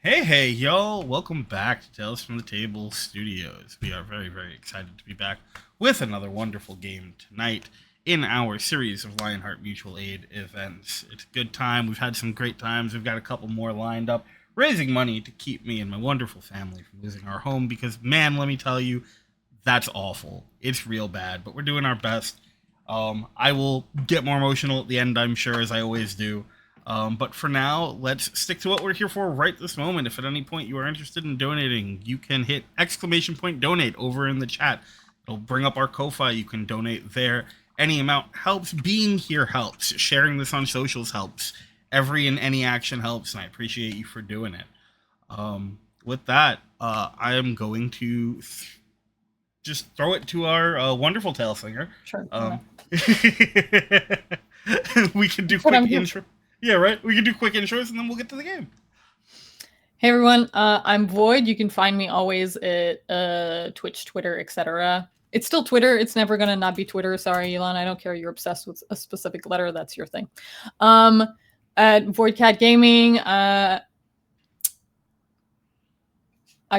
Hey, y'all. Welcome back to Tales from the Table Studios. We are very, very excited to be back with another wonderful game tonight in our series of Lionheart Mutual Aid events. It's a good time. We've had some great times. We've got a couple more lined up, raising money to keep me and my wonderful family from losing our home because, man, let me tell you, that's awful. It's real bad, but we're doing our best. I will get more emotional at the end, I'm sure, as I always do. But for now, let's stick to what we're here for right this moment. If at any point you are interested in donating, you can hit !donate over in the chat. It'll bring up our Ko-Fi. You can donate there. Any amount helps. Being here helps. Sharing this on socials helps. Every and any action helps, and I appreciate you for doing it. With that, I am going to just throw it to our wonderful tale singer. Sure. We can do quick intro. Yeah, right. We can do quick intros and then we'll get to the game. Hey everyone, I'm Void. You can find me always at Twitch, Twitter, etc. It's still Twitter. It's never gonna not be Twitter. Sorry, Elon. I don't care. You're obsessed with a specific letter. That's your thing. At VoidCat Gaming, I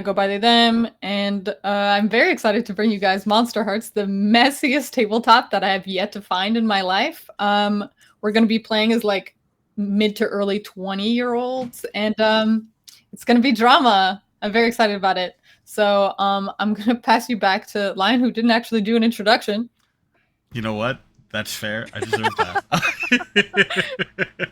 go by they them, and I'm very excited to bring you guys Monsterhearts, the messiest tabletop that I have yet to find in my life. We're gonna be playing as like mid to early 20-year-olds, and it's gonna be drama. I'm very excited about it. So I'm gonna pass you back to Lion, who didn't actually do an introduction. You know what? That's fair. I deserve that.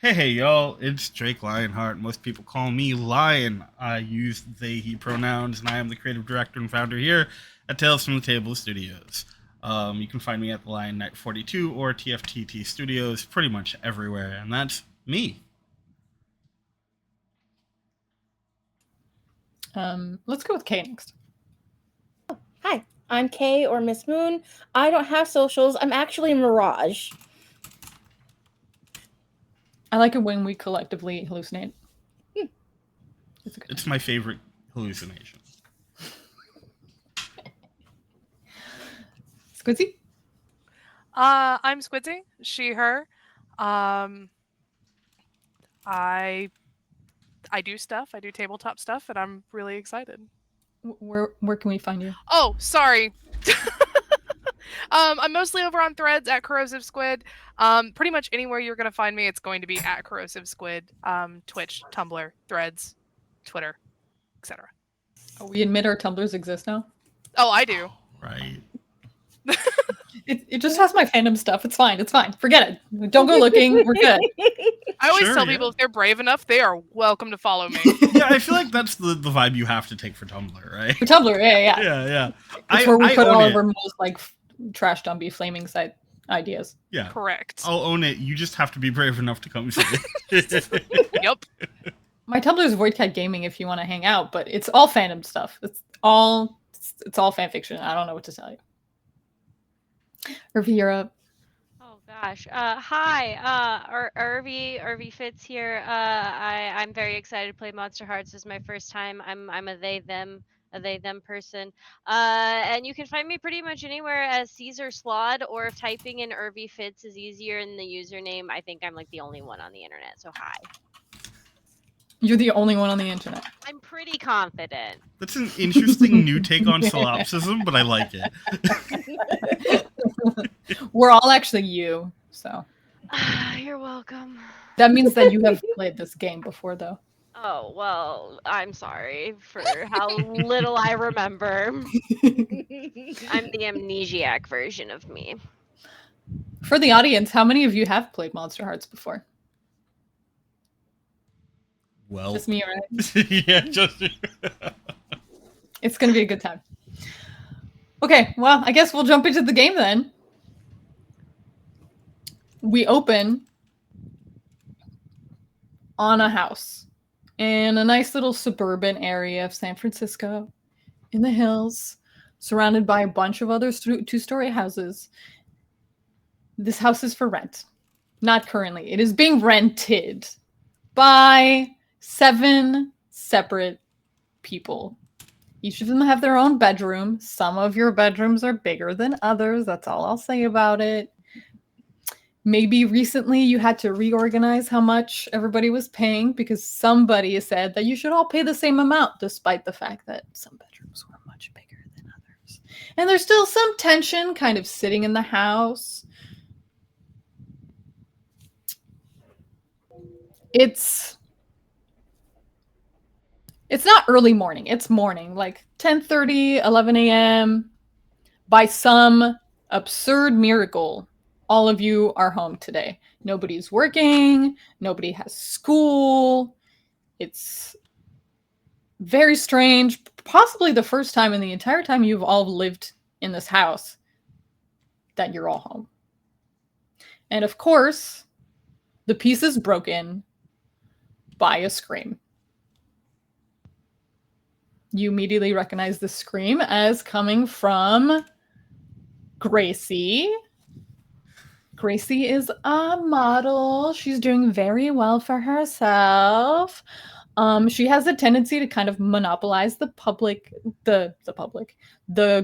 Hey, y'all. It's Drake Lionheart. Most people call me Lion. I use they, he pronouns, and I am the creative director and founder here at Tales from the Table Studios. You can find me at the Lion Knight 42 or TFTT Studios pretty much everywhere, and that's me. Let's go with Kay next. Hi, I'm Kay or Miss Moon. I don't have socials. I'm actually Mirage. I like it when we collectively hallucinate. It's my favorite hallucination. Squidzy? I'm Squidzy, she, her. I do stuff. I do tabletop stuff, and I'm really excited. Where can we find you? Oh, sorry. I'm mostly over on Threads at Corrosive Squid. Pretty much anywhere you're gonna find me, it's going to be at Corrosive Squid. Twitch, Tumblr, Threads, Twitter, etc. Oh, we admit our Tumblrs exist now? Oh, I do. Right. It just has my fandom stuff. It's fine. It's fine. Forget it. Don't go looking. We're good. I always tell people if they're brave enough, they are welcome to follow me. Yeah, I feel like that's the vibe you have to take for Tumblr, right? For Tumblr, yeah. Yeah. It's where we put all of our most like trash dumpy flaming site ideas. Yeah. Correct. I'll own it. You just have to be brave enough to come see it. Yep. My Tumblr is VoidCat Gaming if you want to hang out, but it's all fandom stuff. It's all fan fiction. I don't know what to tell you. Irvi, you're up. Oh gosh. Hi. Irvi Fitz here. I'm very excited to play Monsterhearts. This is my first time. I'm a they them person. And you can find me pretty much anywhere as Caesar Slod, or if typing in Irvi Fitz is easier in the username, I think I'm like the only one on the internet. So hi. You're the only one on the internet. I'm pretty confident. That's an interesting new take on solipsism, but I like it. We're all actually you, so. You're welcome. That means that you have played this game before, though. Oh, well, I'm sorry for how little I remember. I'm the amnesiac version of me. For the audience, how many of you have played Monsterhearts before? Well, just me, right? Yeah, just It's gonna be a good time. Okay, well, I guess we'll jump into the game then. We open on a house in a nice little suburban area of San Francisco, in the hills, surrounded by a bunch of other two-story houses. This house is for rent. Not currently. It is being rented by 7 separate people. Each of them have their own bedroom. Some of your bedrooms are bigger than others. That's all I'll say about it. Maybe recently you had to reorganize how much everybody was paying because somebody said that you should all pay the same amount, despite the fact that some bedrooms were much bigger than others. And there's still some tension kind of sitting in the house. It's not early morning. It's morning, like 10:30, 11 a.m. By some absurd miracle, all of you are home today. Nobody's working. Nobody has school. It's very strange. Possibly the first time in the entire time you've all lived in this house that you're all home. And of course, the peace is broken by a scream. You immediately recognize the scream as coming from Gracie. Gracie is a model. She's doing very well for herself. She has a tendency to kind of monopolize the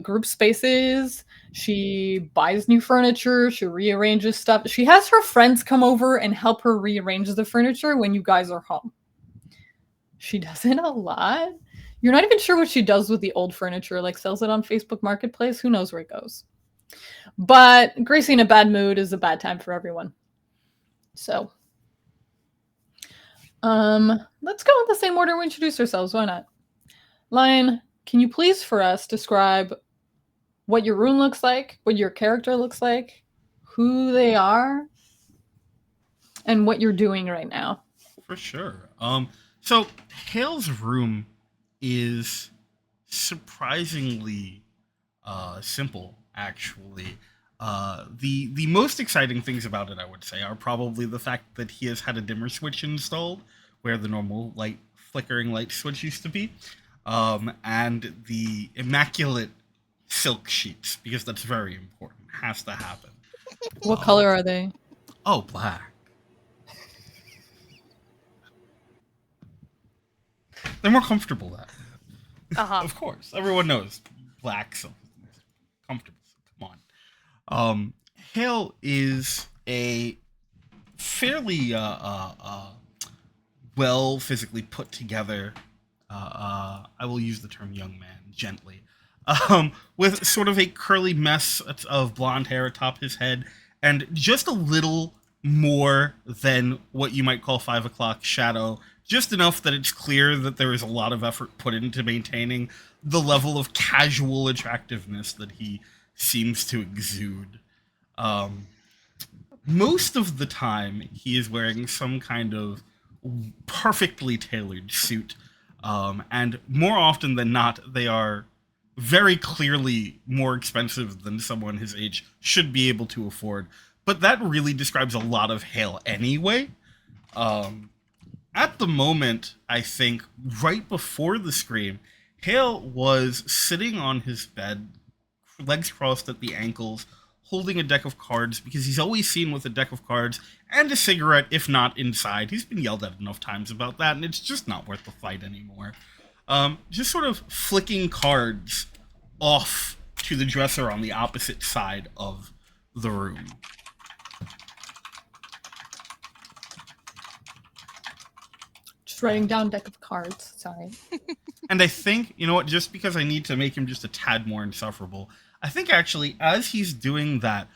group spaces. She buys new furniture. She rearranges stuff. She has her friends come over and help her rearrange the furniture when you guys are home. She does it a lot. You're not even sure what she does with the old furniture, like sells it on Facebook Marketplace. Who knows where it goes? But Gracie in a bad mood is a bad time for everyone. So, let's go in the same order we introduce ourselves. Why not? Lion, can you please for us describe what your room looks like, what your character looks like, who they are, and what you're doing right now? For sure. So Hale's room is surprisingly simple, actually. The most exciting things about it, I would say, are probably the fact that he has had a dimmer switch installed, where the normal flickering light switch used to be, and the immaculate silk sheets, because that's very important. Has to happen. What color are they? Oh, black. They're more comfortable that way. Of course, everyone knows black silk is comfortable. So come on. Hale is a fairly well physically put together. I will use the term young man gently. With sort of a curly mess of blonde hair atop his head, and just a little more than what you might call 5 o'clock shadow, just enough that it's clear that there is a lot of effort put into maintaining the level of casual attractiveness that he seems to exude. Most of the time, he is wearing some kind of perfectly tailored suit, and more often than not, they are very clearly more expensive than someone his age should be able to afford. But that really describes a lot of Hale anyway. At the moment, I think, right before the scream, Hale was sitting on his bed, legs crossed at the ankles, holding a deck of cards, because he's always seen with a deck of cards and a cigarette, if not inside. He's been yelled at enough times about that, and it's just not worth the fight anymore. Just sort of flicking cards off to the dresser on the opposite side of the room. Just writing down deck of cards. Sorry. And I think, you know what, just because I need to make him just a tad more insufferable, I think actually as he's doing that,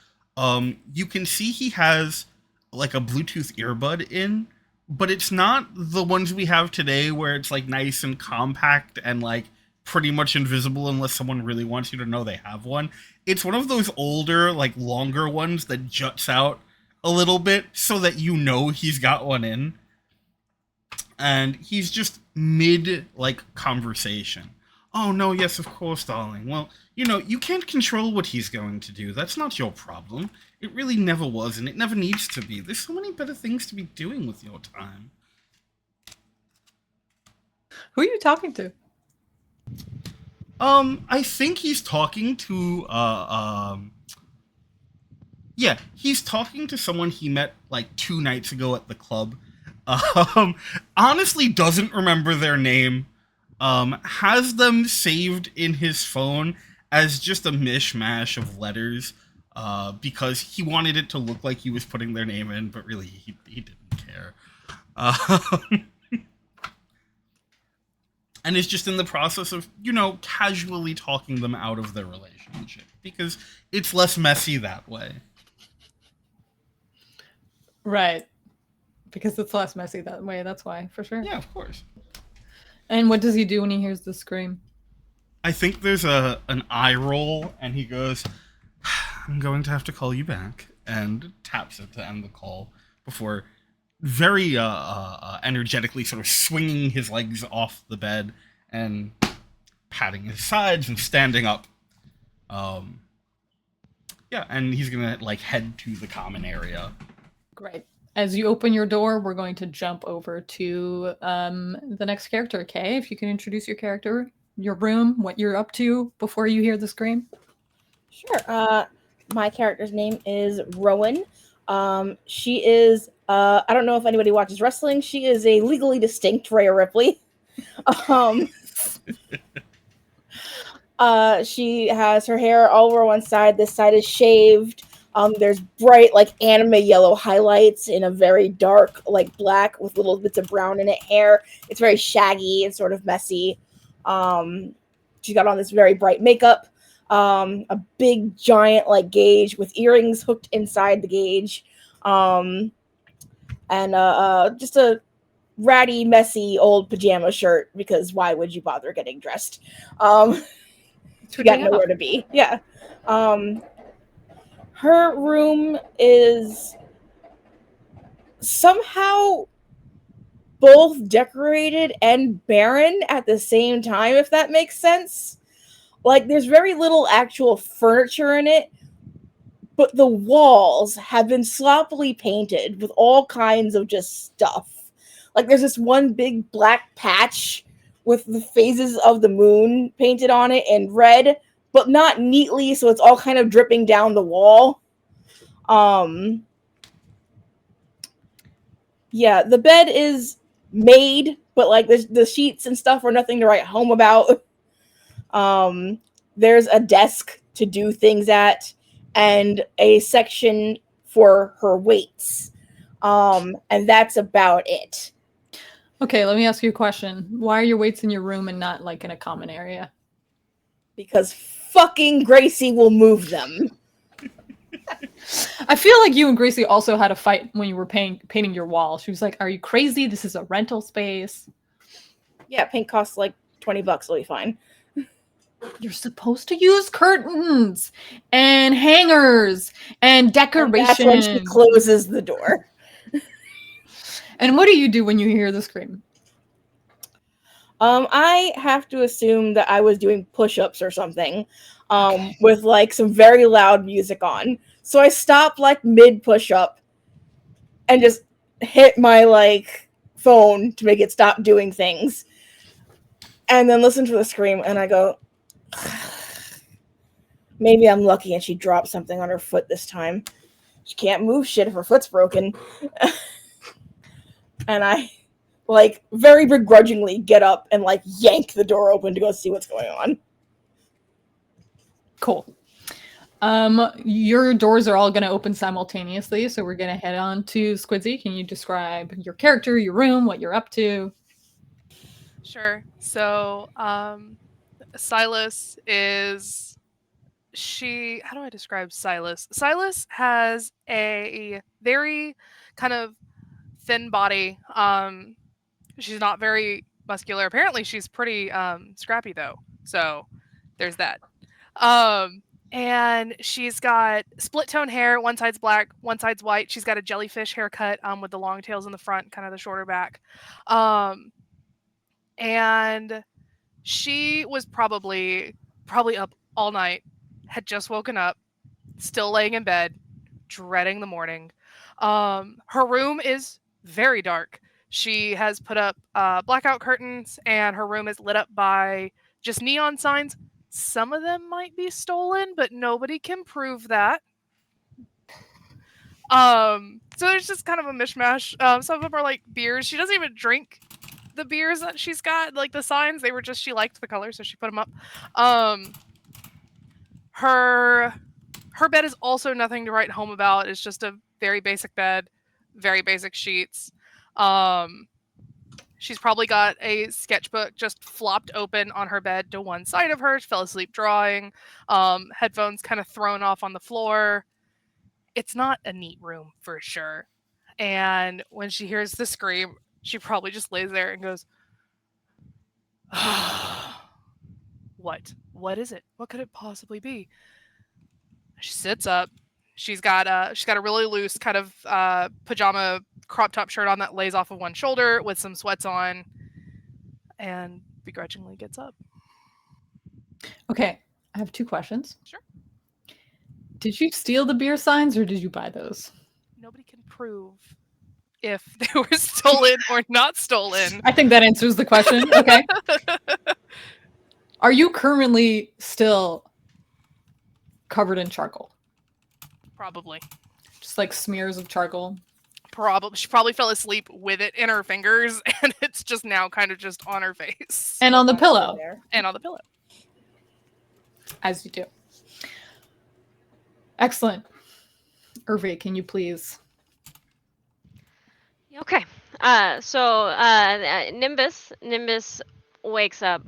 you can see he has like a Bluetooth earbud in, but it's not the ones we have today where it's like nice and compact and like pretty much invisible unless someone really wants you to know they have one. It's one of those older, like longer ones that juts out a little bit so that you know he's got one in. And he's just mid like conversation. Oh no, yes, of course, darling. Well, you know, you can't control what he's going to do. That's not your problem. It really never was, and it never needs to be. There's so many better things to be doing with your time. Who are you talking to? I think he's talking to, yeah, he's talking to someone he met like 2 nights ago at the club. Honestly doesn't remember their name. Has them saved in his phone as just a mishmash of letters. because he wanted it to look like he was putting their name in, but really he didn't care. Um, and is just in the process of, casually talking them out of their relationship because it's less messy that way. Right. Because it's less messy that way, that's why, for sure. Yeah, of course. And what does he do when he hears the scream? I think there's an eye roll, and he goes, I'm going to have to call you back, and taps it to end the call before very energetically sort of swinging his legs off the bed and patting his sides and standing up. Yeah, and he's going to head to the common area. Great. As you open your door, we're going to jump over to the next character. Kay, if you can introduce your character, your room, what you're up to before you hear the scream. Sure. My character's name is Rowan. She is, I don't know if anybody watches wrestling. She is a legally distinct Rhea Ripley. She has her hair all over one side. This side is shaved. There's bright, anime yellow highlights in a very dark, black with little bits of brown in it hair. It's very shaggy and sort of messy. She's got on this very bright makeup. A big, giant, gauge with earrings hooked inside the gauge. And just a ratty, messy, old pajama shirt, because why would you bother getting dressed? She got nowhere to be. Yeah. Her room is somehow both decorated and barren at the same time, if that makes sense. There's very little actual furniture in it, but the walls have been sloppily painted with all kinds of just stuff. There's this one big black patch with the phases of the moon painted on it in red, but not neatly, so it's all kind of dripping down the wall. Yeah, the bed is made, but the sheets and stuff are nothing to write home about. There's a desk to do things at, and a section for her weights. And that's about it. Okay, let me ask you a question. Why are your weights in your room and not in a common area? Because fucking Gracie will move them. I feel like you and Gracie also had a fight when you were painting your wall. She was like, "Are you crazy? This is a rental space." Yeah, paint costs $20. It'll be fine. You're supposed to use curtains and hangers and decorations. And that's when she closes the door. And what do you do when you hear the scream? I have to assume that I was doing push-ups or something, with some very loud music on. So I stop mid push-up and just hit my phone to make it stop doing things, and then listen to the scream. And I go, maybe I'm lucky and she dropped something on her foot this time. She can't move shit if her foot's broken. And I very begrudgingly get up and yank the door open to go see what's going on. Cool. Your doors are all going to open simultaneously, so we're going to head on to Squidzy. Can you describe your character, your room, what you're up to? Sure. So, Silas is... how do I describe Silas? Silas has a very kind of thin body. She's not very muscular. Apparently she's pretty scrappy though. So there's that. And she's got split tone hair. One side's black, one side's white. She's got a jellyfish haircut with the long tails in the front, kind of the shorter back. And she was probably up all night, had just woken up, still laying in bed, dreading the morning. Her room is very dark. She has put up blackout curtains, and her room is lit up by just neon signs. Some of them might be stolen, but nobody can prove that. So there's just kind of a mishmash. Some of them are beers. She doesn't even drink the beers that she's got, the signs. They were just, she liked the color, so she put them up. Her Her bed is also nothing to write home about. It's just a very basic bed, very basic sheets. She's probably got a sketchbook just flopped open on her bed to one side of her. She fell asleep drawing. Headphones kind of thrown off on the floor. It's not a neat room for sure. And when she hears the scream, she probably just lays there and goes, What? What is it? What could it possibly be? She sits up. She's got a really loose kind of pajama crop top shirt on that lays off of one shoulder with some sweats on, and begrudgingly gets up. Okay, I have 2 questions. Sure. Did you steal the beer signs or did you buy those? Nobody can prove if they were stolen or not stolen. I think that answers the question. Okay. Are you currently still covered in charcoal? Probably. Just like smears of charcoal? Probably. She probably fell asleep with it in her fingers, and it's just now kind of just on her face. And on the pillow. And on the pillow. As you do. Excellent. Hervé, can you please? Okay. So Nimbus wakes up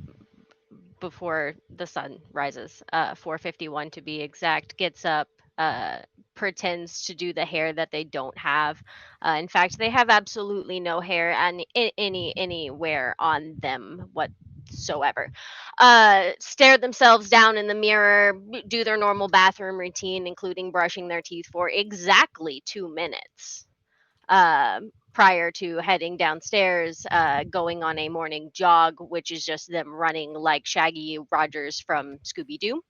before the sun rises. 4:51 to be exact. Gets up. Pretends to do the hair that they don't have. In fact, they have absolutely no hair and anywhere on them whatsoever. Stare themselves down in the mirror, do their normal bathroom routine, including brushing their teeth for exactly 2 minutes. Prior to heading downstairs, going on a morning jog, which is just them running like Shaggy Rogers from Scooby-Doo,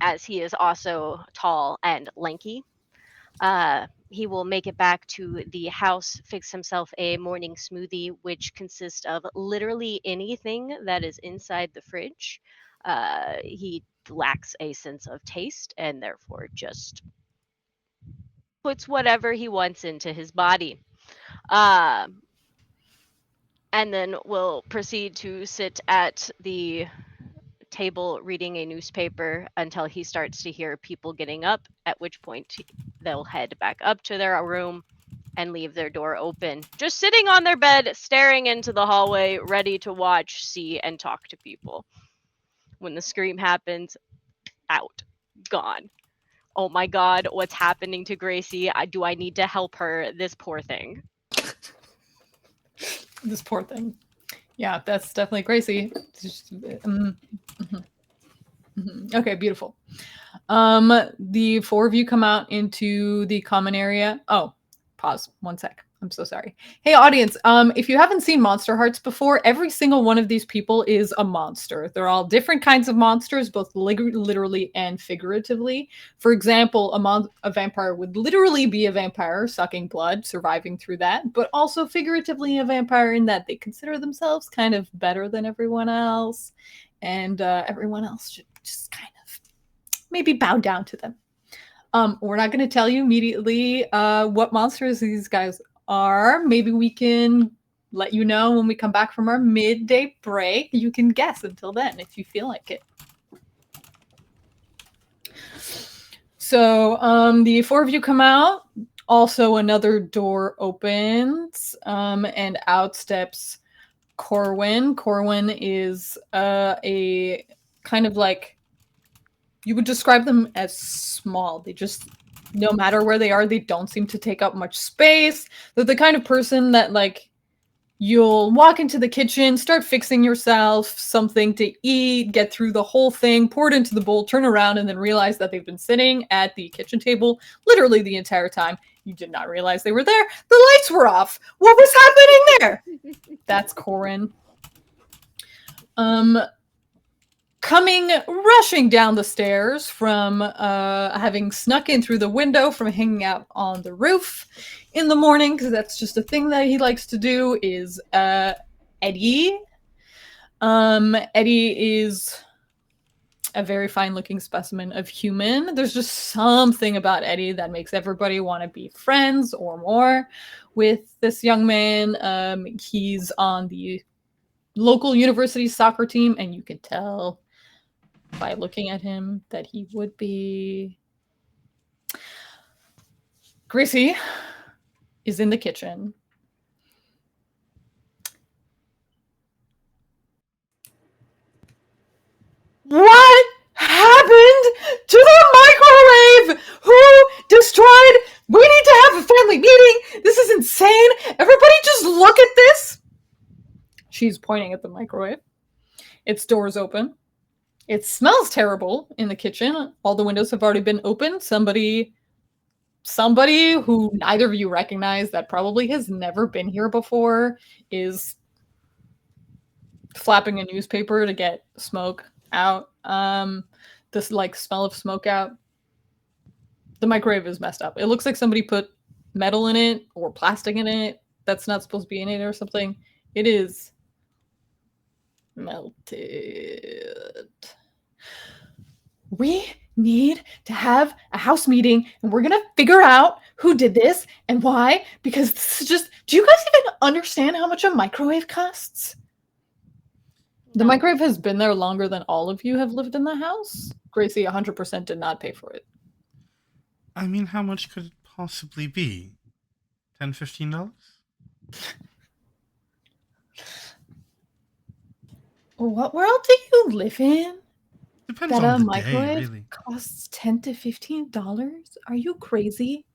as he is also tall and lanky. He will make it back to the house, fix himself a morning smoothie, which consists of literally anything that is inside the fridge. He lacks a sense of taste and therefore just puts whatever he wants into his body. And then will proceed to sit at the table reading a newspaper until he starts to hear people getting up, at which point they'll head back up to their room and leave their door open, just sitting on their bed, staring into the hallway, ready to watch, see, and talk to people. When the scream happens, out, gone. Oh my god, what's happening to Gracie? Do I need to help her? This poor thing. This poor thing. Yeah, that's definitely Gracie. Okay, beautiful. The 4 of you come out into the common area. Oh, pause. 1 sec. I'm so sorry. Hey, audience. If you haven't seen Monsterhearts before, every single one of these people is a monster. They're all different kinds of monsters, both literally and figuratively. For example, a vampire would literally be a vampire, sucking blood, surviving through that, but also figuratively a vampire in that they consider themselves kind of better than everyone else, and everyone else should just kind of maybe bow down to them. We're not going to tell you immediately what monsters these guys are. Maybe we can let you know when we come back from our midday break. You can guess until then if you feel like it. So the 4 of you come out. Also, another door opens, and out steps Corwin. Corwin is a kind of like, you would describe them as small. They just, no matter where they are, they don't seem to take up much space. They're the kind of person that, like, you'll walk into the kitchen, start fixing yourself something to eat, get through the whole thing, pour it into the bowl, turn around, and then realize that they've been sitting at the kitchen table literally the entire time. You did not realize they were there. The lights were off. What was happening there? That's Corin. Coming rushing down the stairs from having snuck in through the window from hanging out on the roof in the morning, because that's just a thing that he likes to do, is Eddie. Eddie is a very fine-looking specimen of human. There's just something about Eddie that makes everybody want to be friends or more with this young man. He's on the local university soccer team, and you can tell by looking at him that he would be Gracie is in the kitchen. What happened to the microwave? Who destroyed? We need to have a family meeting. This is insane. Everybody just look at this. She's pointing at the microwave. Its door's open. It smells terrible in the kitchen. All the windows have already been opened. Somebody who neither of you recognize, that probably has never been here before, is flapping a newspaper to get smoke out. This like smell of smoke out. The microwave is messed up. It looks like somebody put metal in it or plastic in it that's not supposed to be in it or something. It is melted. We need to have a house meeting and we're gonna figure out who did this and why, because this is just, do you guys even understand how much a microwave costs? The No. microwave has been there longer than all of you have lived in the house. Gracie 100% did not pay for it. I mean, how much could it possibly be? $10, $15? What world do you live in Depends that on a the day, microwave really. costs $10 to $15? Are you crazy?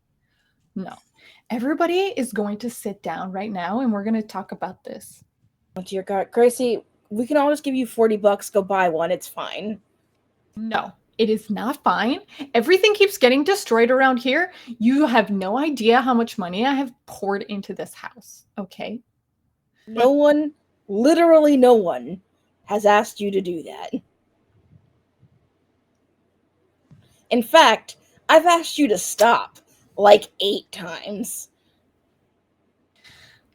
No. Everybody is going to sit down right now and we're going to talk about this. Oh dear God, Gracie, we can all just give you $40. Go buy one. It's fine. No, it is not fine. Everything keeps getting destroyed around here. You have no idea how much money I have poured into this house, okay? No one, literally no one, has asked you to do that. In fact, I've asked you to stop like 8 times.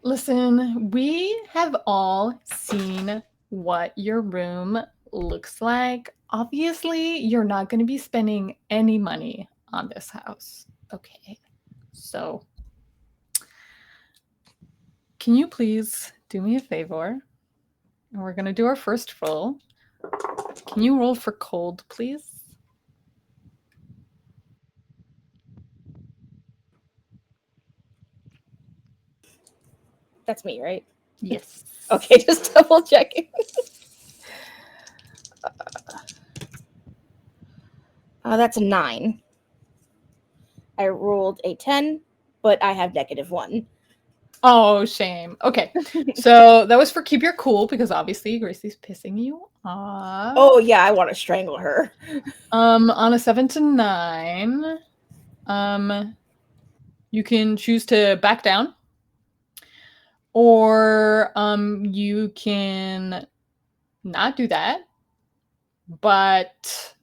Listen, we have all seen what your room looks like. Obviously, you're not going to be spending any money on this house, okay? So, can you please do me a favor? And we're going to do our first roll. Can you roll for cold, please? That's me, right? Yes. Okay, just double checking. That's a 9. I rolled a 10, but I have -1. Oh, shame. Okay. So that was for keep your cool because obviously Gracie's pissing you off. Oh yeah, I want to strangle her. On a 7 to 9, you can choose to back down, or you can not do that, but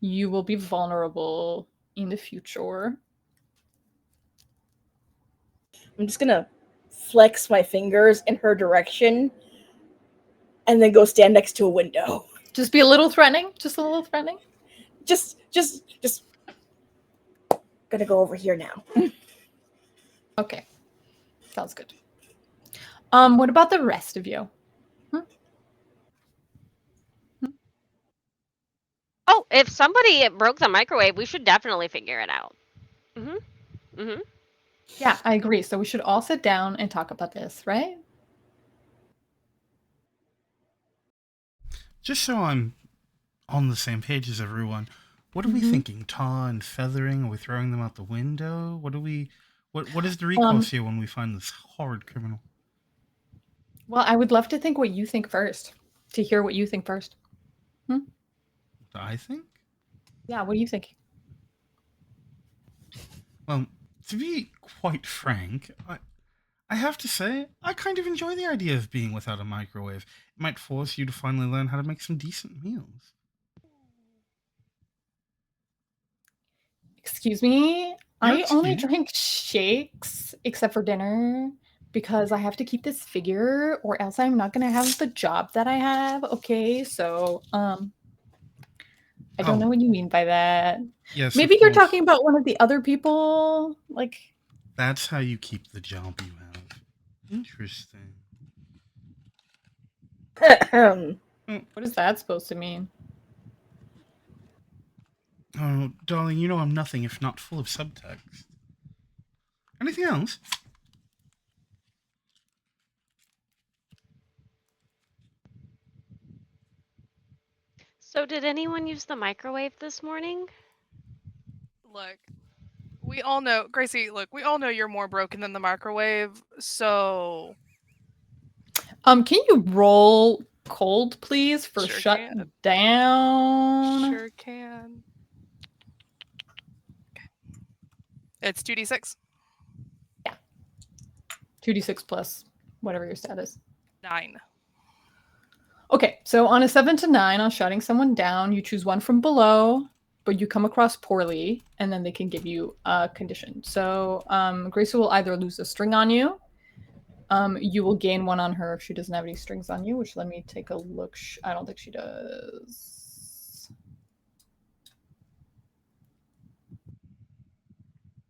you will be vulnerable in the future. I'm just gonna flex my fingers in her direction and then go stand next to a window. Just be a little threatening. Just a little threatening. Just gonna go over here now. Okay. Sounds good. What about the rest of you? Oh, if somebody broke the microwave, we should definitely figure it out. Yeah, I agree. So we should all sit down and talk about this, right? Just so I'm on the same page as everyone, what are we thinking? Tar and feathering? Are we throwing them out the window? What is the recourse here when we find this horrid criminal? Well, I would love to think what you think first. To hear what you think first. What do I think? Yeah, what do you think? Well, to be quite frank, I have to say, I kind of enjoy the idea of being without a microwave. It might force you to finally learn how to make some decent meals. Excuse me? You're I only excused. drink shakes except for dinner because I have to keep this figure or else I'm not going to have the job that I have. Okay, so I don't know what you mean by that. Yes, Maybe of you're course. talking about one of the other people, like That's how you keep the job you have. Interesting. what is that supposed to mean? Oh, darling, you know I'm nothing if not full of subtext. Anything else? So, did anyone use the microwave this morning? Look, we all know, Gracie, look, we all know you're more broken than the microwave, so Can you roll cold, please, for sure shut can. down? Sure can. It's 2d6. 2d6 plus whatever your stat is. 9. Okay, so on a 7 to 9 on shutting someone down, you choose one from below, but you come across poorly, and then they can give you a condition. So Gracie will either lose a string on you, you will gain one on her if she doesn't have any strings on you, which let me take a look. I don't think she does.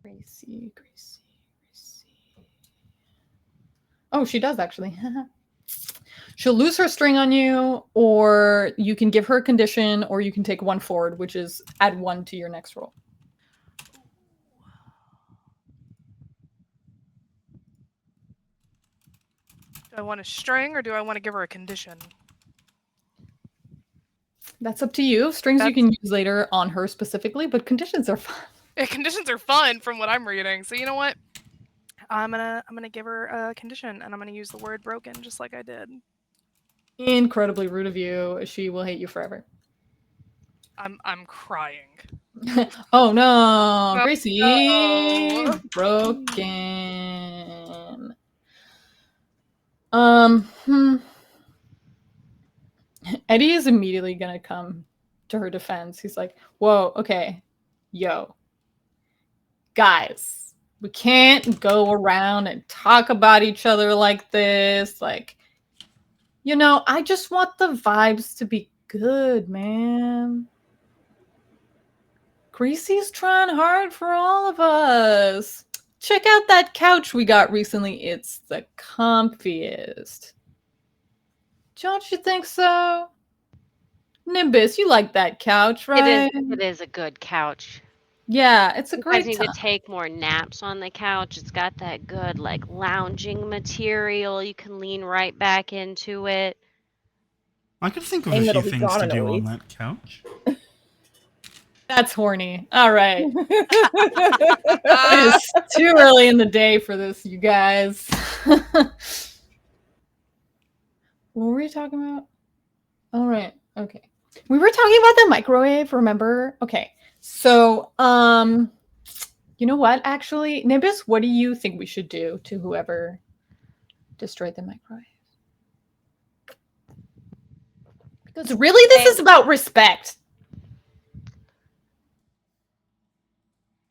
Gracie. Oh, she does actually. She'll lose her string on you, or you can give her a condition, or you can take one forward, which is add 1 to your next roll. Do I want a string or do I want to give her a condition? That's up to you. Strings you can use later on her specifically, but conditions are fun. Yeah, conditions are fun from what I'm reading. So you know what? I'm gonna give her a condition, and I'm gonna use the word broken just like I did. Incredibly rude of you. She will hate you forever. I'm crying. Oh no, No. Gracie, broken. Eddie is immediately gonna come to her defense. He's like, "Whoa, okay, yo, guys, we can't go around and talk about each other like this. Like, I just want the vibes to be good, man. Gracie's trying hard for all of us. Check out that couch we got recently. It's the comfiest. Don't you think so? Nimbus, you like that couch, right? It is a good couch. Yeah, it's a You guys great need time. to take more naps on the couch. It's got that good, like, lounging material. You can lean right back into it. I could think of a Pain few that'll be things gone to in a do on week. that couch. That's horny. All right. It's too early in the day for this, you guys. What were we talking about? All right. Okay. We were talking about the microwave, remember? Okay. So, you know what? Actually, Nimbus, what do you think we should do to whoever destroyed the microwave? Because really, this is about respect.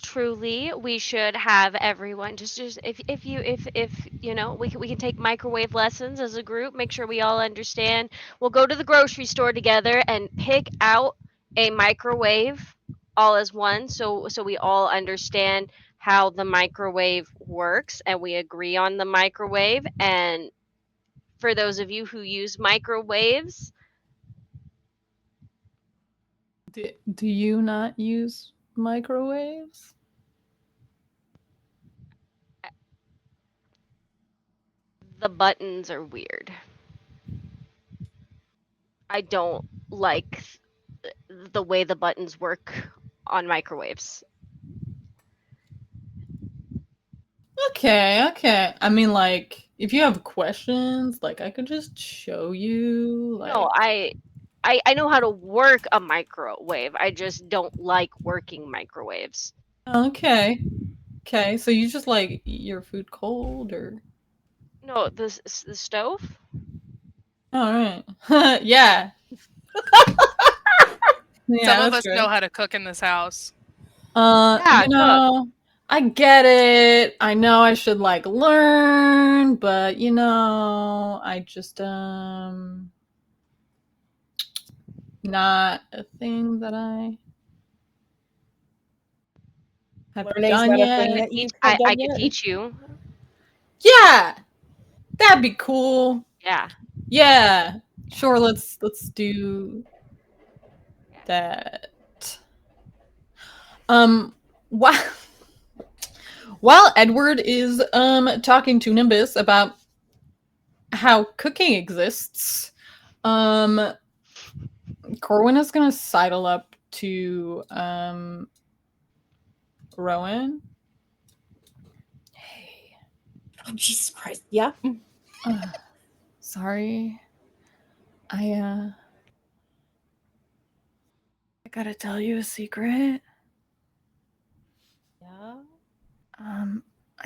Truly, we should have everyone just if we can take microwave lessons as a group, make sure we all understand. We'll go to the grocery store together and pick out a microwave all as one, so we all understand how the microwave works and we agree on the microwave. And for those of you who use microwaves, Do you not use microwaves? the buttons are weird. I don't like the way the buttons work on microwaves. Okay. I mean, like, if you have questions, like, I could just show you. Like, No, I know how to work a microwave. I just don't like working microwaves. okay. Okay, so you just like eat your food cold, or? No, the stove? All right. Yeah. Some Yeah, of that's us true. know how to cook in this house. Yeah, cook. I get it. I know I should like learn, but I just not a thing that I have Learning's done not a yet. thing I that could you teach. have I done could yet. teach you. Yeah, that'd be cool. Yeah. Yeah, sure. Let's do that. While while Edward is talking to Nimbus about how cooking exists, Corwin is gonna sidle up to Rowan. Hey. Oh, Jesus Christ. Yeah. Sorry. I gotta tell you a secret. Yeah.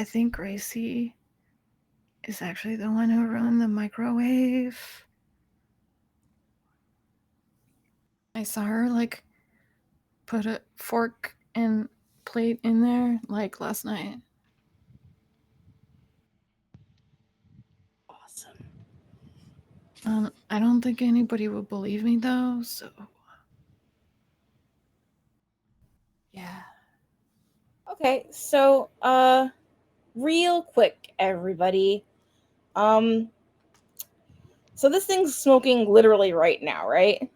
I think Gracie is actually the one who ruined the microwave. I saw her like put a fork and plate in there like last night. Awesome. I don't think anybody would believe me though, so yeah. Okay, so real quick, everybody. So this thing's smoking literally right now, right?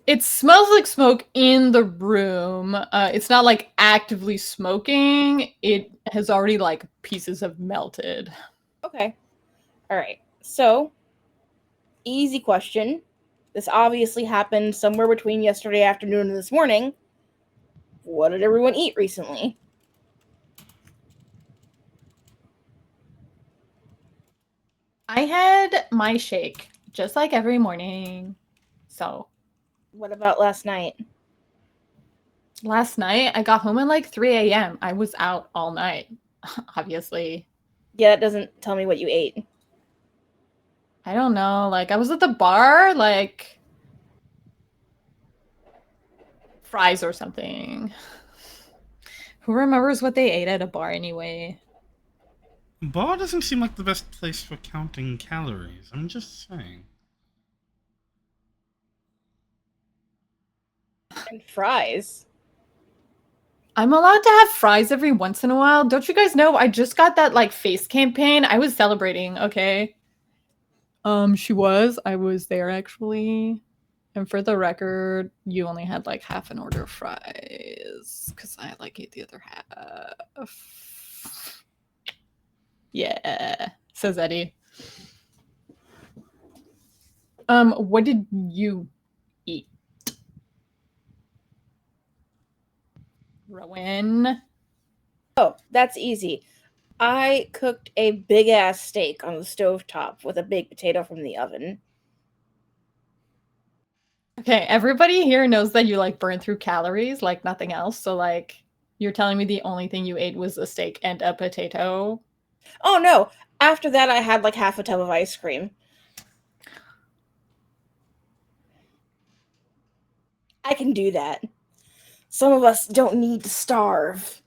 It smells like smoke in the room. It's not like actively smoking. It has already like pieces have melted. Okay. All right. So, easy question. This obviously happened somewhere between yesterday afternoon and this morning. What did everyone eat recently? I had my shake just like every morning. So What about last night? last night I got home at like 3 a.m. I was out all night, obviously. Yeah, that doesn't tell me what you ate. I don't know. Like I was at the bar, like fries or something. Who remembers what they ate at a bar anyway? Bar doesn't seem like the best place for counting calories. I'm just saying. And fries. I'm allowed to have fries every once in a while. Don't you guys know I just got that like face campaign? I was celebrating, okay? She was. I was there actually. And for the record, you only had like half an order of fries because I like ate the other half. Yeah, says Eddie. What did you eat? Rowan? Oh, that's easy. I cooked a big ass steak on the stovetop with a baked potato from the oven. Okay, everybody here knows that you like burn through calories like nothing else. So like you're telling me the only thing you ate was a steak and a potato? Oh no! After that, I had like half a tub of ice cream. I can do that. Some of us don't need to starve.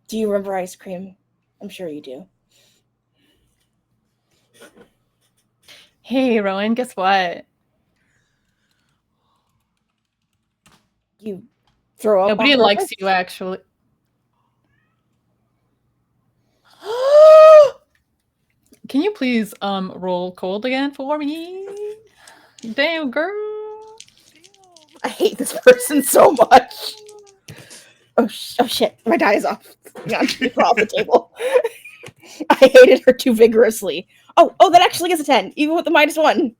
Do you remember ice cream? I'm sure you do. Hey, Rowan, guess what? You throw up Nobody on likes purpose? you actually. Can you please roll cold again for me? Damn girl. I hate this person so much. Oh shit, my die is off. Yeah, she fell off the table. I hated her too vigorously. Oh, that actually gets a 10, even with the -1.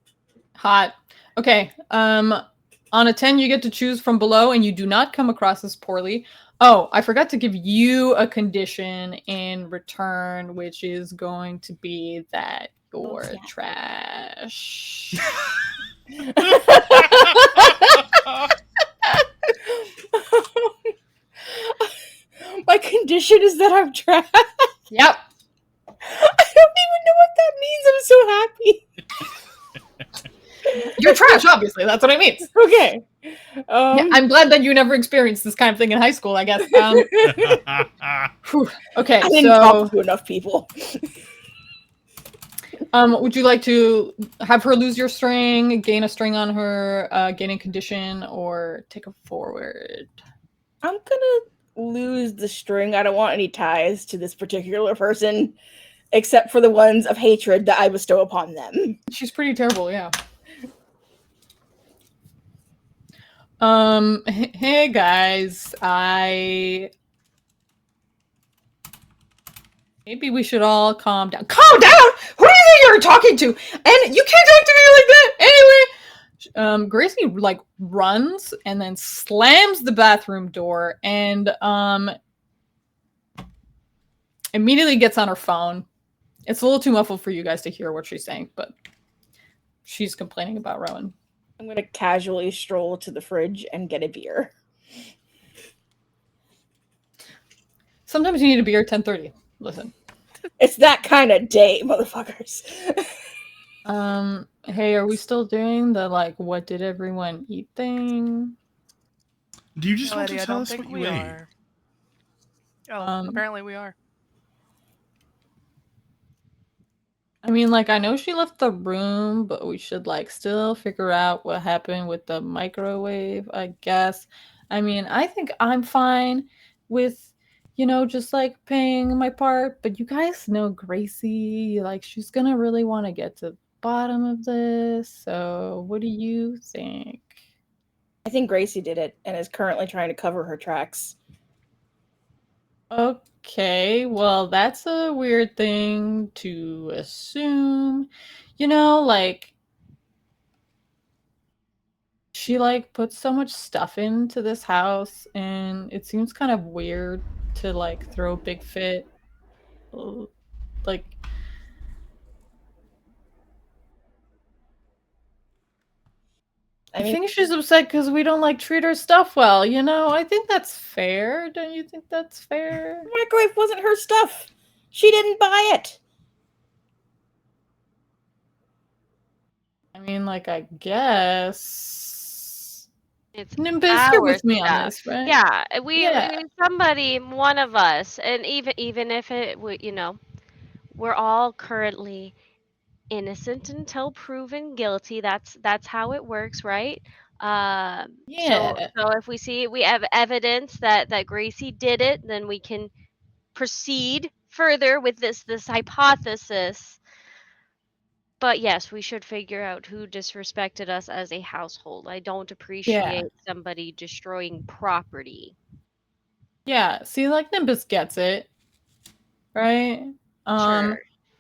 Hot. Okay. On a 10, you get to choose from below, and you do not come across as poorly. Oh, I forgot to give you a condition in return, which is going to be that you're yeah. trash. My condition is that I'm trash. Yep. I don't even know what that means. I'm so happy. You're trash, obviously. That's what it means. Okay. Yeah, I'm glad that you never experienced this kind of thing in high school, I guess. Okay, I didn't talk to enough people. Would you like to have her lose your string, gain a string on her, gain a condition, or take a forward? I'm gonna lose the string. I don't want any ties to this particular person. except for the ones of hatred that I bestow upon them. She's pretty terrible, yeah. Hey guys, maybe we should all calm down. Calm down! Who do you think you're talking to? And you can't talk to me like that! Anyway, Gracie, like, runs and then slams the bathroom door and, immediately gets on her phone. It's a little too muffled for you guys to hear what she's saying, but she's complaining about Rowan. I'm gonna casually stroll to the fridge and get a beer. Sometimes you need a beer at 10:30. Listen. It's that kind of day, motherfuckers. Hey, are we still doing the, like, what did everyone eat thing? Do you just No, want Eddie, to I tell don't us think what we you ate? are. Oh, apparently we are. I mean, like, I know she left the room, but we should, like, still figure out what happened with the microwave, I guess. I mean, I think I'm fine with, just, like, paying my part, but you guys know Gracie, like, she's gonna really want to get to the bottom of this, so what do you think? I think Gracie did it and is currently trying to cover her tracks. Okay, well, that's a weird thing to assume. Like, she, like, puts so much stuff into this house, and it seems kind of weird to, like, throw a big fit. Like, I think she's upset because we don't, like, treat her stuff well, I think that's fair. Don't you think that's fair? The microwave wasn't her stuff. She didn't buy it. I mean, like, I guess It's Nimbus, you're our with me on stuff. this, right? Yeah, Yeah. somebody, one of us, and even if we're all currently innocent until proven guilty. That's how it works, right? So Yeah. if we have evidence that Gracie did it, then we can proceed further with this hypothesis. But yes, we should figure out who disrespected us as a household. I don't appreciate somebody destroying property. Yeah, see, like, Nimbus gets it, right? Sure.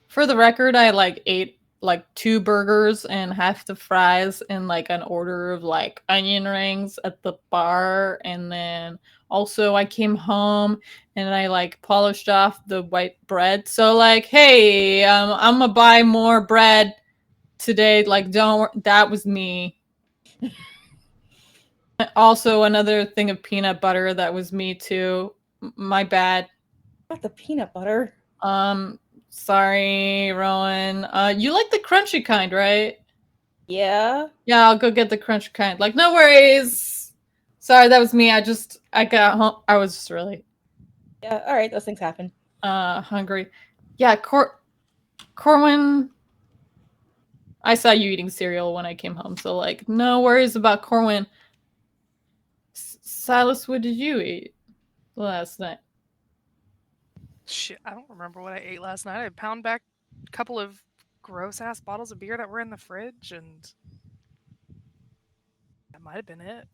For the record, I, like, ate, like, 2 burgers and half the fries and, like, an order of, like, onion rings at the bar, and then also I came home and I, like, polished off the white bread. So, like, hey, I'm gonna buy more bread today. Like, that was me. Also, another thing of peanut butter, that was me too. My bad. Not the peanut butter. Sorry, Rowan. You like the crunchy kind, right? Yeah. Yeah, I'll go get the crunchy kind. Like, no worries. Sorry, that was me. I got home. I was just really Yeah, alright, those things happen. hungry. Yeah, Corwin. I saw you eating cereal when I came home, so, like, no worries about Corwin. Silas, what did you eat last night? Shit, I don't remember what I ate last night. I pound back a couple of gross ass bottles of beer that were in the fridge, and that might have been it.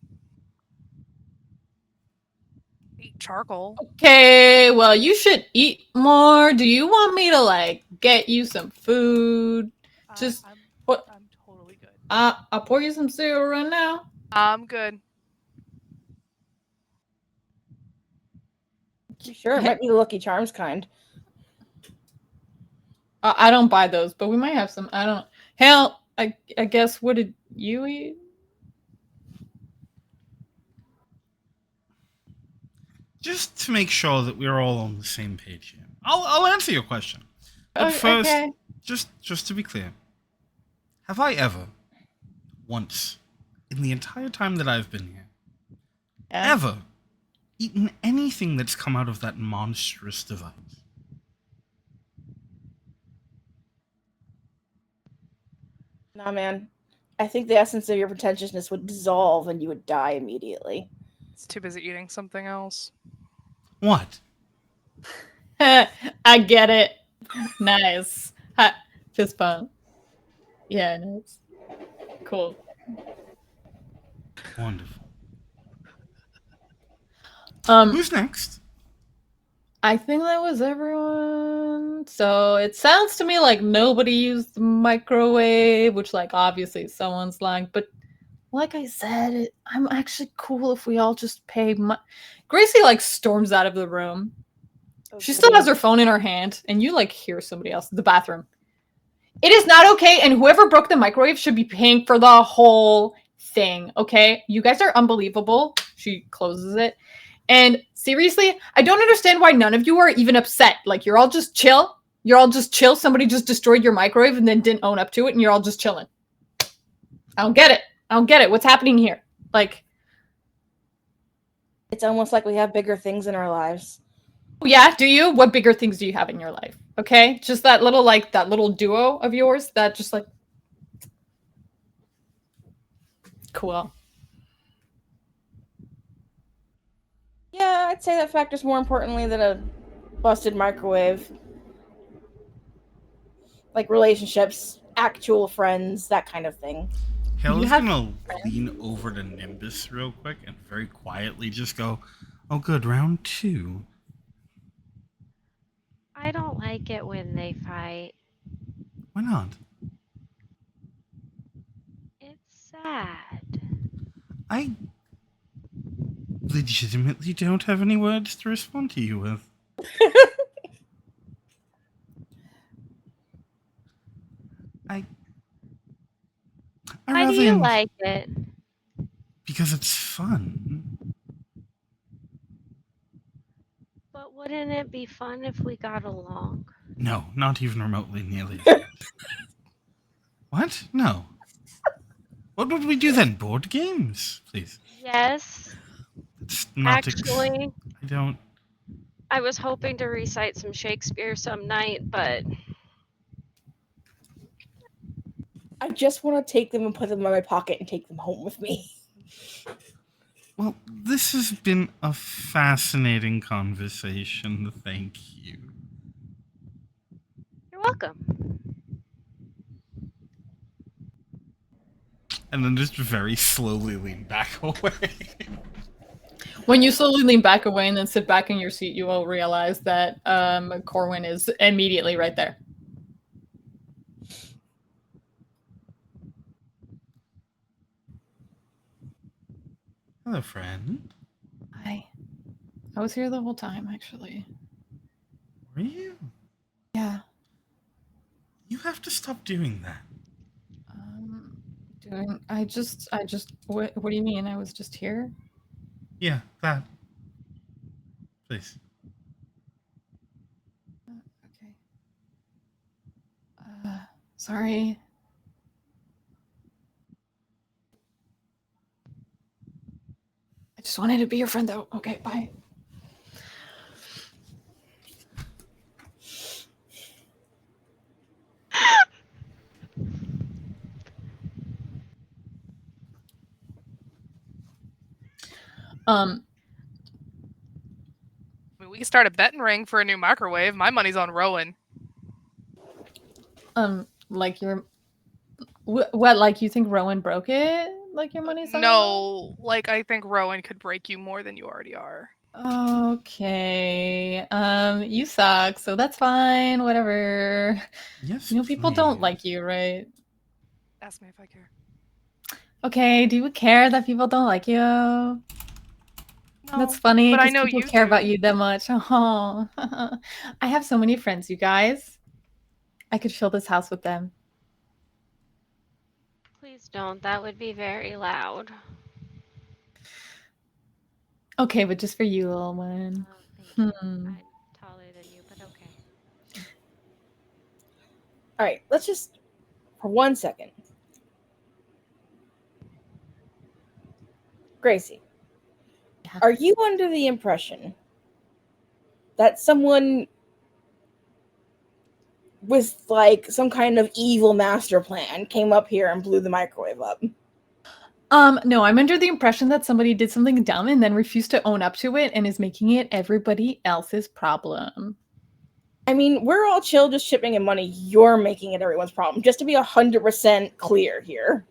Eat charcoal. Okay, well, you should eat more. Do you want me to, like, get you some food? Just what? I'm totally good. I'll pour you some cereal right now. I'm good. You sure? It might be the Lucky Charms kind. I don't buy those, but we might have some. I don't. Hell, I guess. What did you eat? Just to make sure that we're all on the same page here, I'll answer your question. But first, Okay. just to be clear, have I ever, once, in the entire time that I've been here, Yeah. ever eaten anything that's come out of that monstrous device? Nah, man. I think the essence of your pretentiousness would dissolve and you would die immediately. It's too busy eating something else. What? I get it. Nice. Ha, fist bump. Yeah, nice. Cool. Wonderful. Um, Who's next? I think that was everyone. So it sounds to me like nobody used the microwave, which, like, obviously someone's lying. But like I said, I'm actually cool if we all just pay. Gracie like storms out of the room. She still has her phone in her hand, and you like hear somebody else in the bathroom. It is not okay, and whoever broke the microwave should be paying for the whole thing. Okay, you guys are unbelievable. She closes it. And seriously, I don't understand why none of you are even upset. Like, you're all just chill. You're all just chill. Somebody just destroyed your microwave and then didn't own up to it, and you're all just chilling. I don't get it. I don't get it. What's happening here? Like, It's almost like we have bigger things in our lives. oh yeah, do you? What bigger things do you have in your life? Okay, just that little, like, that little duo of yours that just like, cool. Yeah, I'd say that factors more importantly than a busted microwave. Like relationships, actual friends, that kind of thing. Hale You is have gonna lean over to Nimbus real quick and very quietly just go, "Oh, good, round 2." I don't like it when they fight. Why not? It's sad. I legitimately don't have any words to respond to you with. I Why do rather you like it? because it's fun. But wouldn't it be fun if we got along? No, not even remotely nearly as good. What? No. What would we do then? Board games, please. Yes. It's not. Actually, I don't. I was hoping to recite some Shakespeare some night, but I just want to take them and put them in my pocket and take them home with me. Well, this has been a fascinating conversation. Thank you. you're welcome. And then just very slowly lean back away. When you slowly lean back away and then sit back in your seat, you will realize that Corwin is immediately right there. Hello, friend. Hi. I was here the whole time, actually. Were you? Yeah. You have to stop doing that. What do you mean? I was just here? Yeah, that. Please. Okay. Sorry. I just wanted to be your friend, though. Okay, bye. I mean, we can start a betting ring for a new microwave. My money's on Rowan. Like your what? Like you think Rowan broke it? Like your money's on? No, like I think Rowan could break you more than you already are. Okay. You suck, so that's fine. Whatever. Yes, You know, people don't please. like you, right? Ask me if I care. Okay. Do you care that people don't like you? No, That's funny but I because know people you care about do. you that much. Oh, I have so many friends, you guys. I could fill this house with them. Please don't. That would be very loud. Okay, but just for you, little one. Oh, thank you. Hmm. I'm taller than you, but okay. All right, let's just for 1 second. Gracie, Yeah. are you under the impression that someone with like some kind of evil master plan came up here and blew the microwave up? No, I'm under the impression that somebody did something dumb and then refused to own up to it and is making it everybody else's problem. I mean, we're all chill, just shipping in money. You're making it everyone's problem. Just to be 100% clear here.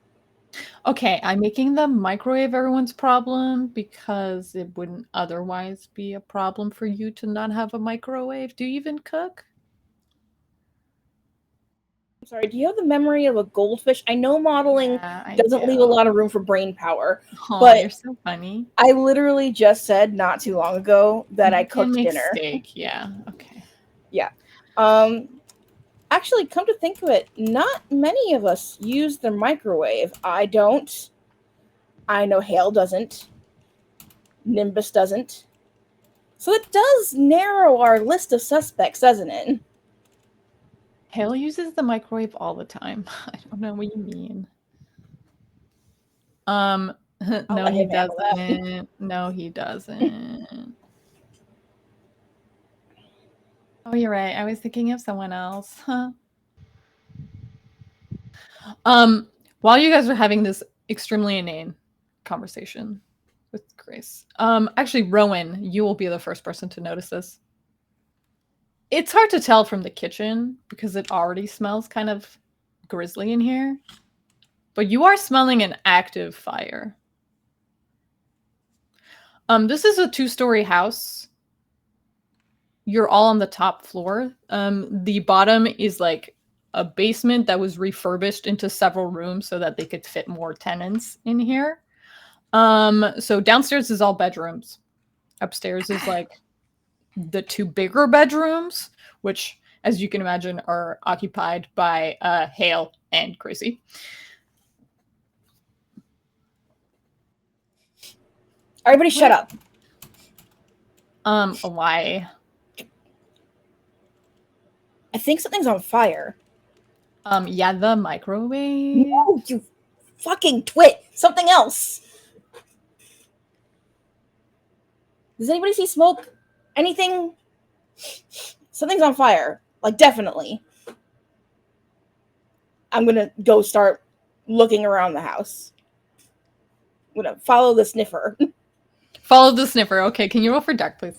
Okay, I'm making the microwave everyone's problem because it wouldn't otherwise be a problem for you to not have a microwave. Do you even cook? I'm sorry, do you have the memory of a goldfish? I know modeling Yeah, I doesn't leave a do. lot of room for brain power, Oh, but you're so funny. I literally just said not too long ago that I You can cooked make dinner. steak. Yeah. Okay. Yeah. Actually, come to think of it, not many of us use the microwave. I don't. I know Hale doesn't. Nimbus doesn't. So it does narrow our list of suspects, doesn't it? Hale uses the microwave all the time. I don't know what you mean. No, let he him handle that. doesn't. No, he doesn't. Oh, you're right. I was thinking of someone else. Huh. While you guys are having this extremely inane conversation with Grace, actually, Rowan, you will be the first person to notice this. It's hard to tell from the kitchen because it already smells kind of grisly in here, but you are smelling an active fire. This is a 2-story house. You're all on the top floor. The bottom is like a basement that was refurbished into several rooms so that they could fit more tenants in here. So downstairs is all bedrooms. Upstairs is like the 2 bigger bedrooms, which, as you can imagine, are occupied by Hale and Gracie. Everybody shut up. Why? I think something's on fire. Yeah, the microwave. No, you fucking twit. Something else. Does anybody see smoke? Anything? Something's on fire. Like, definitely. I'm gonna go start looking around the house. I'm gonna follow the sniffer. Follow the sniffer. Okay, can you roll for dark, please?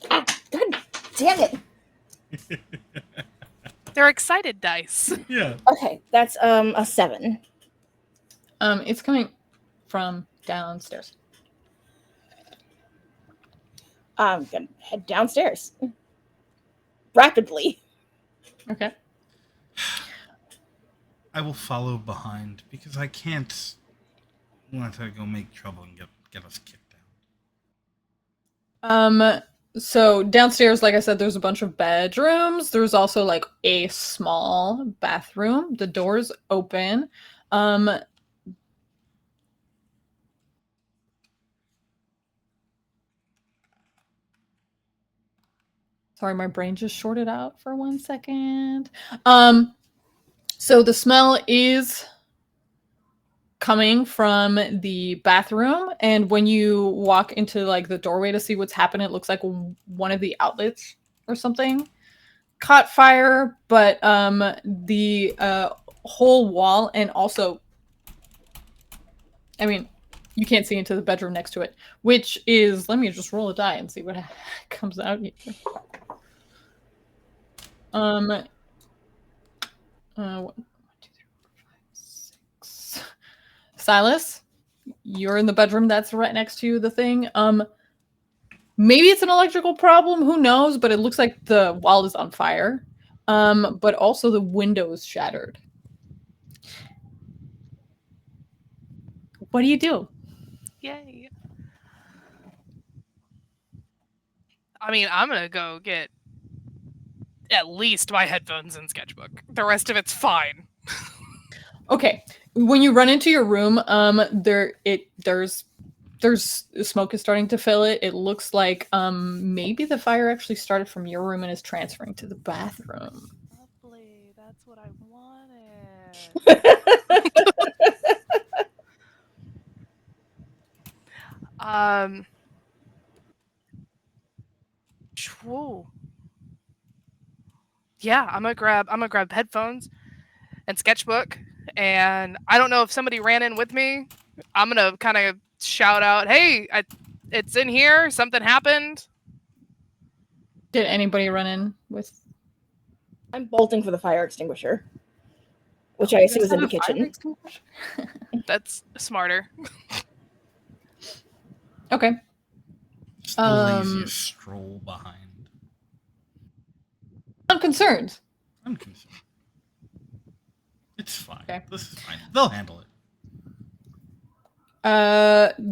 God damn it. They're excited dice. Yeah. Okay, that's a 7. It's coming from downstairs. I'm gonna head downstairs. Rapidly. Okay. I will follow behind because I can't let her go make trouble and get us kicked out. So downstairs, like I said, there's a bunch of bedrooms. There's also like a small bathroom. The door's open. Sorry, my brain just shorted out for 1 second. So the smell is coming from the bathroom, and when you walk into like the doorway to see what's happening, it looks like one of the outlets or something caught fire, but the whole wall, and also, I mean, you can't see into the bedroom next to it, which is, let me just roll a die and see what comes out here. 1, 2, 3, 4, 5, 6. Silas, you're in the bedroom that's right next to the thing. Maybe it's an electrical problem, who knows, but it looks like the wall is on fire. But also the window is shattered. What do you do? Yay. I mean, I'm gonna go get at least my headphones and sketchbook. The rest of it's fine. Okay. When you run into your room, there's smoke is starting to fill it. It looks like maybe the fire actually started from your room and is transferring to the bathroom. Lovely. That's what I wanted. Whoa. Yeah, I'm gonna grab headphones and sketchbook, and I don't know if somebody ran in with me. I'm gonna kind of shout out, "Hey, It's in here. Something happened. Did anybody run in with? I'm bolting for the fire extinguisher, which Oh, I you assume guys is in the have a fire kitchen. extinguisher? That's smarter. Okay. Just the laziest stroll behind. I'm concerned. I'm concerned. It's fine. Okay. This is fine. They'll handle it.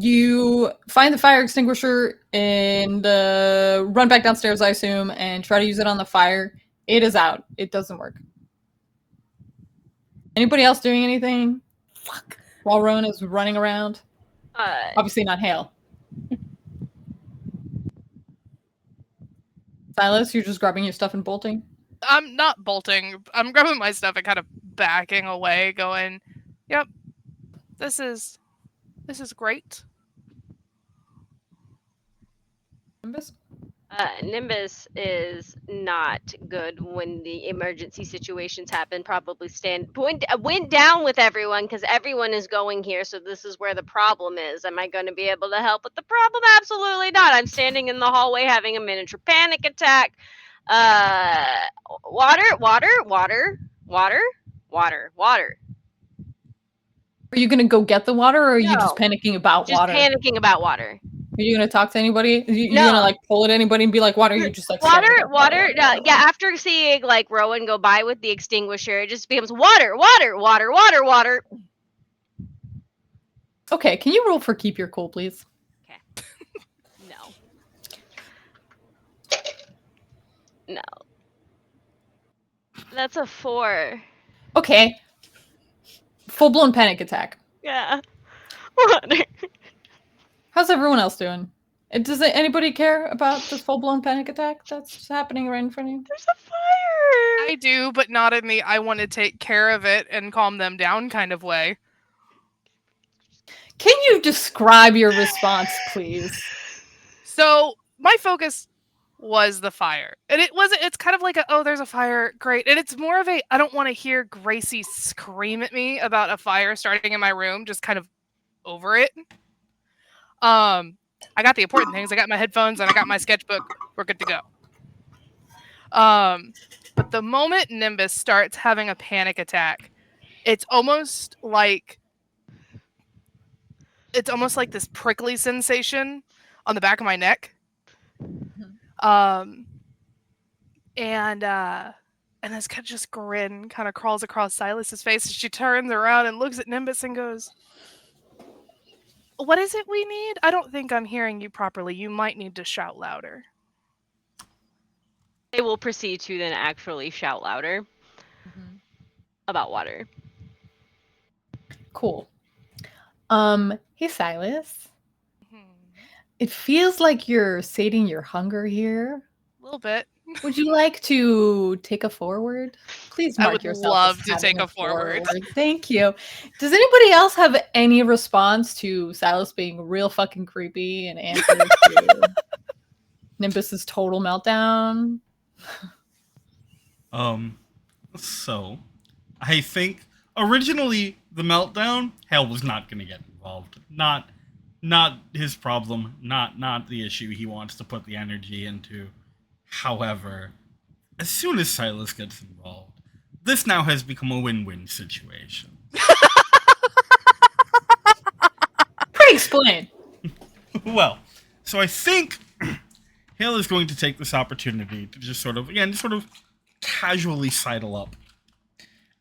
You find the fire extinguisher and run back downstairs, I assume, and try to use it on the fire. It is out. It doesn't work. Anybody else doing anything? Fuck. While Rowan is running around? Obviously not Hale. Silas, you're just grabbing your stuff and bolting? I'm not bolting. I'm grabbing my stuff and kind of backing away, going, "Yep, this is great." Nimbus? Nimbus is not good when the emergency situations happen. Probably went down with everyone because everyone is going here. So this is where the problem is. Am I going to be able to help with the problem? Absolutely not. I'm standing in the hallway having a miniature panic attack. Water. Are you gonna go get the water, or are you just No. panicking about Just water? panicking about water. Are you gonna talk to anybody? You No. gonna like pull at anybody and be like, "Water?" Or you just like Water. standing there? Yeah, after seeing like Rowan go by with the extinguisher, it just becomes water. Okay, can you roll for keep your cool, please? No. No. That's a 4. Okay. Full blown panic attack. Yeah. Water. How's everyone else doing? Does anybody care about this full blown panic attack that's happening right in front of you? There's a fire. I do, but not in the I want to take care of it and calm them down kind of way. Can you describe your response, please? So my focus was the fire. And it's kind of like there's a fire, great. And it's more of I don't want to hear Gracie scream at me about a fire starting in my room, just kind of over it. I got the important things. I got my headphones and I got my sketchbook. We're good to go. But the moment Nimbus starts having a panic attack, it's almost like this prickly sensation on the back of my neck. And this kind of just grin kind of crawls across Silas's face as she turns around and looks at Nimbus and goes, "What is it we need? I don't think I'm hearing you properly. You might need to shout louder." They will proceed to then actually shout louder about water. Cool. Hey Silas. It feels like you're sating your hunger here. A little bit. Would you like to take a forward? Please I mark would yourself love as to having take a forward. Thank you. Does anybody else have any response to Silas being real fucking creepy and answer to Nimbus's total meltdown? So I think originally the meltdown, Hale was not gonna get involved. Not his problem, not the issue he wants to put the energy into. However, as soon as Silas gets involved, this now has become a win-win situation. Please explain. Well, so I think Hale is going to take this opportunity to just sort of casually sidle up,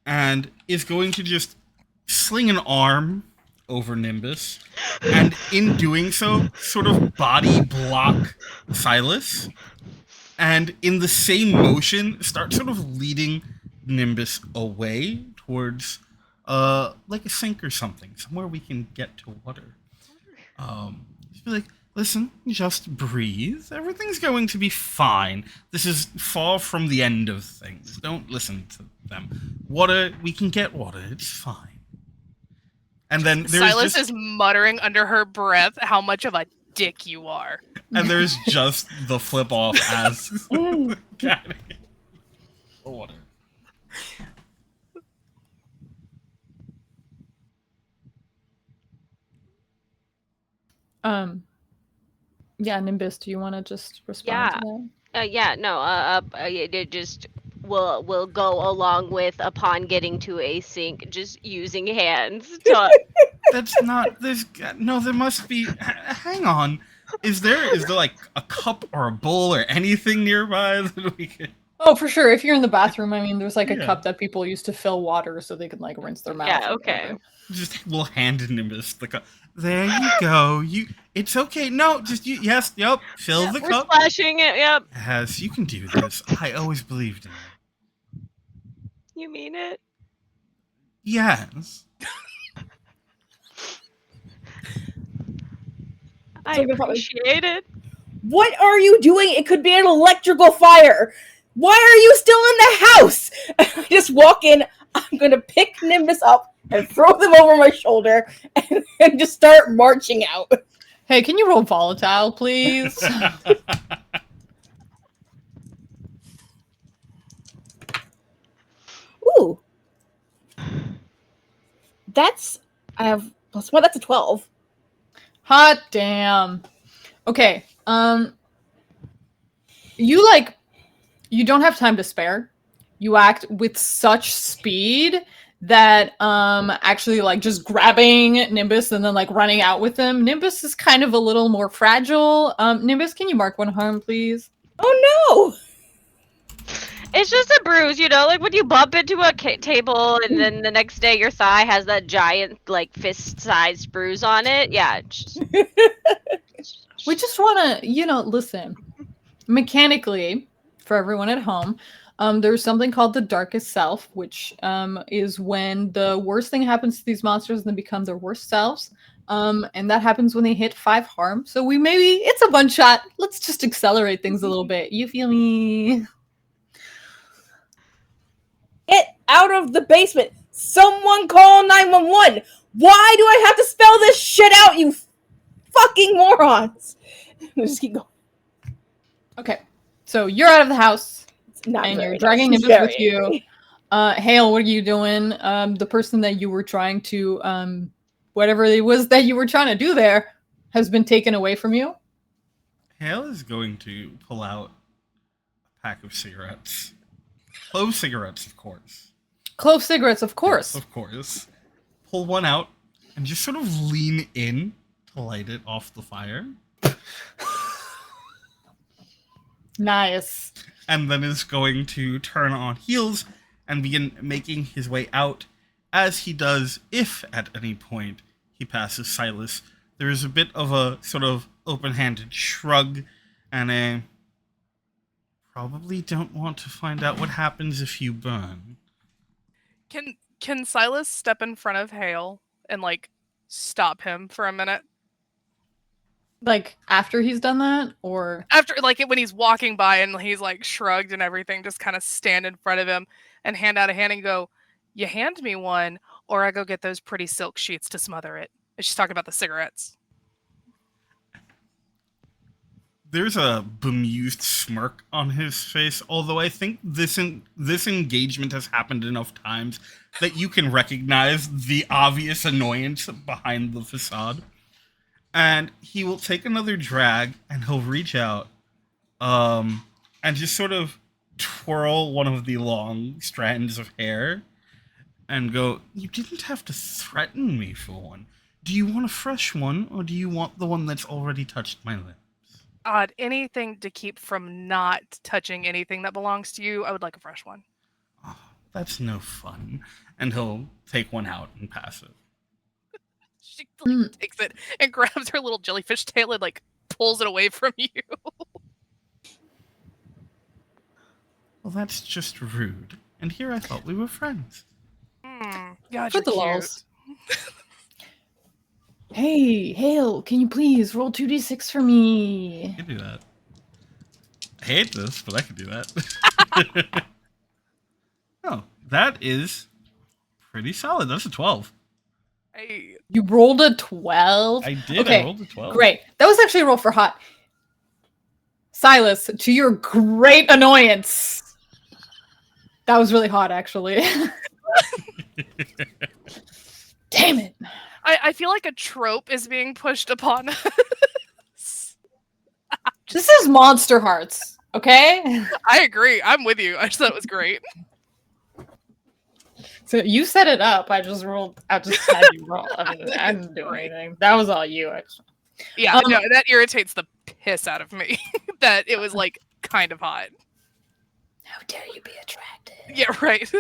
and is going to just sling an arm over Nimbus, and in doing so, sort of body block Silas, and in the same motion, start sort of leading Nimbus away towards, like a sink or something, somewhere we can get to water. Just be like, listen, just breathe. Everything's going to be fine. This is far from the end of things. Don't listen to them. Water, we can get water. It's fine. And then there's Silas is muttering under her breath how much of a dick you are. And there's just the flip off as water. Yeah, Nimbus, do you want to just respond to that? Yeah, no, it just will go along with upon getting to a sink, just using hands to. That's not. There's no. There must be. Hang on. Is there like a cup or a bowl or anything nearby that we could? Oh, for sure. If you're in the bathroom, I mean, there's like a Yeah. cup that people used to fill water so they could like rinse their mouth. Yeah, or okay. whatever. Just we'll hand Nimbus the cup. There you go. It's okay. No, just you. Yes. Yep. Fill the We're cup. splashing it. Yep. Yes, you can do this. I always believed in you. You mean it? Yes. I So the problem- appreciate it. What are you doing? It could be an electrical fire. Why are you still in the house? I just walk in. I'm gonna pick Nimbus up and throw them over my shoulder and just start marching out. Hey, can you roll volatile, please? Ooh. I have +1, that's a 12. Hot damn. Okay. You don't have time to spare. You act with such speed that actually like just grabbing Nimbus and then like running out with him. Nimbus is kind of a little more fragile. Nimbus, can you mark 1 harm, please? Oh no! It's just a bruise, like when you bump into a table and then the next day your thigh has that giant, like, fist-sized bruise on it. Yeah. It's just... We just want to, listen. Mechanically, for everyone at home, there's something called the darkest self, which is when the worst thing happens to these monsters and they become their worst selves. And that happens when they hit 5 harm. So it's a one shot. Let's just accelerate things a little bit. You feel me? Get out of the basement! Someone call 911! Why do I have to spell this shit out, you fucking morons? Just keep going. Okay, so you're out of the house, Not and very you're dragging nice. Nimbus Very with you. angry. Hale, what are you doing? The person that you were trying to, whatever it was that you were trying to do there, has been taken away from you. Hale is going to pull out a pack of cigarettes. Clove cigarettes, of course. Clove cigarettes, of course. Yes, of course. Pull one out and just sort of lean in to light it off the fire. Nice. And then is going to turn on heels and begin making his way out. As he does, if at any point he passes Silas, there is a bit of a sort of open-handed shrug and a probably don't want to find out what happens if you burn. Can Silas step in front of Hale and like stop him for a minute? Like after he's done that, or After, like, when he's walking by and he's like shrugged and everything, just kind of stand in front of him and hand out a hand and go, "You hand me one, or I go get those pretty silk sheets to smother it." And she's talking about the cigarettes. There's a bemused smirk on his face, although I think this engagement has happened enough times that you can recognize the obvious annoyance behind the facade. And he will take another drag, and he'll reach out, and just sort of twirl one of the long strands of hair, and go, "You didn't have to threaten me for one. Do you want a fresh one, or do you want the one that's already touched my lips?" Odd, anything to keep from not touching anything that belongs to you. I would like a fresh one. Oh, that's no fun. And he'll take one out and pass it. She like, takes it and grabs her little jellyfish tail and like pulls it away from you. Well, that's just rude. And here I thought we were friends. God, for you're the cute. lulz. Hey, Hale, can you please roll 2d6 for me? I can do that. I hate this, but I can do that. Oh, that is pretty solid. That's a 12. Hey, You rolled a 12? I did. Okay, I rolled a 12. great. That was actually a roll for hot. Silas, to your great annoyance. That was really hot, actually. Damn it. I feel like a trope is being pushed upon us. This is Monsterhearts, okay? I agree. I'm with you. I just thought it was great. So you set it up. I just had you roll. I didn't do anything. That was all you, actually. Yeah, no, that irritates the piss out of me. That it was like kind of hot. How dare you be attracted? Yeah, right.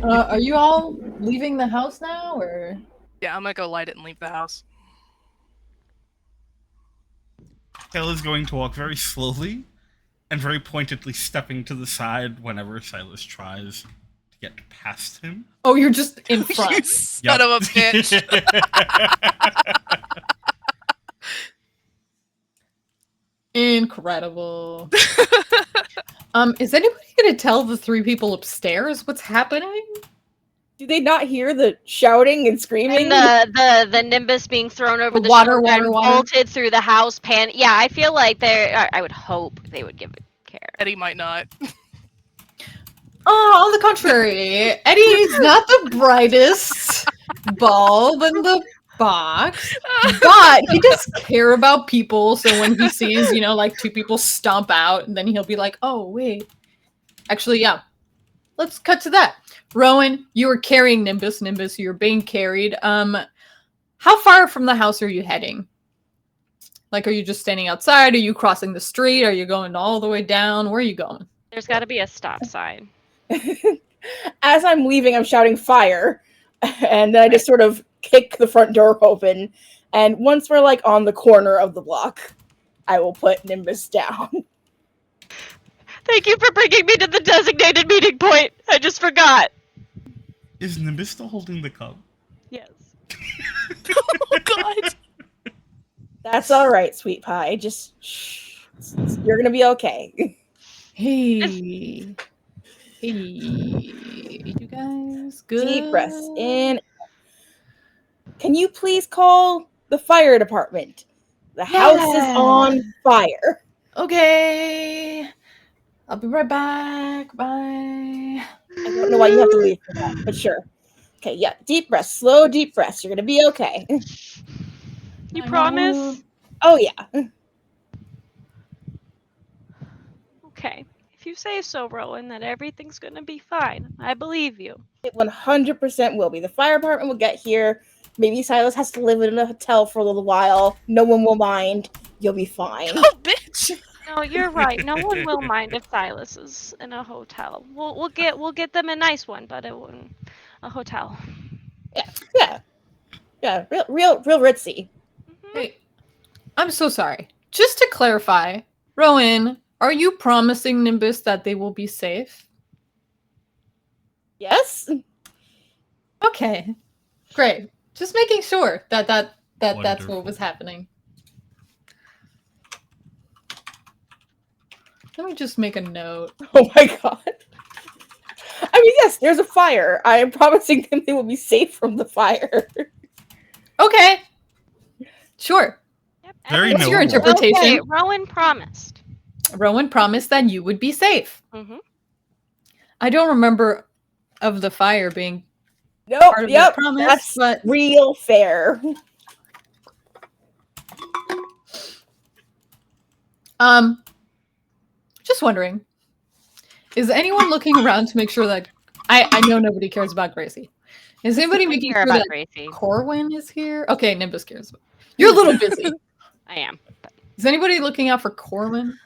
Are you all leaving the house now, or? Yeah, I'm gonna go light it and leave the house. Hale is going to walk very slowly and very pointedly stepping to the side whenever Silas tries to get past him. Oh, you're just in You front. son of a bitch. Incredible. Is anybody gonna tell the three people upstairs what's happening? Do they not hear the shouting and screaming? And the nimbus being thrown over The the water, shoulder water, and water. bolted through the house. Yeah, I feel like I would hope they would give it care. Eddie might not. Oh, on the contrary, Eddie's not the brightest bulb in the box, but he does care about people. So when he sees, like two people stomp out, and then he'll be like, "Oh, wait, actually, yeah." Let's cut to that. Rowan, you were carrying Nimbus. Nimbus, you're being carried. How far from the house are you heading? Like, are you just standing outside? Are you crossing the street? Are you going all the way down? Where are you going? There's got to be a stop sign. As I'm leaving, I'm shouting fire. And then I just sort of kick the front door open. And once we're like on the corner of the block, I will put Nimbus down. Thank you for bringing me to the designated meeting point. I just forgot. Is Nimbus still holding the cup? Yes. Oh god. That's all right, sweet pie. Just shh. You're gonna be okay. Hey. Hey. You guys good? Deep breaths in. Can you please call the fire department? The house is on fire. Okay. I'll be right back. Bye. I don't know why you have to leave for that, but sure. Okay, yeah. Deep breaths. Slow deep breaths. You're gonna be okay. You I promise? know. Oh yeah. Okay. If you say so, Rowan, that everything's gonna be fine. I believe you. It 100% will be. The fire department will get here. Maybe Silas has to live in a hotel for a little while. No one will mind. You'll be fine. Oh bitch. No, you're right. No one will mind if Silas is in a hotel. We'll get them a nice one, but it wouldn't a hotel. Yeah. Real ritzy. Hey, I'm so sorry. Just to clarify, Rowan, are you promising Nimbus that they will be safe? Yes. Okay, great. Just making sure that that's what Wonderful. was happening. Let me just make a note. Oh my god. I mean, yes, there's a fire. I am promising them they will be safe from the fire. Okay, sure. Yep. Very What's your noble. interpretation? Okay, Rowan promised. Rowan promised that you would be safe. Mm-hmm. I don't remember of the fire being Nope. part of Yep. the promise, That's but real fair. just wondering, is anyone looking around to make sure that I know nobody cares about Gracie? Is anybody making Care sure about that Gracie. Corwin is here? Okay, Nimbus cares. You're a little busy. I am. Is anybody looking out for Corwin?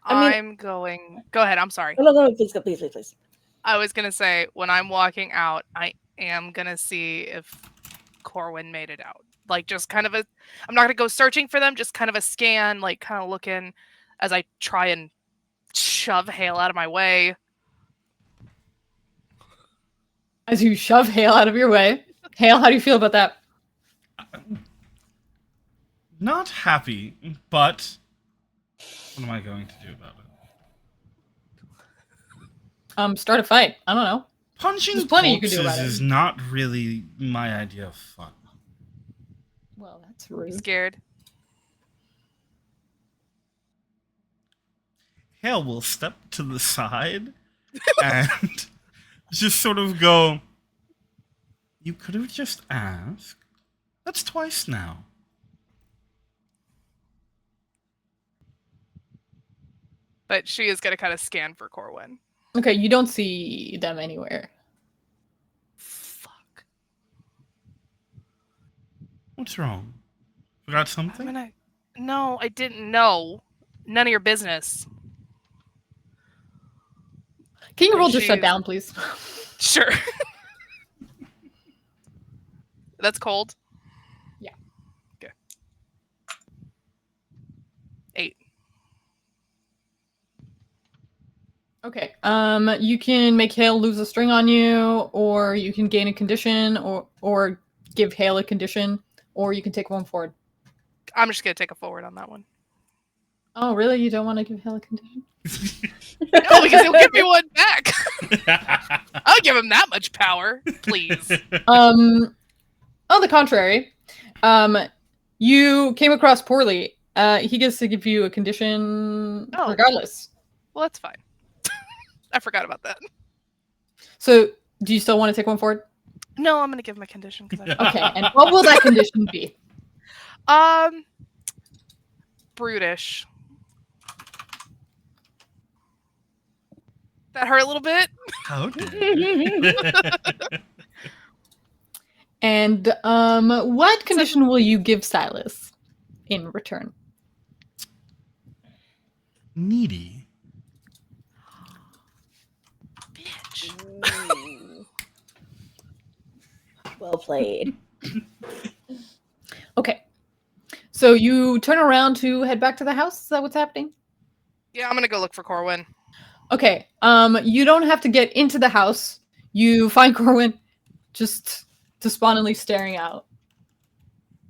I mean- I'm going. Go ahead. I'm sorry. No, please. I was gonna say when I'm walking out, I am gonna see if Corwin made it out. Like just kind of a. I'm not gonna go searching for them. Just kind of a scan, like kind of looking as I try and shove Hale out of my way. As you shove Hale out of your way. Hale, how do you feel about that? Not happy, but what am I going to do about it? Start a fight. I don't know. Punching There's plenty you can do corpses about it. is not really my idea of fun. Well, that's rude. Scared. Hale will step to the side and just sort of go, "You could have just asked. That's twice now." But she is going to kind of scan for Corwin. Okay, you don't see them anywhere. Fuck. What's wrong? Forgot something? No, I didn't know. None of your business. Can you And roll to shut she's- down, please? Sure. That's cold? Yeah. Okay. 8. Okay. You can make Hale lose a string on you, or you can gain a condition, or give Hale a condition, or you can take one forward. I'm just going to take a forward on that one. Oh, really? You don't want to give Hale a condition? No, because he'll give me one back. I'll give him that much power, please. On the contrary, you came across poorly. He gets to give you a condition Oh. regardless. Well, that's fine. I forgot about that. So, do you still want to take one forward? No, I'm going to give him a condition. Okay, and what will that condition be? Brutish. That hurt a little bit. How dare And what condition will you give Silas in return? Needy. Bitch. Ooh. Well played. Okay. So you turn around to head back to the house? Is that what's happening? Yeah, I'm going to go look for Corwin. Okay. You don't have to get into the house. You find Corwin just despondently staring out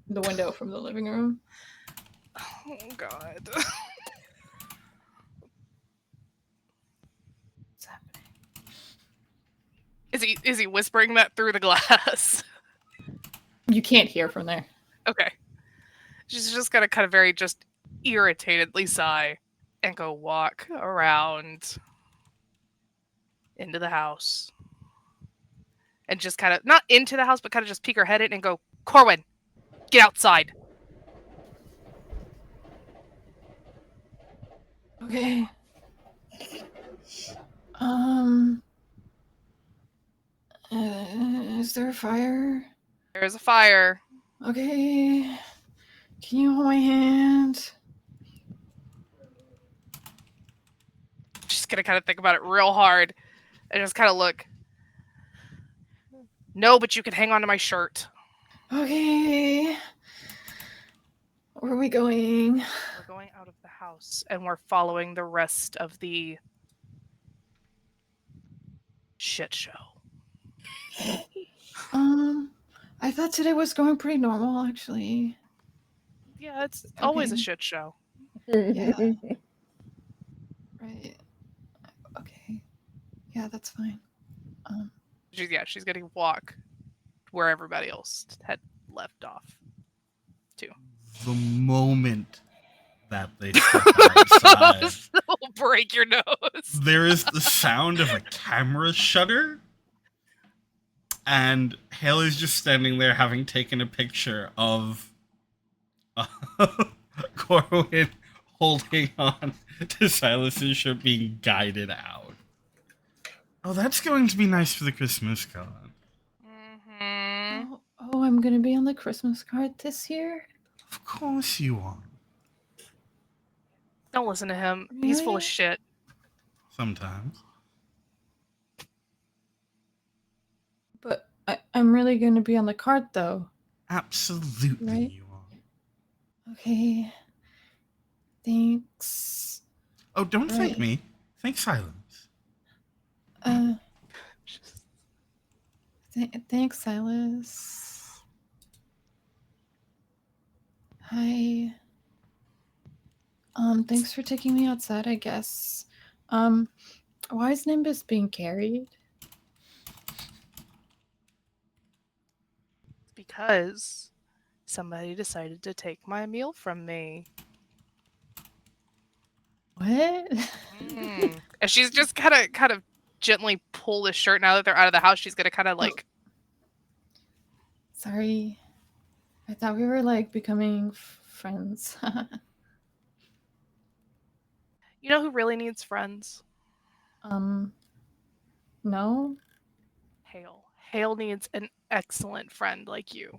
the window from the living room. Oh, God. What's happening? Is he whispering that through the glass? You can't hear from there. Okay. She's just gonna kind of very just irritatedly sigh and go walk around into the house. And just kind of, not into the house, but kind of just peek her head in and go, Corwin, get outside. Okay. Is there a fire? There's a fire. Okay. Can you hold my hand? She's gonna kind of think about it real hard and just kind of look. No, but you can hang on to my shirt. Okay. Where are we going? We're going out of the house and we're following the rest of the shit show. I thought today was going pretty normal, actually. Yeah, it's always a Okay. shit show. Yeah. Right. Okay. Yeah, that's fine. She's gonna walk where everybody else had left off. The moment that they step outside, It'll break your nose. there is the sound of a camera shutter, and Haley's just standing there having taken a picture of Corwin holding on to Silas's shirt being guided out. Oh, that's going to be nice for the Christmas card. Mm-hmm. Oh, I'm gonna be on the Christmas card this year? Of course you are. Don't listen to him. He's full of Really? shit. Sometimes. But I'm really gonna be on the card, though. Absolutely Right? you are. Okay. Thanks. Oh, don't thank Right. me. Thank Silence. Thanks, Silas. Hi. Thanks for taking me outside, I guess. Why is Nimbus being carried? Because somebody decided to take my meal from me. What? And she's just kind of gently pull the shirt. Now that they're out of the house, she's gonna kind of like. Sorry. I thought we were like becoming friends. You know who really needs friends? No. Hale. Hale needs an excellent friend like you.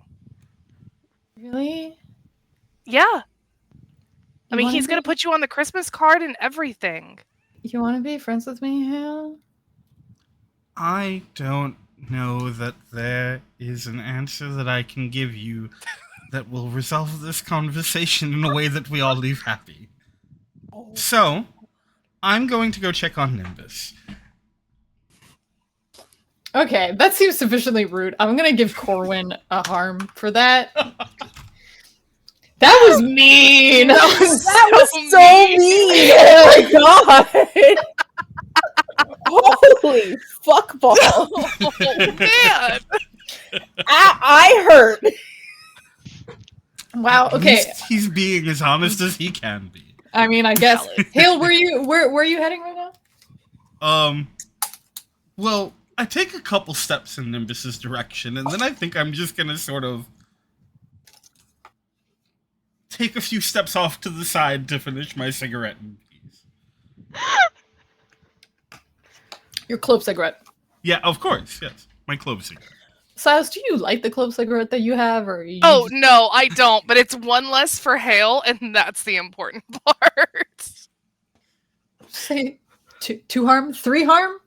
Really? Yeah. I You mean, wanna he's going to be put you on the Christmas card and everything. you wanna be friends with me, Hale? I don't know that there is an answer that I can give you that will resolve this conversation in a way that we all leave happy. So, I'm going to go check on Nimbus. Okay, that seems sufficiently rude. I'm gonna give Corwin a harm for that. That was mean. That was So mean! Oh my god! Holy fuckball! Oh, man. I hurt. wow. At Okay, least he's being as honest as he can be. I mean, I guess. Hale, where are you heading right now? Well, I take a couple steps in Nimbus's direction, and then I think I'm just gonna sort of take a few steps off to the side to finish my cigarette in peace. Your clove cigarette. Yeah, of course, yes. My clove cigarette. Silas, do you like the clove cigarette that you have, or you Oh, just- no, I don't. But it's one less for Hale, and that's the important part. say two harm, three harm,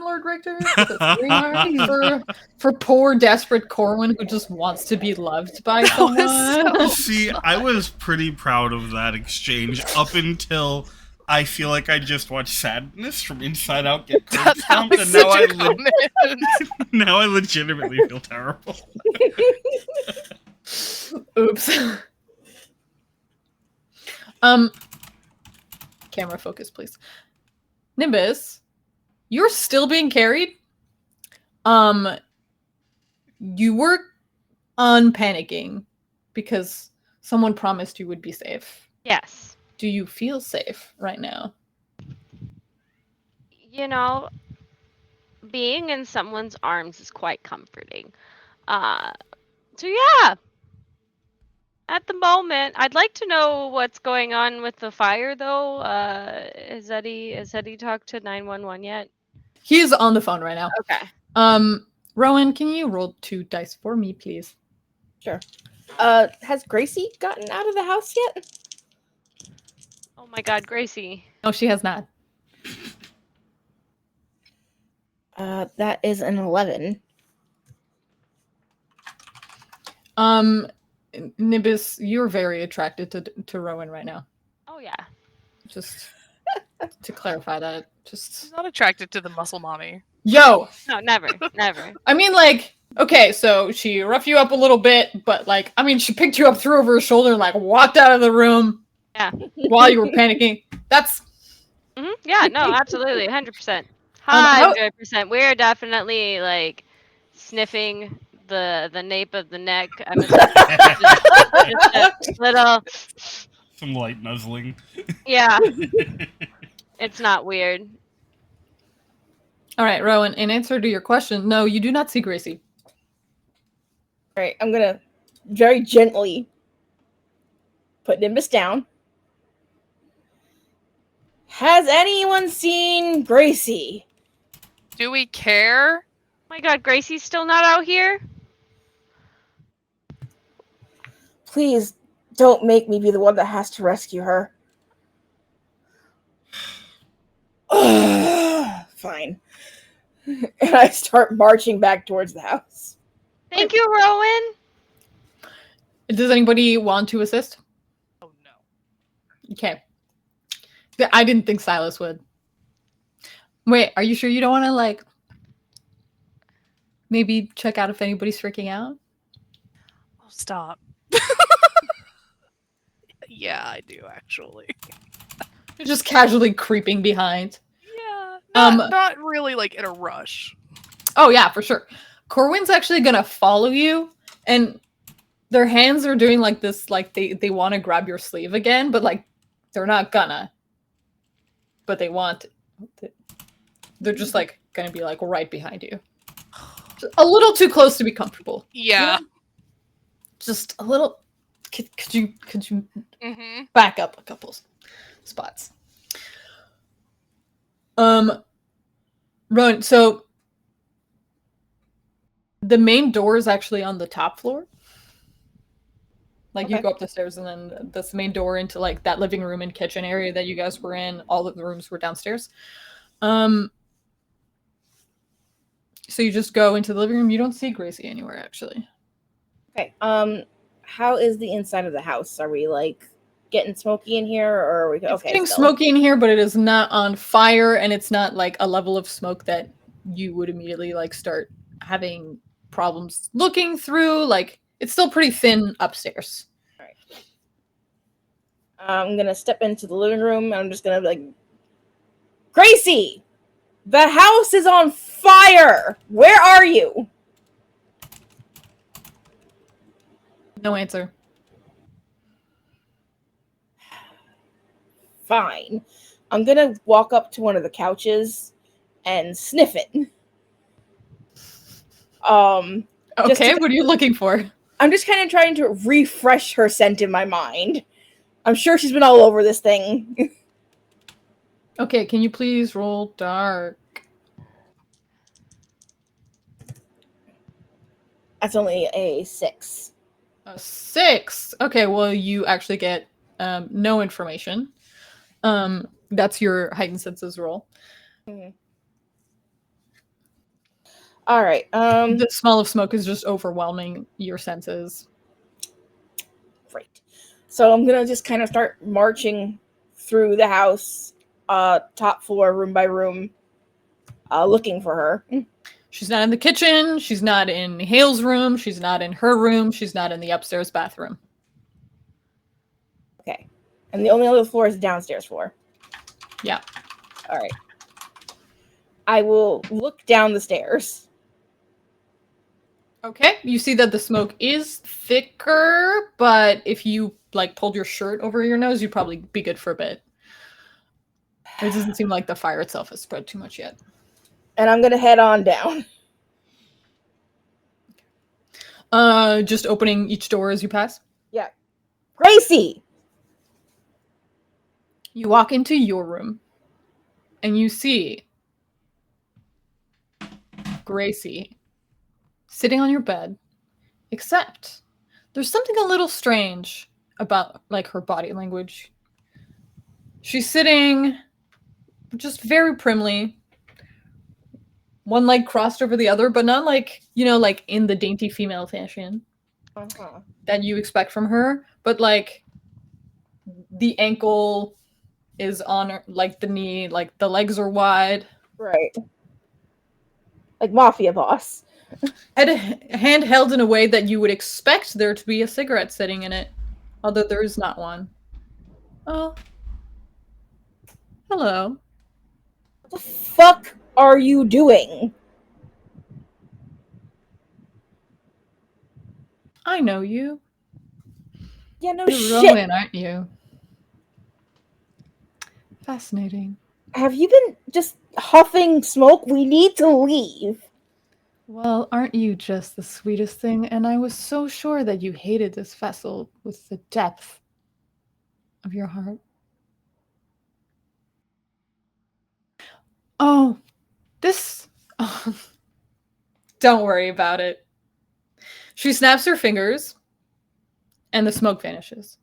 Lord Richter? Is it three harm for poor desperate Corwin who just wants to be loved by That was someone? so- See, I was pretty proud of that exchange up until I feel like I just watched Sadness from Inside Out get curb That stomped, was and now such a comment. now I legitimately feel terrible. Oops. Camera focus, please. Nimbus, you're still being carried. You were unpanicking because someone promised you would be safe. Yes. Do you feel safe right now? You know, being in someone's arms is quite comforting. So yeah. At the moment, I'd like to know what's going on with the fire, though. Has Eddie talked to 911 yet? He's on the phone right now. Okay. Rowan, can you roll 2 dice for me, please? Sure. Has Gracie gotten out of the house yet? Oh my God, Gracie. No, she has not. That is an 11. Nimbus, you're very attracted to Rowan right now. Oh yeah. Just to clarify that. She's Just not attracted to the muscle mommy. yo. No, never, never. I mean, like, okay, so she roughed you up a little bit, but like, I mean, she picked you up, threw over her shoulder, and like walked out of the room. Yeah. While you were panicking. That's Yeah. No, absolutely, 100%. how- 100%. We're definitely like sniffing the nape of the neck. I'm just a little. Some light nuzzling. Yeah. It's not weird. all right, Rowan. In answer to your question, no, you do not see Gracie. Alright, I'm gonna very gently put Nimbus down. Has anyone seen Gracie? Do we care? Oh my God, Gracie's still not out here. Please don't make me be the one that has to rescue her. Fine. And I start marching back towards the house. Thank you, Rowan. Does anybody want to assist? Oh, no. Okay. I didn't think Silas would. Wait, are you sure you don't want to like maybe check out if anybody's freaking out? Oh, stop. Yeah, I do, actually. You're just casually creeping behind. Yeah. Um, Not really, like, in a rush. Oh yeah, for sure. Corwin's actually gonna follow you, and their hands are doing like this, like they want to grab your sleeve again, but like they're not gonna. But they want. They're just like gonna be like right behind you, a little too close to be comfortable. Yeah. Just a little. Could you Mm-hmm. back up a couple spots? Rowan, so the main door is actually on the top floor. Like you Okay. go up the stairs and then this main door into like that living room and kitchen area that you guys were in. All of the rooms were downstairs. So you just go into the living room. You don't see Gracie anywhere actually. Okay. How is the inside of the house? Are we like getting smoky in here, or are we It's okay? getting Still? smoky in here, but it is not on fire, and it's not like a level of smoke that you would immediately like start having problems looking through. Like it's still pretty thin upstairs. All right. I'm gonna step into the living room, and I'm just gonna be like, Gracie, the house is on fire. Where are you? No answer. Fine. I'm gonna walk up to one of the couches and sniff it. Okay, what are you looking for? I'm just kind of trying to refresh her scent in my mind. I'm sure she's been all over this thing. Okay, can you please roll dark? That's only a 6. A 6. Okay, well you actually get no information. That's your heightened senses roll. All right. The smell of smoke is just overwhelming your senses. Great. So I'm gonna just kind of start marching through the house, top floor, room by room, looking for her. She's not in the kitchen. She's not in Hale's room. She's not in her room. She's not in the upstairs bathroom. Okay. And the only other floor is the downstairs floor. Yeah. All right. I will look down the stairs. Okay. You see that the smoke is thicker, but if you like pulled your shirt over your nose, you'd probably be good for a bit. It doesn't seem like the fire itself has spread too much yet. And I'm gonna head on down. Just opening each door as you pass. Yeah. Gracie! You walk into your room and you see Gracie sitting on your bed, except there's something a little strange about like her body language. She's sitting just very primly, one leg crossed over the other, but not like, like in the dainty female fashion that you expect from her, but like the ankle is on her, like the knee, like the legs are wide. Right. Like mafia boss. Hand held in a way that you would expect there to be a cigarette sitting in it, although there is not one. Oh. Hello. What the fuck are you doing? I know you. Yeah, no You're shit. Rowan, aren't you? Fascinating. Have you been just huffing smoke? We need to leave. Well, aren't you just the sweetest thing? And I was so sure that you hated this vessel with the depth of your heart. Oh, this... Oh, don't worry about it. She snaps her fingers, and the smoke vanishes.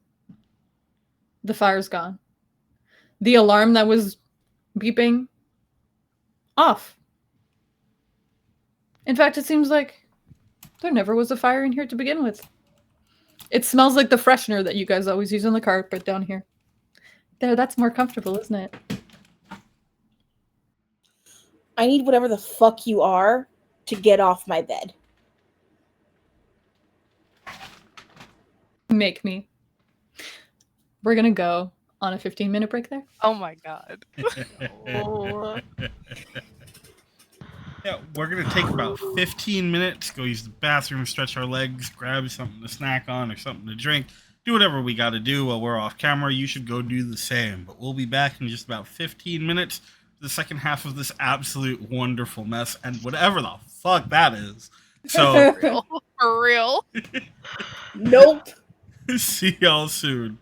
The fire's gone. The alarm that was beeping, off. In fact, it seems like there never was a fire in here to begin with. It smells like the freshener that you guys always use on the carpet down here. There, that's more comfortable, isn't it? I need whatever the fuck you are to get off my bed. Make me. We're gonna go on a 15-minute break there. Oh my god. Oh. Yeah, we're gonna take about 15 minutes, go use the bathroom, stretch our legs, grab something to snack on or something to drink, do whatever we gotta do while we're off camera. You should go do the same. But we'll be back in just about 15 minutes for the second half of this absolute wonderful mess and whatever the fuck that is. So For real. Nope. see y'all soon.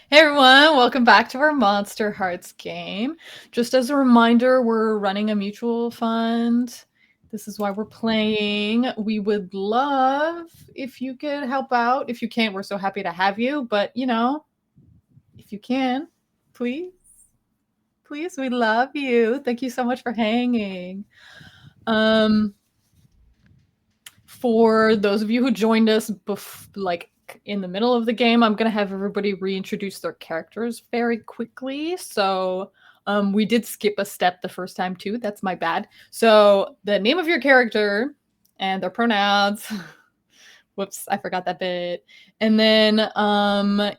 Hey everyone, welcome back to our Monsterhearts game. Just as a reminder, we're running a mutual fund. This is why we're playing. We would love if you could help out. If you can't, we're so happy to have you. But, if you can, please, please, we love you. Thank you so much for hanging. For those of you who joined us in the middle of the game, I'm going to have everybody reintroduce their characters very quickly. So we did skip a step the first time too. That's my bad. So the name of your character and their pronouns. Whoops, I forgot that bit. And then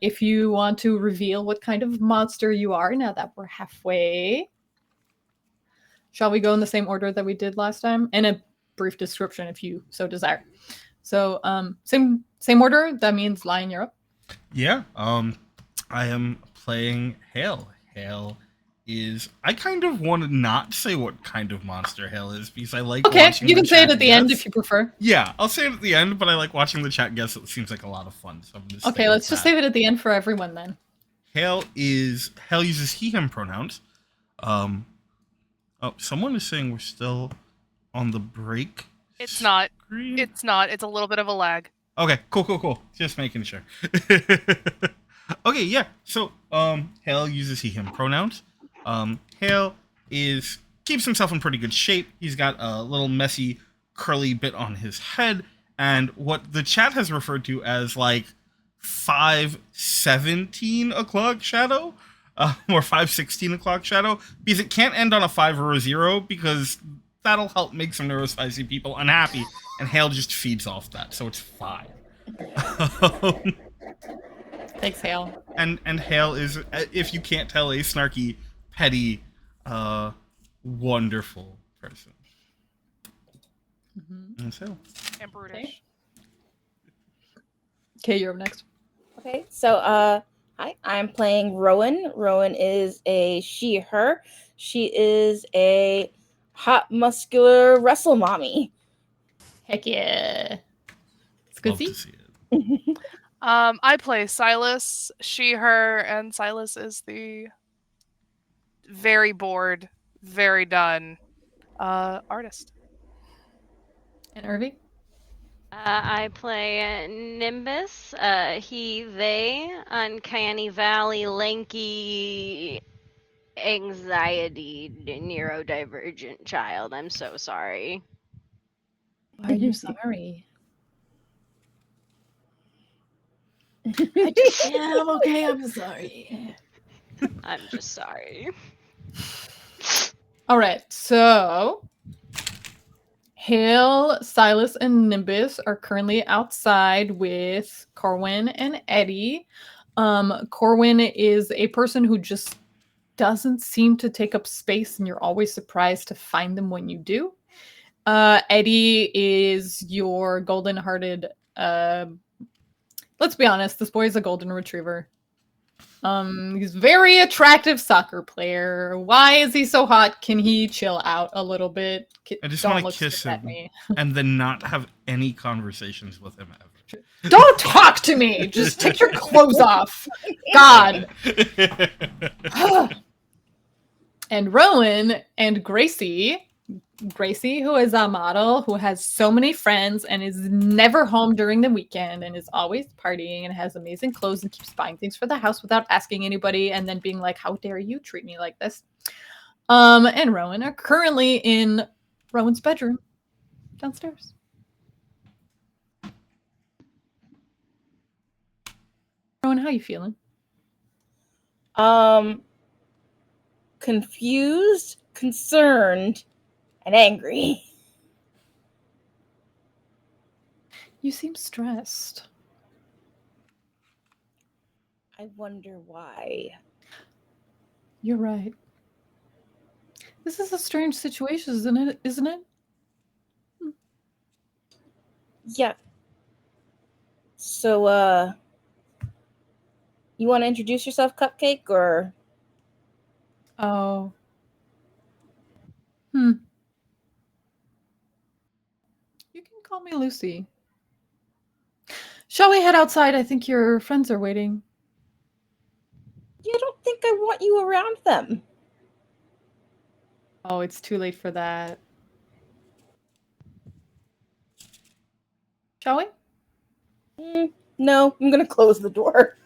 if you want to reveal what kind of monster you are now that we're halfway. Shall we go in the same order that we did last time? And a brief description if you so desire. So same order. That means Lion, you're up. Yeah. I am playing Hale. Hale is. I kind of want to not say what kind of monster Hale is because I like Okay, watching you the can say it chat at the end guess. if you prefer. Yeah, I'll say it at the end, but I like watching the chat guess. It seems like a lot of fun. So I'm just Okay, let's just save it at the end for everyone then. Hale uses he/him pronouns. Oh, someone is saying we're still on the break. It's not. Screen? It's not. It's a little bit of a lag. Okay, cool. Just making sure. Okay, yeah. So, Hale uses he/him pronouns. Hale keeps himself in pretty good shape. He's got a little messy, curly bit on his head, and what the chat has referred to as like 5:17 o'clock shadow, or 5:16 o'clock shadow, because it can't end on a 5 or a 0 because that'll help make some neurospicy people unhappy, and Hale just feeds off that, so it's 5. Thanks, Hale. And Hale is, if you can't tell, a snarky, petty, wonderful person. Mm-hmm. And so, And brutish. Okay, you're up next. Okay, so hi, I'm playing Rowan. Rowan is a she/her. She is a hot, muscular wrestle mommy. Heck yeah. It's good love to to see. see it. I play Silas, she, her, and Silas is the very bored, very done artist. And Irvi? I play Nimbus, he, they, uncanny valley, lanky, anxiety, neurodivergent child. I'm so sorry. Why are you sorry? I just am. Okay, I'm sorry. I'm just sorry. All right, so Hale, Silas, and Nimbus are currently outside with Corwin and Eddie. Corwin is a person who just doesn't seem to take up space, and you're always surprised to find them when you do. Eddie is your golden-hearted. Let's be honest, this boy is a golden retriever. He's a very attractive soccer player. Why is he so hot? Can he chill out a little bit? I just Don't want to look kiss straight him at me. and then not have any conversations with him ever. Don't talk to me. Just take your clothes off. God. And Rowan and Gracie, who is a model who has so many friends and is never home during the weekend and is always partying and has amazing clothes and keeps buying things for the house without asking anybody and then being like, how dare you treat me like this? And Rowan are currently in Rowan's bedroom downstairs. Rowan, how you feeling? Confused, concerned, and angry. You seem stressed. I wonder why. You're right. This is a strange situation, isn't it? Yeah. So, you want to introduce yourself, Cupcake, or? Oh. You can call me Lucy. Shall we head outside? I think your friends are waiting. think I want you around them. Oh, it's too late for that. Shall we? No, I'm gonna close the door.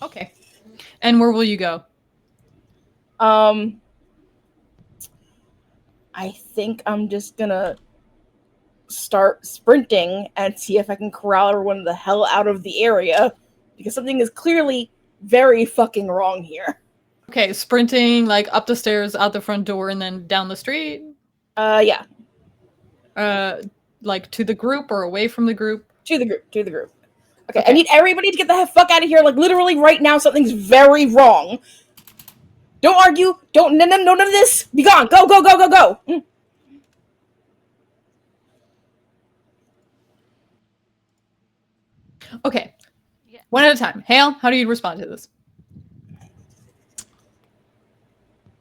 Okay. And where will you go? I think I'm just gonna start sprinting and see if I can corral everyone the hell out of the area, because something is clearly very fucking wrong here. Okay, sprinting like up the stairs, out the front door, and then down the street. Yeah. Like to the group or away from the group. To the group. Okay, I need everybody to get the fuck out of here. Like, literally right now, something's very wrong. Don't argue. Don't, no, none of this. Be gone. Go, go, go, go, go. Okay. Yeah. One at a time. Hale, how do you respond to this?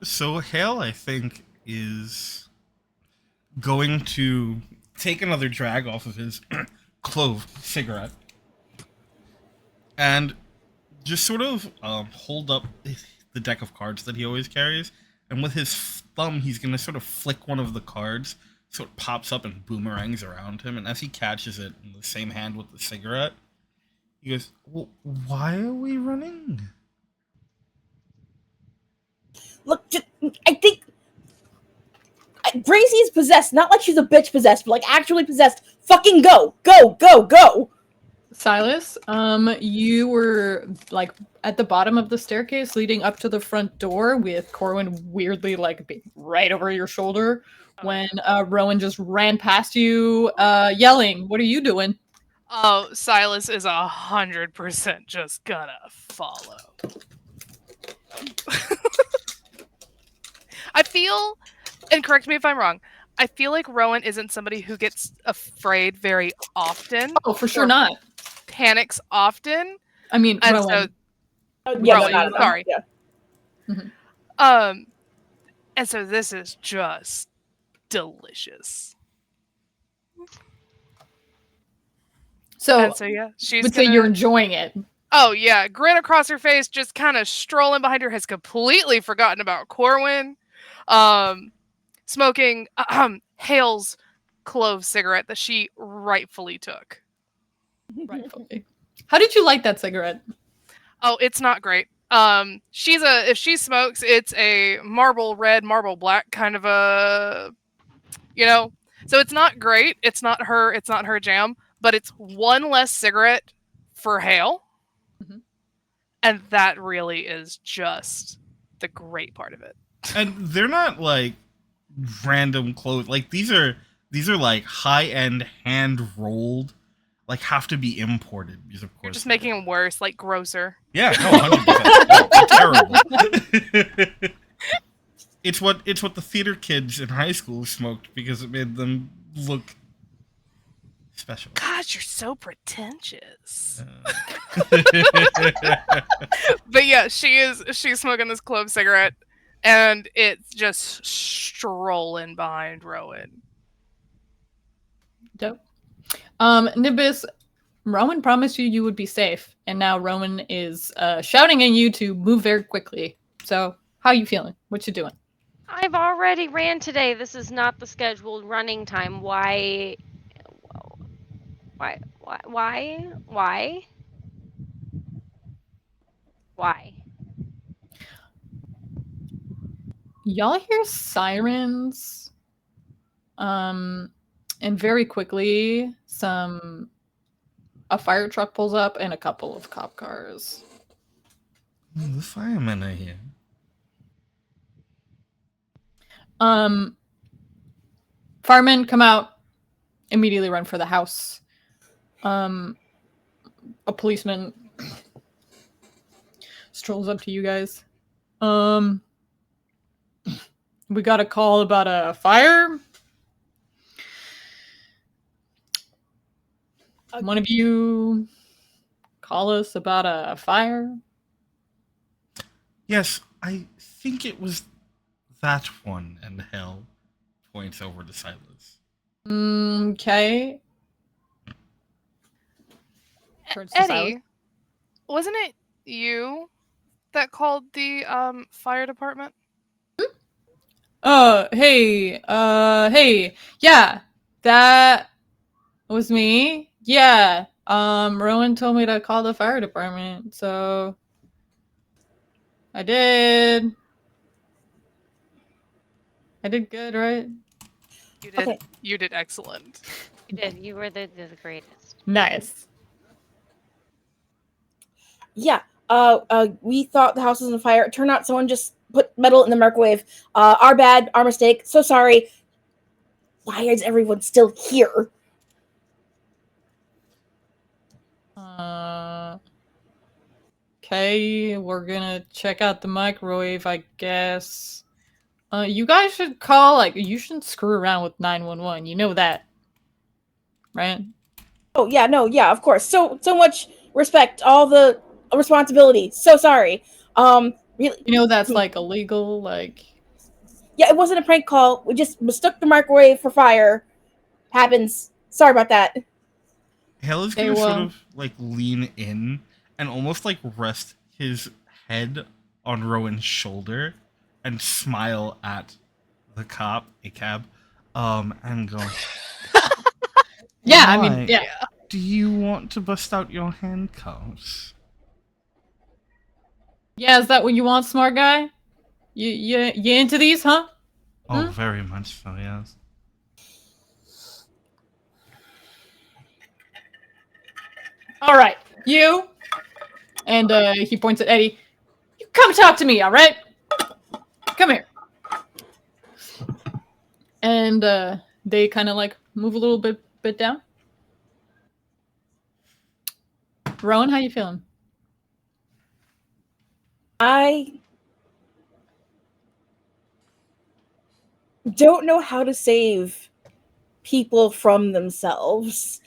So Hale, I think, is going to take another drag off of his clove cigarette and just sort of hold up the deck of cards that he always carries, and with his thumb, he's going to sort of flick one of the cards so it pops up and boomerangs around him, and as he catches it in the same hand with the cigarette, he goes, well, why are we running? Look, I think Gracie's possessed. Not like she's a bitch possessed, but like actually possessed. Fucking go. Go, go, go. Silas, you were like at the bottom of the staircase leading up to the front door with Corwin weirdly like right over your shoulder when Rowan just ran past you yelling. What are you doing? Oh, Silas is 100% just gonna follow. I feel, and correct me if I'm wrong, I feel like Rowan isn't somebody who gets afraid very often. Oh, for sure not. Panics often. I mean, And Rowan. Yeah, Rowan, no, sorry. Yeah. Mm-hmm. And so this is just delicious. So Yeah, she's would say you're enjoying it. Oh yeah, grin across her face, just kind of strolling behind her, has completely forgotten about Corwin. Smoking Hale's clove cigarette that she rightfully took. Rightfully. How did you like that cigarette? Oh, it's not great. If she smokes, it's a marble red, marble black kind of a, so it's not great. It's not her jam, but it's one less cigarette for Hale. Mm-hmm. And that really is just the great part of it. And they're not like random clothes. Like these are like high-end hand rolled, like have to be imported because of course you're just making them worse, like grosser. Yeah, no, 100%. Terrible. It's what the theater kids in high school smoked because it made them look special. God, you're so pretentious. But yeah, she's smoking this clove cigarette, and it's just strolling behind Rowan. Dope. Nimbus, Rowan promised you would be safe, and now Rowan is shouting at you to move very quickly. So, how are you feeling? What you doing? I've already ran today. This is not the scheduled running time. Why? Y'all hear sirens. And very quickly, a fire truck pulls up and a couple of cop cars. The firemen are here. Firemen come out, immediately run for the house. A policeman strolls up to you guys. We got a call about a fire. One of you call us about a fire? Yes, I think it was that one, and Hell points over to Silas. Okay. Eddie, wasn't it you that called the fire department? Hey, yeah, that was me. Yeah, Rowan told me to call the fire department, so I did. I did good, right? Okay. You did excellent. You did. You were the greatest. Nice. Yeah. We thought the house was on fire. It turned out someone just put metal in the microwave. Our bad, our mistake. So sorry. Why is everyone still here? Okay, we're gonna check out the microwave, I guess. You guys should call, like, you shouldn't screw around with 911. You know that, right? Oh yeah, no, yeah, of course. So much respect, all the responsibility. So sorry. Really, You know that's, like, illegal, like... yeah, it wasn't a prank call. We just mistook the microwave for fire. Happens. Sorry about that. Hale is They gonna sort will. of like lean in and almost like rest his head on Rowan's shoulder and smile at the cop, a cab, and go, Yeah, I mean, "Why yeah. Yeah. do you want to bust out your handcuffs?" Yeah, is that what you want, smart guy? You into these, huh? Oh, very much so, yes. All right, you. And he points at Eddie. You come talk to me, all right? Come here. And they kind of like move a little bit down. Rowan, how you feeling? I don't know how to save people from themselves.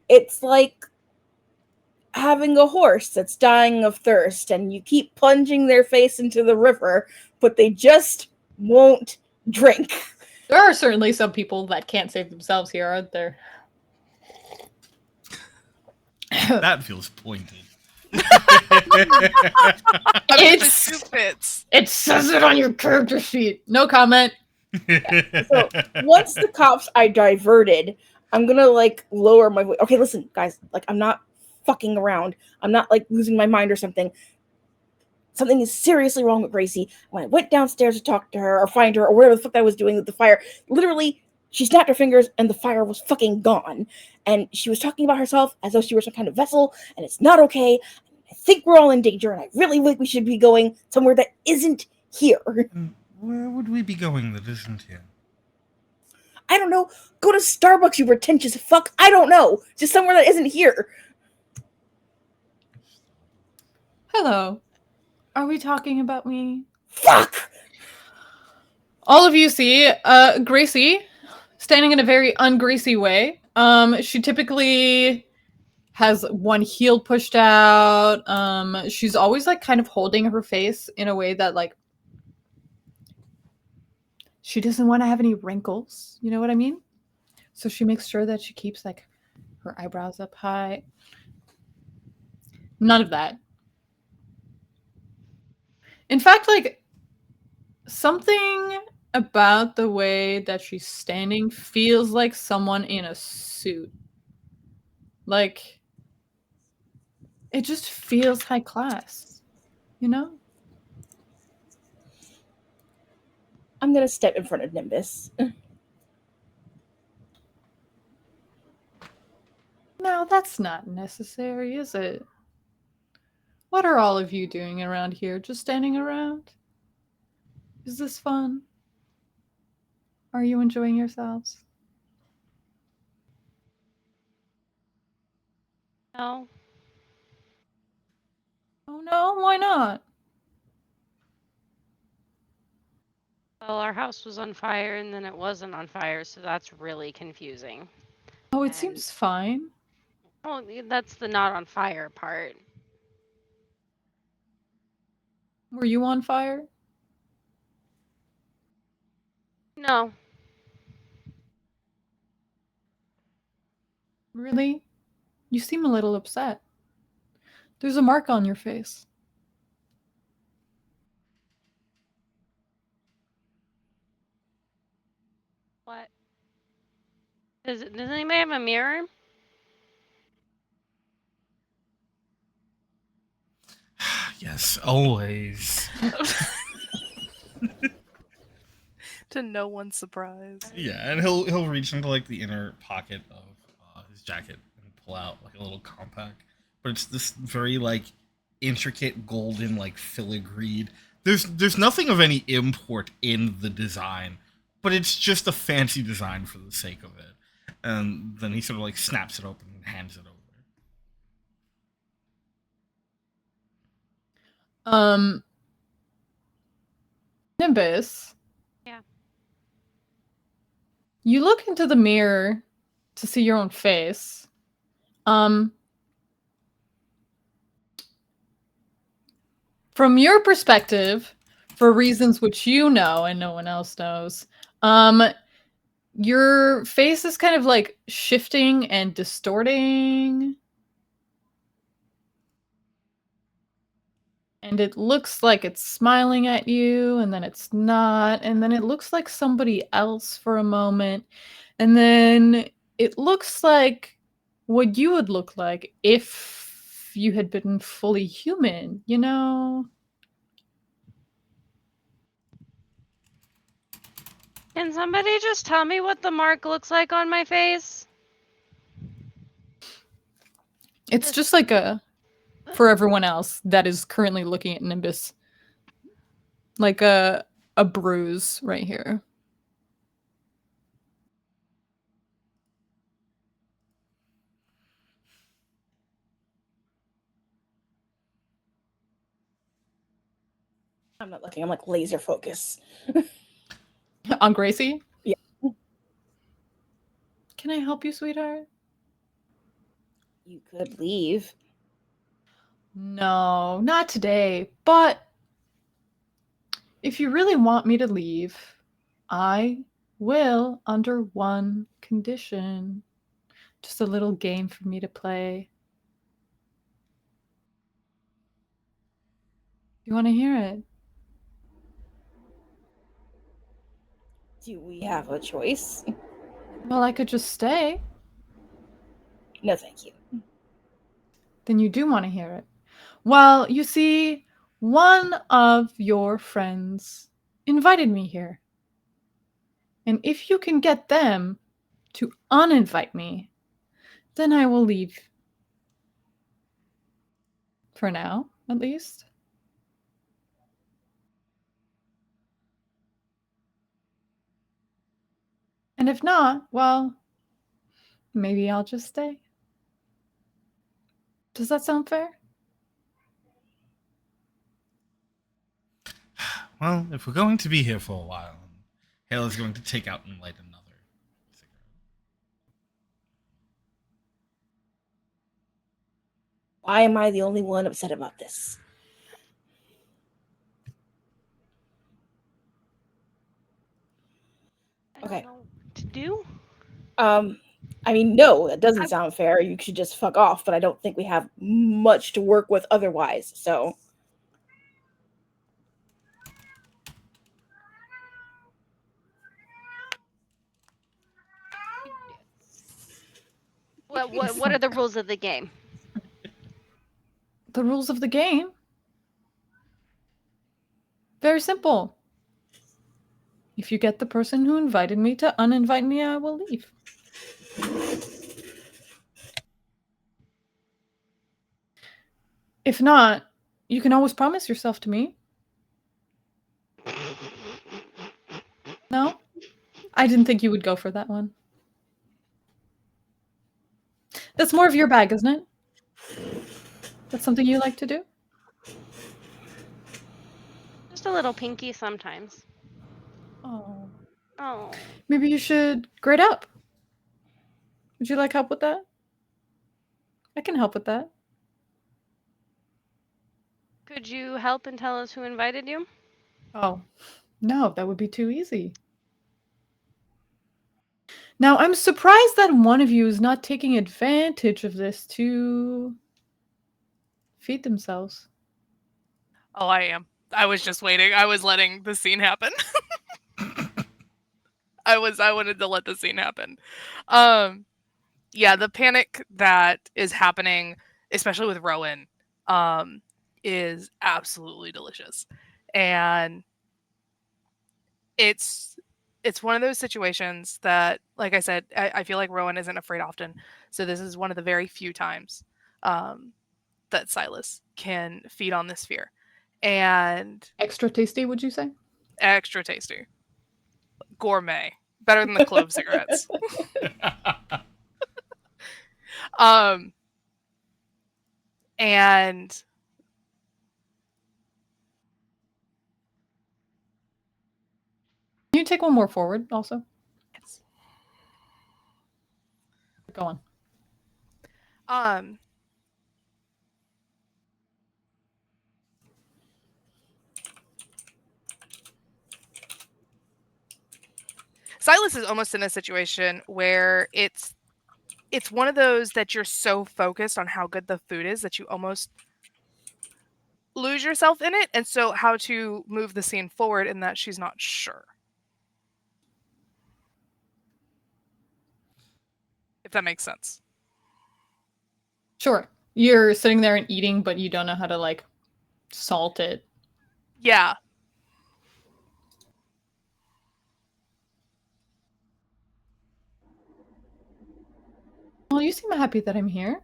It's like having a horse that's dying of thirst and you keep plunging their face into the river, but they just won't drink. There are certainly some people that can't save themselves here, aren't there? That feels pointed. I mean, the It's shoe fits. it says it on your character sheet. No comment. So once the cops are diverted, I'm gonna like lower my voice. Okay, listen, guys, like I'm not fucking around. I'm not like losing my mind or something. Something is seriously wrong with Gracie. When I went downstairs to talk to her or find her or whatever the fuck I was doing with the fire, literally she snapped her fingers and the fire was fucking gone. And she was talking about herself as though she were some kind of vessel, and it's not okay. I think we're all in danger, and I really think we should be going somewhere that isn't here. Where would we be going that isn't here? I don't know. Go to Starbucks, you pretentious fuck. I don't know. Just somewhere that isn't here. Hello. Are we talking about me? Fuck! All of you see Gracie standing in a very ungracie way. She typically has one heel pushed out. She's always like kind of holding her face in a way that like she doesn't want to have any wrinkles. You know what I mean? So she makes sure that she keeps like her eyebrows up high. None of that. In fact, like something about the way that she's standing feels like someone in a suit. Like it just feels high class, you know? I'm gonna step in front of Nimbus. No, that's not necessary, is it? What are all of you doing around here? Just standing around? Is this fun? Are you enjoying yourselves? No. Oh no, why not? Well, our house was on fire and then it wasn't on fire, so that's really confusing. Oh, it And seems fine. well, that's the not on fire part. Were you on fire? No. Really? You seem a little upset. There's a mark on your face. Does anybody have a mirror? Yes, always. To no one's surprise. Yeah, and he'll reach into like the inner pocket of his jacket and pull out like a little compact, but it's this very like intricate golden like filigreed. There's nothing of any import in the design, but it's just a fancy design for the sake of it. And then he sort of like snaps it open and hands it over. Um, Nimbus, Yeah. you look into the mirror to see your own face. Um, from your perspective, for reasons which you know and no one else knows, your face is kind of like shifting and distorting. And it looks like it's smiling at you, and then it's not, and then it looks like somebody else for a moment, and then it looks like what you would look like if you had been fully human, you know? Can somebody just tell me what the mark looks like on my face? It's just like for everyone else that is currently looking at Nimbus, like a bruise right here. I'm not looking. I'm like laser focus. On Gracie? Yeah. Can I help you, sweetheart? You could leave. No, not today. But if you really want me to leave, I will under one condition. Just a little game for me to play. You want to hear it? Do we have a choice? Well, I could just stay. No, thank you. Then you do want to hear it. Well, you see, one of your friends invited me here. And if you can get them to uninvite me, then I will leave. For now, at least. And if not, well, maybe I'll just stay. Does that sound fair? Well, if we're going to be here for a while, Hale is going to take out and light another cigarette. Why am I the only one upset about this? I Okay. don't know what to do. I mean, no, that doesn't sound fair. You should just fuck off, but I don't think we have much to work with otherwise, so. What are the rules of the game? The rules of the game? Very simple. If you get the person who invited me to uninvite me, I will leave. If not, you can always promise yourself to me. No? I didn't think you would go for that one. That's more of your bag, isn't it? That's something you like to do? Just a little pinky sometimes. Oh. Oh. Maybe you should grade up. Would you like help with that? I can help with that. Could you help and tell us who invited you? Oh, no, that would be too easy. Now, I'm surprised that one of you is not taking advantage of this to feed themselves. Oh, I am. I was just waiting. I was letting the scene happen. I wanted to let the scene happen. Yeah, the panic that is happening, especially with Rowan, is absolutely delicious. And it's one of those situations that, like I said, I feel like Rowan isn't afraid often. So this is one of the very few times um, that Silas can feed on this fear. And Extra tasty, would you say? extra tasty. Gourmet. Better than the clove cigarettes. Um and Can you take one more forward also? it's, Go on. um Silas is almost in a situation where it's one of those that you're so focused on how good the food is that you almost lose yourself in it, and so how to move the scene forward in that she's not sure. If that makes sense. Sure. You're sitting there and eating, but you don't know how to like salt it. Yeah. Well, you seem happy that I'm here.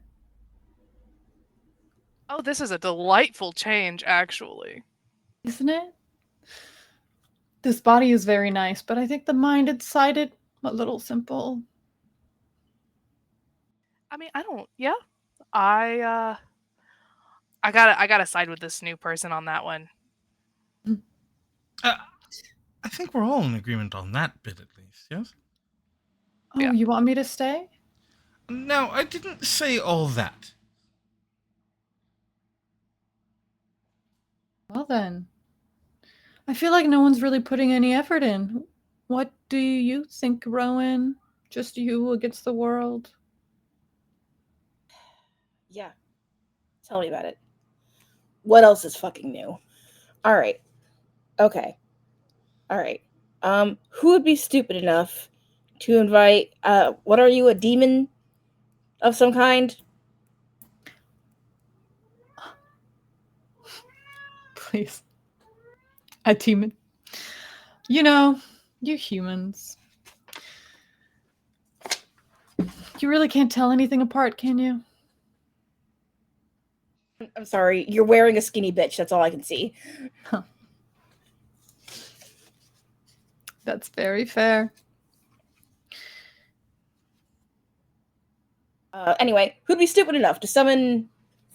Oh, this is a delightful change, actually. Isn't it? This body is very nice, but I think the mind inside it a little simple. I mean, I don't. Yeah, I I gotta side with this new person on that one. Uh, I think we're all in agreement on that bit, at least. Yes. Oh, Yeah. you want me to stay? No, I didn't say all that. Well then. I feel like no one's really putting any effort in. What do you think, Rowan? Just you against the world? Yeah. Tell me about it. What else is fucking new? All right. Okay. All right. Who would be stupid enough to invite what are you, a demon of some kind? Please. A demon. You know, you humans. You really can't tell anything apart, can you? I'm sorry, you're wearing a skinny bitch, that's all I can see. Huh. That's very fair. Anyway, who'd be stupid enough to summon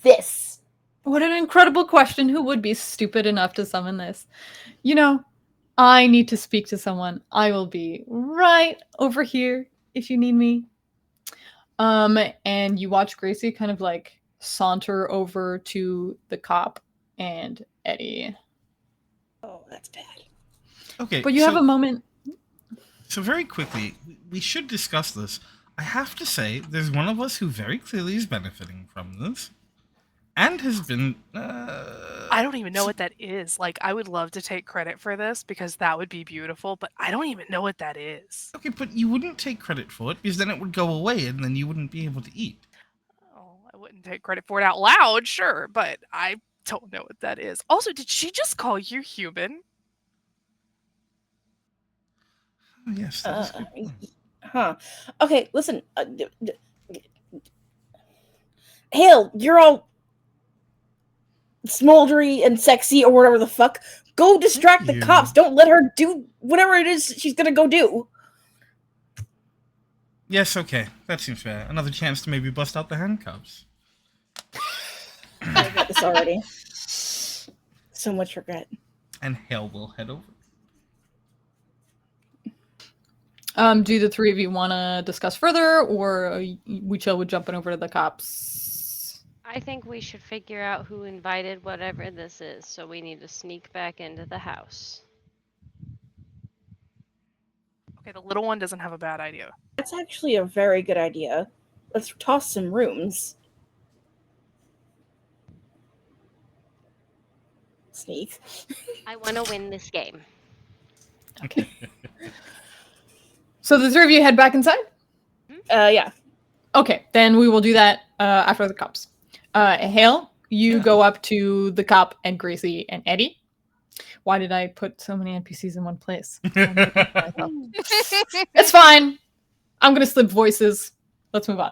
this? What an incredible question. Who would be stupid enough to summon this? You know, I need to speak to someone. I will be right over here if you need me. And you watch Gracie kind of like saunter over to the cop and Eddie. Oh, that's bad. Okay. But you have a moment. So very quickly, we should discuss this. I have to say, there's one of us who very clearly is benefiting from this, and has been. I don't even know what that is. Like, I would love to take credit for this because that would be beautiful, but I don't even know what that is. Okay, but you wouldn't take credit for it because then it would go away, and then you wouldn't be able to eat. Oh, I wouldn't take credit for it out loud, sure, but I don't know what that is. Also, did she just call you human? Oh, yes, that is a good point. Huh. Okay, listen. Hale, you're all smoldery and sexy or whatever the fuck. Go distract the you. cops. Don't let her do whatever it is she's gonna go do. Yes, okay, that seems fair. Another chance to maybe bust out the handcuffs. I got this already. So much regret. And Hale will head over. Do the three of you want to discuss further, or we chill with jumping over to the cops? I think we should figure out who invited whatever this is, so we need to sneak back into the house. Okay, the little one doesn't have a bad idea. That's actually a very good idea. Let's toss some rooms. Sneak. I want to win this game. Okay. So the three of you head back inside? Yeah. Okay, then we will do that after the cops. Hale, you Yeah. go up to the cop and Gracie and Eddie. Why did I put so many NPCs in one place? It's fine. I'm gonna slip voices. Let's move on.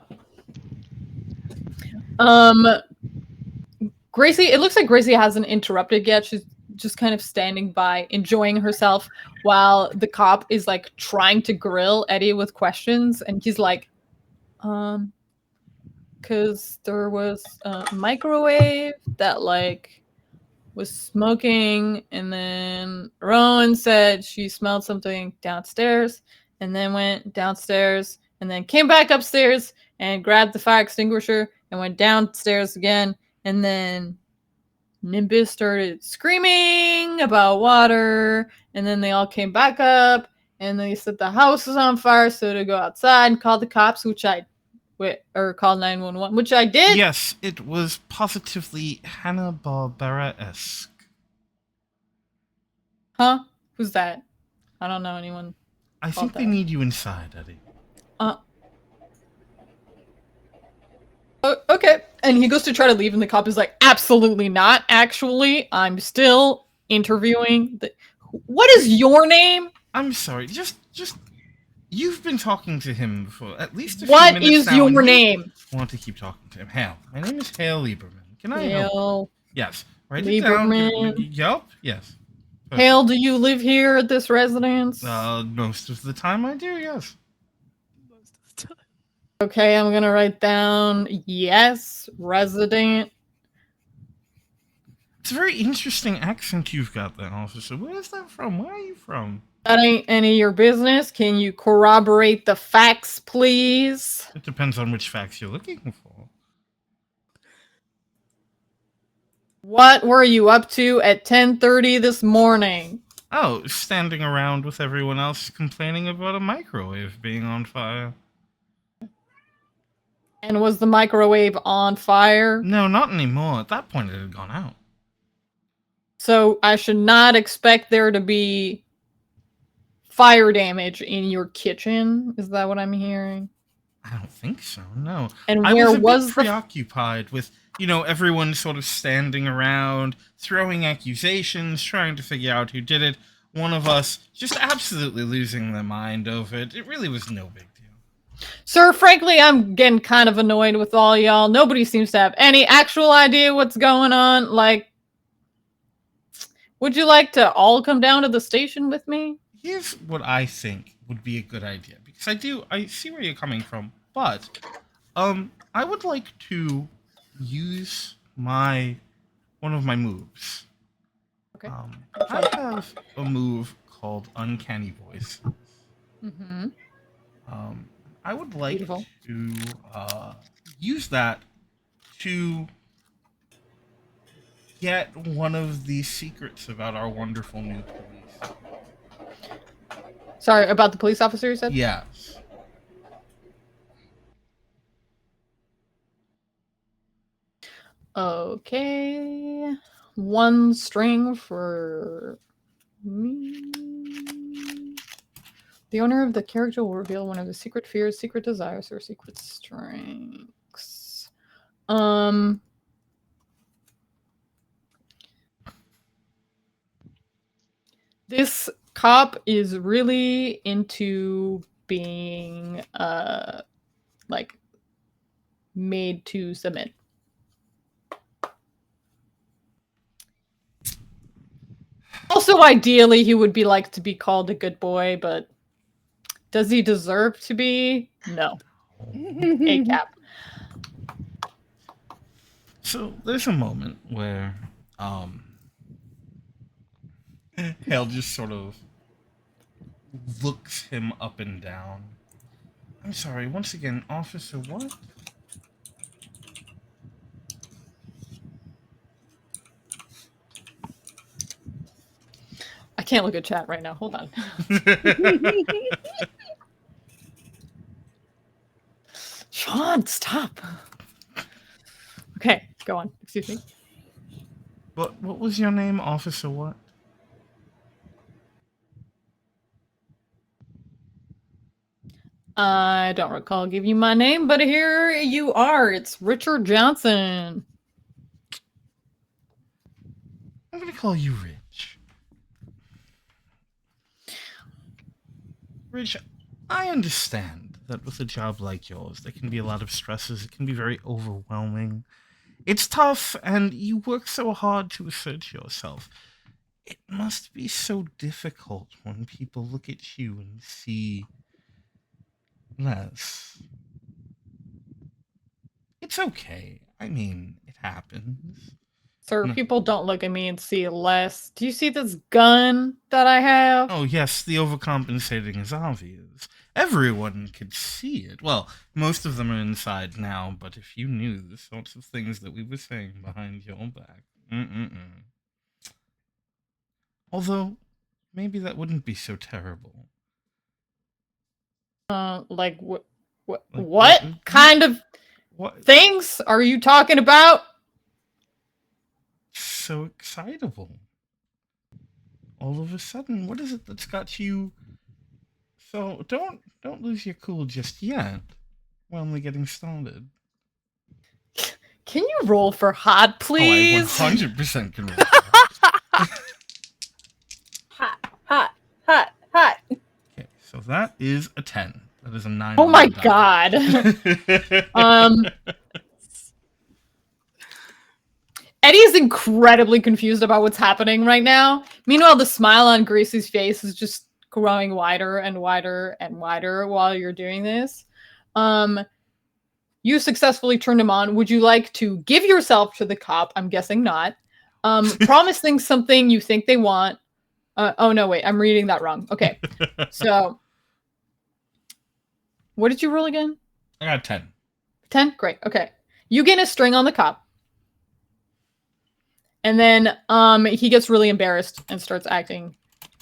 Gracie, it looks like Gracie hasn't interrupted yet. She's just kind of standing by, enjoying herself, while the cop is like trying to grill Eddie with questions, and he's like, because there was a microwave that like was smoking, and then Rowan said she smelled something downstairs, and then went downstairs, and then came back upstairs and grabbed the fire extinguisher and went downstairs again, and then Nimbus started screaming about water, and then they all came back up, and they said the house was on fire, so to go outside and call the cops, which I or call 911, which I did. Yes, it was positively Hanna-Barbera-esque. Huh? Who's that? I don't know anyone. I think they that. need you inside, Eddie. Okay. And he goes to try to leave, and the cop is like, absolutely not. Actually, I'm still interviewing. What is your name? I'm sorry, just you've been talking to him for at least a few What minutes is now. your and you name? Want to keep talking to him? Hale. My name is Hale Lieberman. Can I help? Hale Yes. Write it down. Lieberman. Yup. Yes. Hale, do you live here at this residence? Most of the time I do. Yes. Most of the time. Okay, I'm gonna write down yes, resident. It's a very interesting accent you've got there, officer. Where is that from? Where are you from? That ain't any of your business. Can you corroborate the facts, please? It depends on which facts you're looking for. What were you up to at 10:30 this morning? Oh, standing around with everyone else complaining about a microwave being on fire. And was the microwave on fire? No, not anymore. At that point, it had gone out. So I should not expect there to be fire damage in your kitchen. Is that what I'm hearing? I don't think so. No. And I where was a was bit preoccupied with, everyone sort of standing around, throwing accusations, trying to figure out who did it. One of us just absolutely losing their mind over it. It really was no big deal. Sir, frankly, I'm getting kind of annoyed with all y'all. Nobody seems to have any actual idea what's going on. Like, would you like to all come down to the station with me? Here's what I think would be a good idea, because I see where you're coming from, but I would like to use one of my moves. Okay. I have a move called Uncanny Voice. Mm-hmm. I would like Beautiful. to use that to get one of the secrets about our wonderful new police. Sorry, about the police officer you said? Yes. Okay. One string for me. The owner of the character will reveal one of the secret fears, secret desires, or secret strengths. This cop is really into being like made to submit. Also, ideally, he would be like to be called a good boy, but does he deserve to be? No. A cap. So there's a moment where Hale just sort of looks him up and down. I'm sorry, once again, officer, what? I can't look at chat right now. Hold on. Sean, stop. Okay, go on. Excuse me. What was your name, officer? What? I don't recall giving you my name, but here you are. It's Richard Johnson. I'm gonna call you Rich. Rich, I understand that with a job like yours, there can be a lot of stresses. It can be very overwhelming. It's tough, and you work so hard to assert yourself. It must be so difficult when people look at you and see less. It's okay. I mean, it happens. Sir, No. people don't look at me and see less. Do you see this gun that I have? Oh, yes, the overcompensating is obvious. Everyone could see it. Well, most of them are inside now, but if you knew the sorts of things that we were saying behind your back. Although, maybe that wouldn't be so terrible. Like what? Like, What kind of What? things are you talking about? So excitable. All of a sudden, what is it that's got you? So don't lose your cool just yet. We're only getting started. Can you roll for hot, please? Oh, I 100% can roll. Hot, hot, hot, hot. Okay, so that is a 10. That is a 9. Oh on my the god. die. Eddie is incredibly confused about what's happening right now. Meanwhile, the smile on Gracie's face is just growing wider and wider and wider while you're doing this. You successfully turned him on. Would you like to give yourself to the cop? I'm guessing not. Promise them something you think they want. Oh no, wait, I'm reading that wrong. Okay, so what did you roll again? I got 10. 10? Great. Okay. You gain a string on the cop. And then he gets really embarrassed and starts acting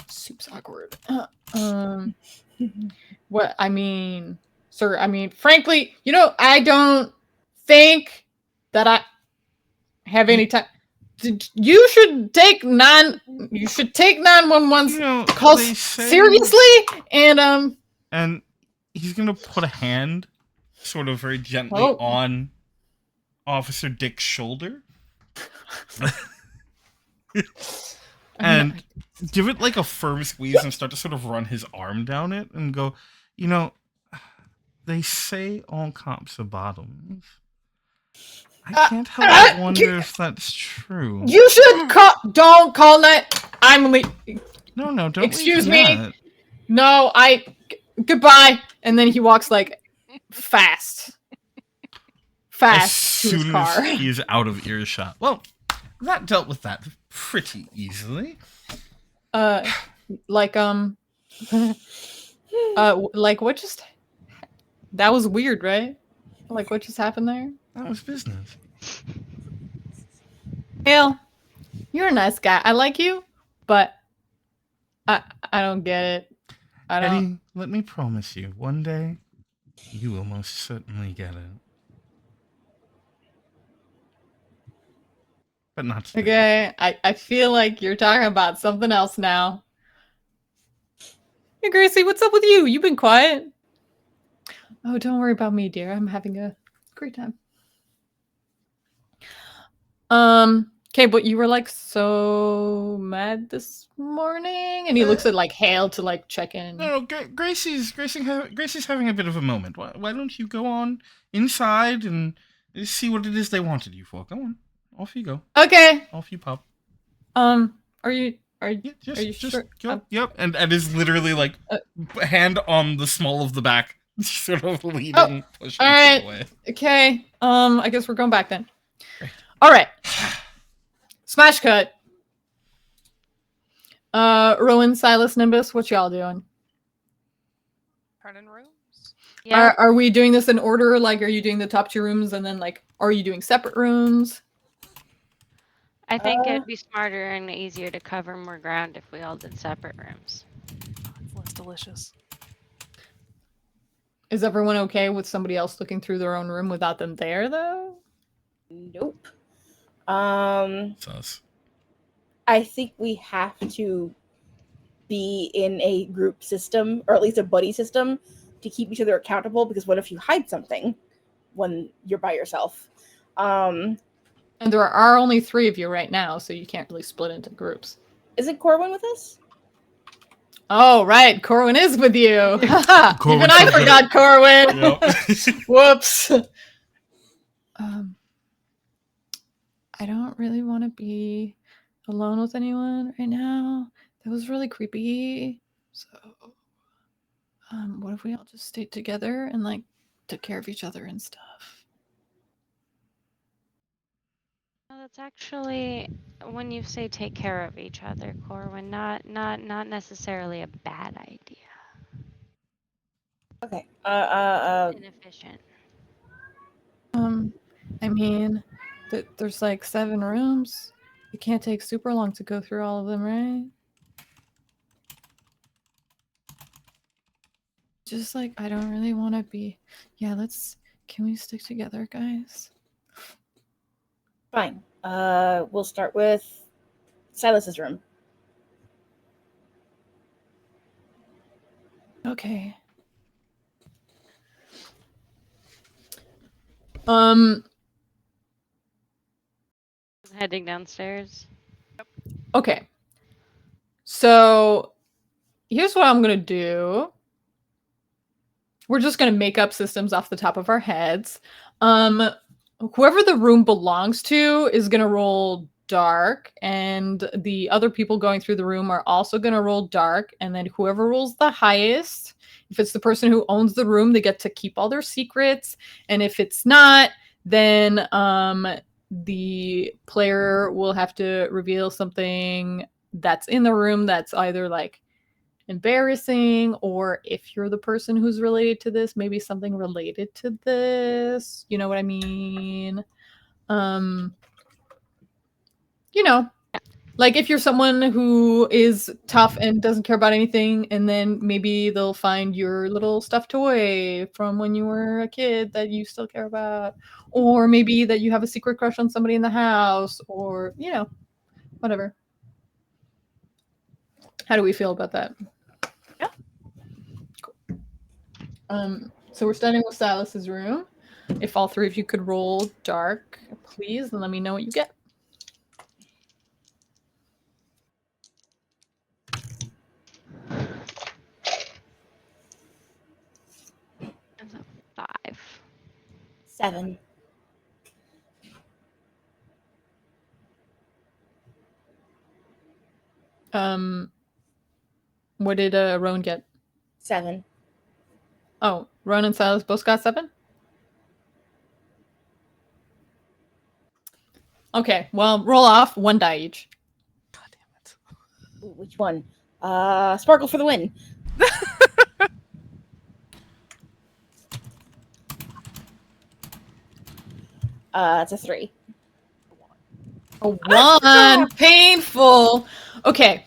super awkward. What I mean, sir, I mean, frankly, I don't think that I have any time. You should take 911's calls seriously, and he's gonna put a hand sort of very gently on Officer Dick's shoulder. And give it like a firm squeeze and start to sort of run his arm down it and go, they say all cops are bottoms. I can't help but wonder if that's true. You should don't call that. No, don't. Excuse me. No, goodbye. And then he walks like fast as to his soon car. as he is out of earshot. Well, that dealt with that pretty easily. Like what just? That was weird, right? Like what just happened there? That was business. Hale, you're a nice guy. I like you, but I don't get it. I don't. Eddie, let me promise you, one day you will most certainly get it. But not today. Okay, I feel like you're talking about something else now. Hey, Gracie, what's up with you? You've been quiet. Oh, don't worry about me, dear. I'm having a great time. Okay, but you were like so mad this morning, and he looks at like Hale to like check in. No, Gracie's having a bit of a moment. Why don't you go on inside and see what it is they wanted you for? Go on, off you go. Okay. Off you pop. Are you just sure? Go. Yep, and is literally like hand on the small of the back, sort of leading, pushing away. Okay. I guess we're going back then. Great. All right. Smash cut. Rowan, Silas, Nimbus, what y'all doing? Turning rooms. Yeah. Are we doing this in order? Like, are you doing the top 2 rooms and then like, are you doing separate rooms? I think it'd be smarter and easier to cover more ground if we all did separate rooms. It's less delicious. Is everyone okay with somebody else looking through their own room without them there, though? Nope. Sus. I think we have to be in a group system, or at least a buddy system, to keep each other accountable, because what if you hide something when you're by yourself? And there are only 3 of you right now, so you can't really split into groups. Isn't Corwin with us? Oh, right. Corwin is with you. Even I Corwin's forgot Corwin. Yep. Whoops. I don't really want to be alone with anyone right now. That was really creepy. So, what if we all just stayed together and like took care of each other and stuff? No, that's actually, when you say take care of each other, Corwin, not necessarily a bad idea. Okay. Inefficient. I mean, there's like 7 rooms. It can't take super long to go through all of them, right? Just like, I don't really want to be. Yeah, can we stick together, guys? Fine. We'll start with Silas's room. Okay. Heading downstairs. Okay. So here's what I'm gonna do. We're just gonna make up systems off the top of our heads. Whoever the room belongs to is gonna roll dark, and the other people going through the room are also gonna roll dark, and then whoever rolls the highest, if it's the person who owns the room, they get to keep all their secrets, and if it's not, then the player will have to reveal something that's in the room that's either like embarrassing, or if you're the person who's related to this, maybe something related to this. You know what I mean? You know, like if you're someone who is tough and doesn't care about anything, and then maybe they'll find your little stuffed toy from when you were a kid that you still care about, or maybe that you have a secret crush on somebody in the house, or whatever. How do we feel about that? Yeah. Cool. So we're starting with Silas's room. If all 3 of you could roll dark, please, and let me know what you get. That's a 5. 7. What did Rowan get? 7. Oh, Rowan and Silas both got 7? Okay, well, roll off 1 die each. God damn it. Ooh, which one? Sparkle for the win. It's a 3. A 1. Painful. Okay.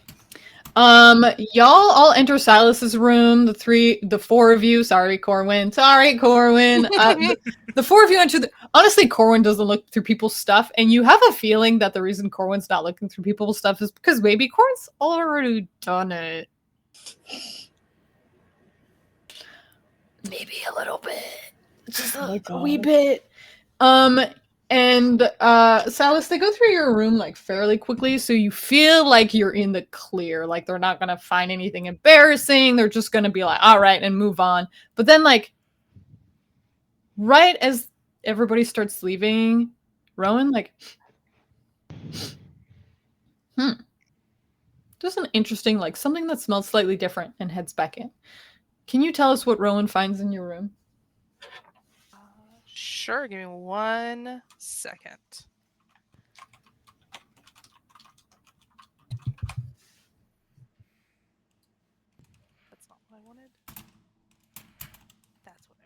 Y'all all enter Silas's room. The 4 of you. Sorry, Corwin. The 4 of you enter. Honestly, Corwin doesn't look through people's stuff, and you have a feeling that the reason Corwin's not looking through people's stuff is because maybe Corwin's already done it. Maybe a little bit, just a wee bit. And Silas, they go through your room like fairly quickly, so you feel like you're in the clear. Like they're not gonna find anything embarrassing. They're just gonna be like, all right, and move on. But then, like, right as everybody starts leaving, Rowan, like, there's an interesting, like, something that smells slightly different, and heads back in. Can you tell us what Rowan finds in your room? Sure, give me 1 second. That's not what I wanted. That's what I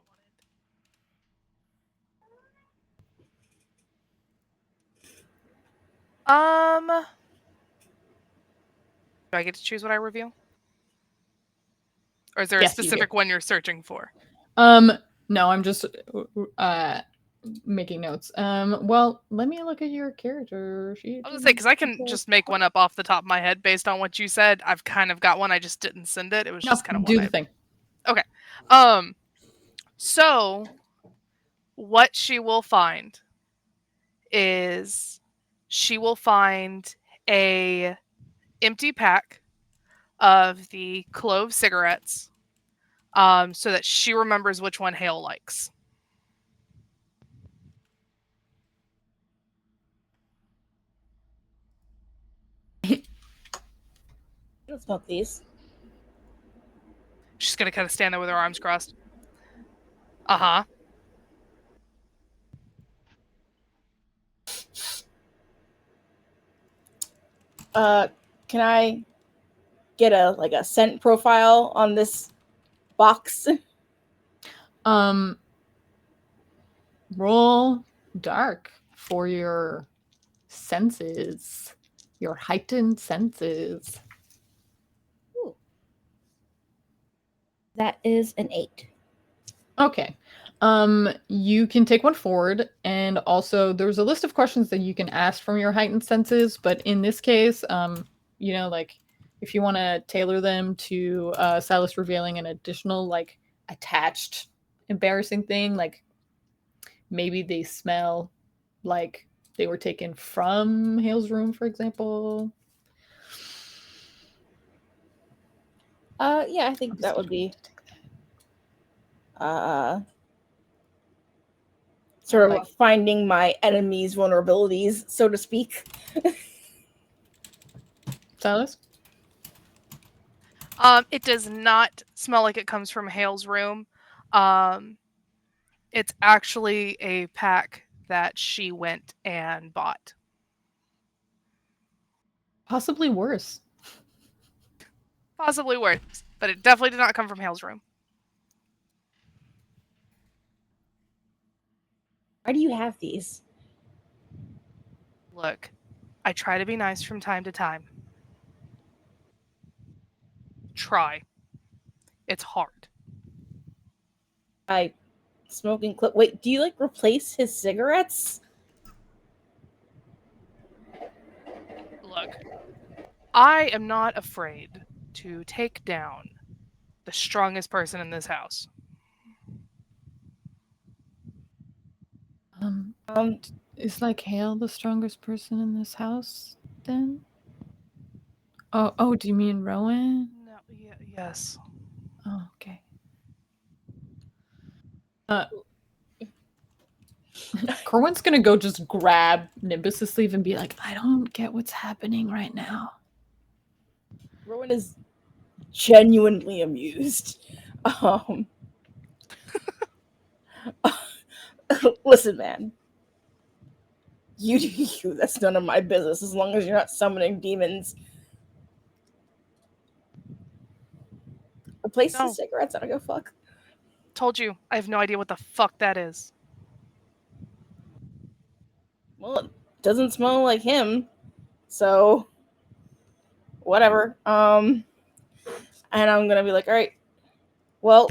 wanted. Do I get to choose what I reveal? Or is there Yes, a specific one you're searching for? No, I'm just making notes. Well, let me look at your character sheet. I was gonna say, because I can just make one up off the top of my head based on what you said. I've kind of got one. I just didn't send it. It was just kind of do one the thing. Okay. So, what she will find is she will find a empty pack of the clove cigarettes, so that she remembers which one Hale likes. Let's smoke these. She's gonna kind of stand there with her arms crossed. Uh-huh. Can I get a scent profile on this box? Roll dark for your senses, your heightened senses. Ooh. That is an 8. Okay. You can take one forward, and also there's a list of questions that you can ask from your heightened senses, but in this case, like if you want to tailor them to Silas revealing an additional like attached embarrassing thing, like maybe they smell like they were taken from Hale's room, for example. Yeah, I think that would be sort of like finding my enemy's vulnerabilities, so to speak. Silas. It does not smell like it comes from Hale's room. It's actually a pack that she went and bought. Possibly worse. Possibly worse, but it definitely did not come from Hale's room. Why do you have these? Look, I try to be nice from time to time. Try. It's hard. I smoking clip. Wait, do you like replace his cigarettes? Look, I am not afraid to take down the strongest person in this house. Is like Hale the strongest person in this house then? Oh, do you mean Rowan? No, yes. Oh, okay. Corwin's gonna go just grab Nimbus's sleeve and be like, I don't get what's happening right now. Rowan is genuinely amused. Listen, man. You do you. That's none of my business as long as you're not summoning demons. Replace the No. cigarettes. I don't give a fuck. Told you, I have no idea what the fuck that is. Well, it doesn't smell like him, so whatever. And I'm gonna be like, all right. Well,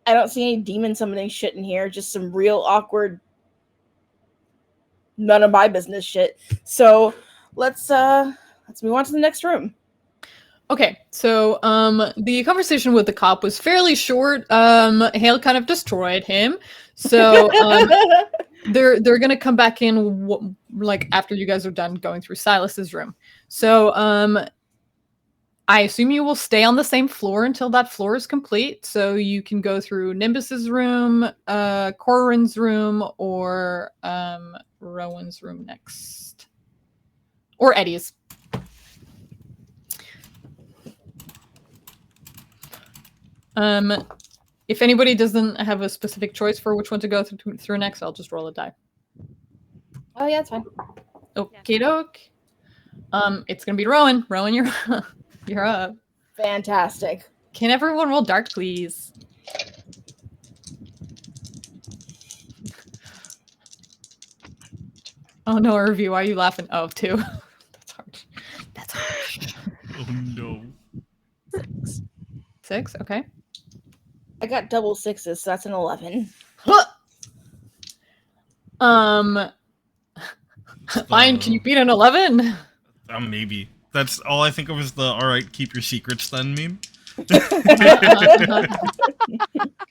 I don't see any demon summoning shit in here. Just some real awkward, none of my business shit. So let's move on to the next room. Okay, so the conversation with the cop was fairly short. Hale kind of destroyed him, so they're gonna come back in like after you guys are done going through Silas's room. So I assume you will stay on the same floor until that floor is complete. So you can go through Nimbus's room, Corwin's room, or Rowan's room next, or Eddie's. If anybody doesn't have a specific choice for which one to go through next, I'll just roll a die. Oh yeah, it's fine. Okay, doke. It's gonna be Rowan. Rowan, you're you're up. Fantastic. Can everyone roll dark, please? Oh no, review. Why are you laughing? Oh, 2. That's hard. That's hard. Oh no. 6. Okay. I got double 6s, so that's an 11. Lion, can you beat an 11? Maybe. That's all I think of is the "all right, keep your secrets" then meme.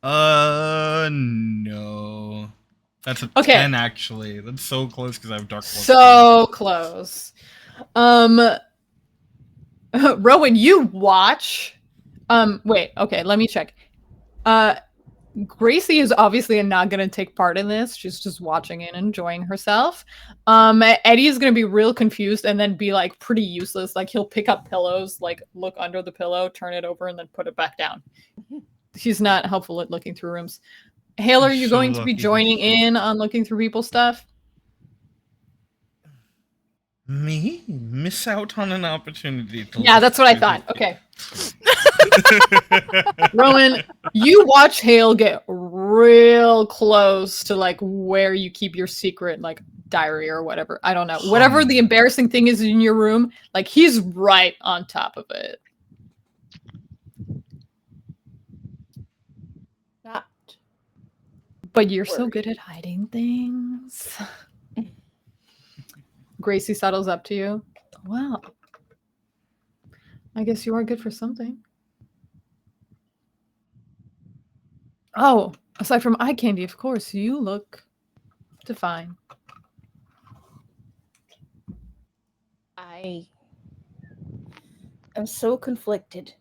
No. That's a Okay. 10 actually. That's so close because I have dark. So close. Rowan, you watch. Wait. Okay, let me check. Gracie is obviously not going to take part in this. She's just watching and enjoying herself. Eddie is going to be real confused and then be like pretty useless. Like he'll pick up pillows, like look under the pillow, turn it over, and then put it back down. He's not helpful at looking through rooms. Hale, are I'm you so going to be lucky. joining in on looking through people's stuff? Me? Miss out on an opportunity to Yeah, look that's what I through thought. the- Okay. Rowan, you watch Hale get real close to like where you keep your secret like diary or whatever. I don't know. Whatever the embarrassing thing is in your room, like he's right on top of it. Not. But you're so Worried. good at hiding things. Gracie settles up to you. Well, I guess you are good for something. Oh, aside from eye candy, of course, you look fine. I am so conflicted.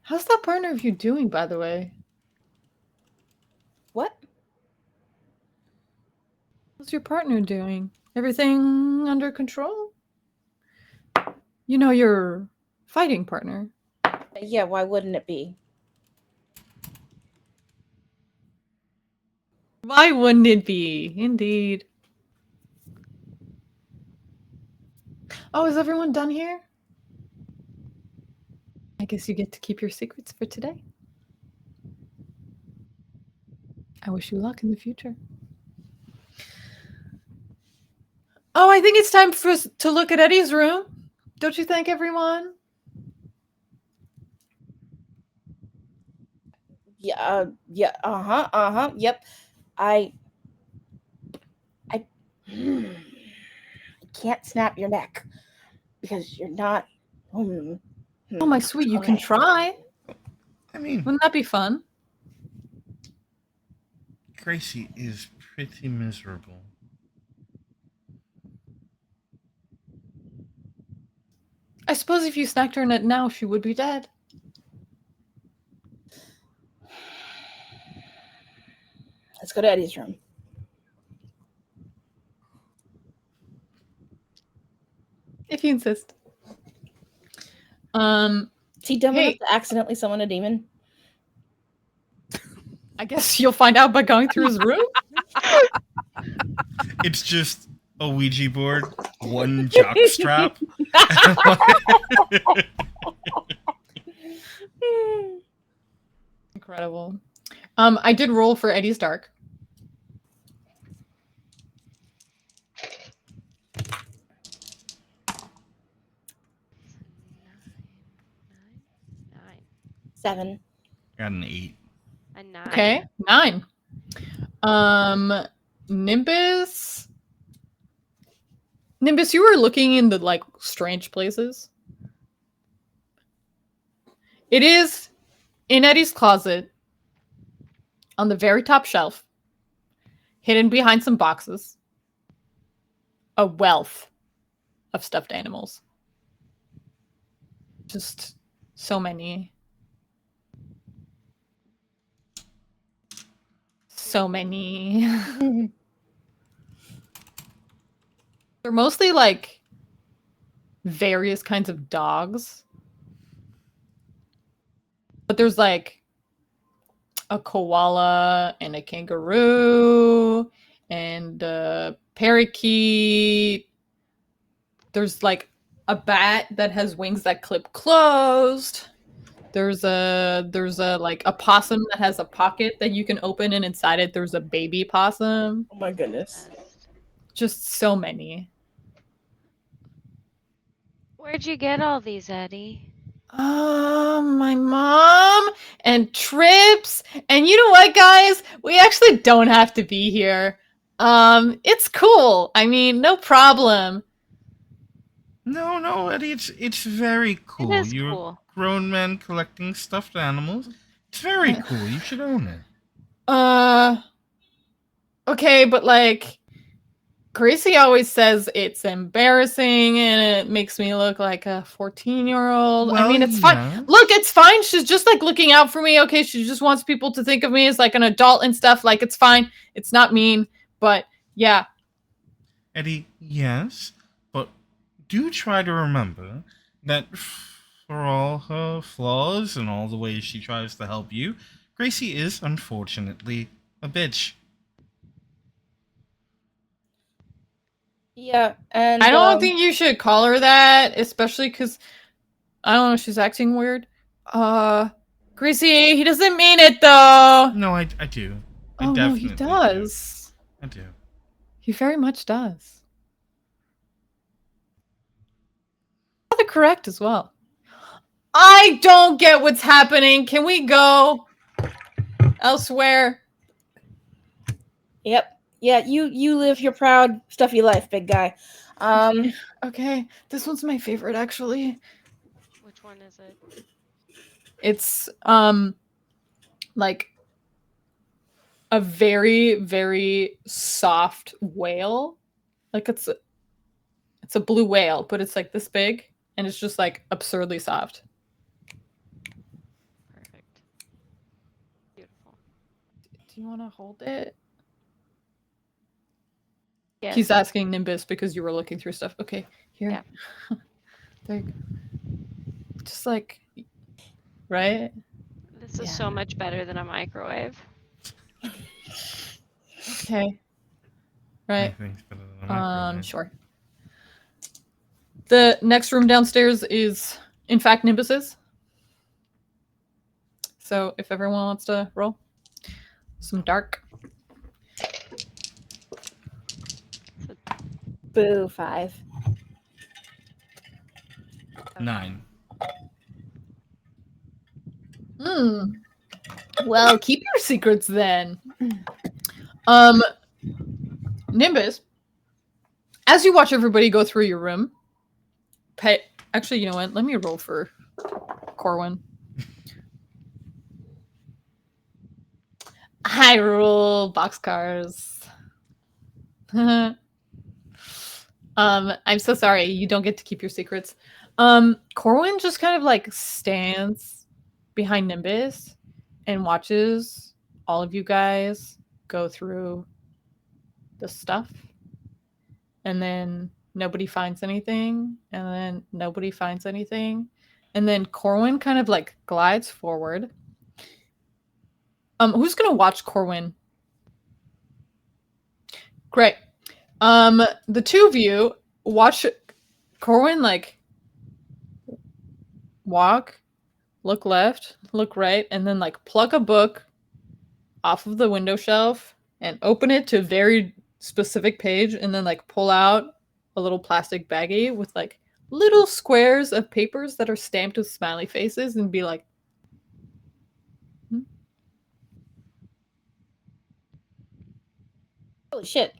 How's that partner of you doing, by the way? What? How's your partner doing? Everything under control? You know your fighting partner. Yeah, why wouldn't it be? Why wouldn't it be? Indeed. Oh, is everyone done here? I guess you get to keep your secrets for today. I wish you luck in the future. Oh, I think it's time for us to look at Eddie's room. Don't you think, everyone? Yeah, yep. I can't snap your neck because you're not. Oh, my sweet, you can try. I mean, Wouldn't that be fun? Gracie is pretty miserable. I suppose if you snacked her net now, she would be dead. Let's go to Eddie's room. If you insist. Is he dumb Hey. enough to accidentally summon a demon? I guess you'll find out by going through his room. It's just a Ouija board, one jock strap. Incredible. I did roll for Eddie's Dark. Nine. 7. Got an 8. A 9. Okay, 9. Nimbus. Nimbus, you were looking in the like strange places. It is in Eddie's closet on the very top shelf, hidden behind some boxes. A wealth of stuffed animals. Just so many. So many. They're mostly like various kinds of dogs. But there's like a koala and a kangaroo and a parakeet. There's like a bat that has wings that clip closed. There's a like a possum that has a pocket that you can open, and inside it there's a baby possum. Oh my goodness. Just so many. Where'd you get all these, Eddie? My mom and trips. And you know what, guys? We actually don't have to be here. It's cool. I mean, no problem. No, Eddie, it's very cool. It is You're cool. a grown man collecting stuffed animals. It's very cool. You should own it. Okay, but like Gracie always says it's embarrassing and it makes me look like a 14-year-old. I mean, it's fine. yes. Look, it's fine. She's just like looking out for me. Okay, she just wants people to think of me as like an adult and stuff. Like, it's fine. It's not mean, but yeah. Eddie, yes, but do try to remember that for all her flaws and all the ways she tries to help you, Gracie is unfortunately a bitch. Yeah, and I don't think you should call her that, especially because I don't know, she's acting weird. Gracie, he doesn't mean it though. No, I do. I Oh no, definitely he does. I do. He very much does. Rather correct as well. I don't get what's happening. Can we go elsewhere? Yep. Yeah, you live your proud, stuffy life, big guy. Okay, this one's my favorite actually. Which one is it? It's like a very, very soft whale. Like it's a blue whale, but it's like this big and it's just like absurdly soft. Perfect. Beautiful. Do you want to hold it? Yes. He's asking Nimbus because you were looking through stuff. Okay, here. Yeah. There you go. Just like, right? This is Yeah. so much better than a microwave. Okay. Right. Anything's better than a microwave. Sure. The next room downstairs is, in fact, Nimbus's. So if everyone wants to roll some dark. Boo, 5. 9. Well, keep your secrets then. Nimbus, as you watch everybody go through your room, actually, you know what? Let me roll for Corwin. I rule boxcars. I'm so sorry. You don't get to keep your secrets. Corwin just kind of like stands behind Nimbus and watches all of you guys go through the stuff. And then nobody finds anything. And then nobody finds anything. And then Corwin kind of like glides forward. Who's gonna watch Corwin? Great. The two of you watch Corwin like walk, look left, look right, and then like pluck a book off of the window shelf and open it to a very specific page, and then like pull out a little plastic baggie with like little squares of papers that are stamped with smiley faces and be like, Holy shit.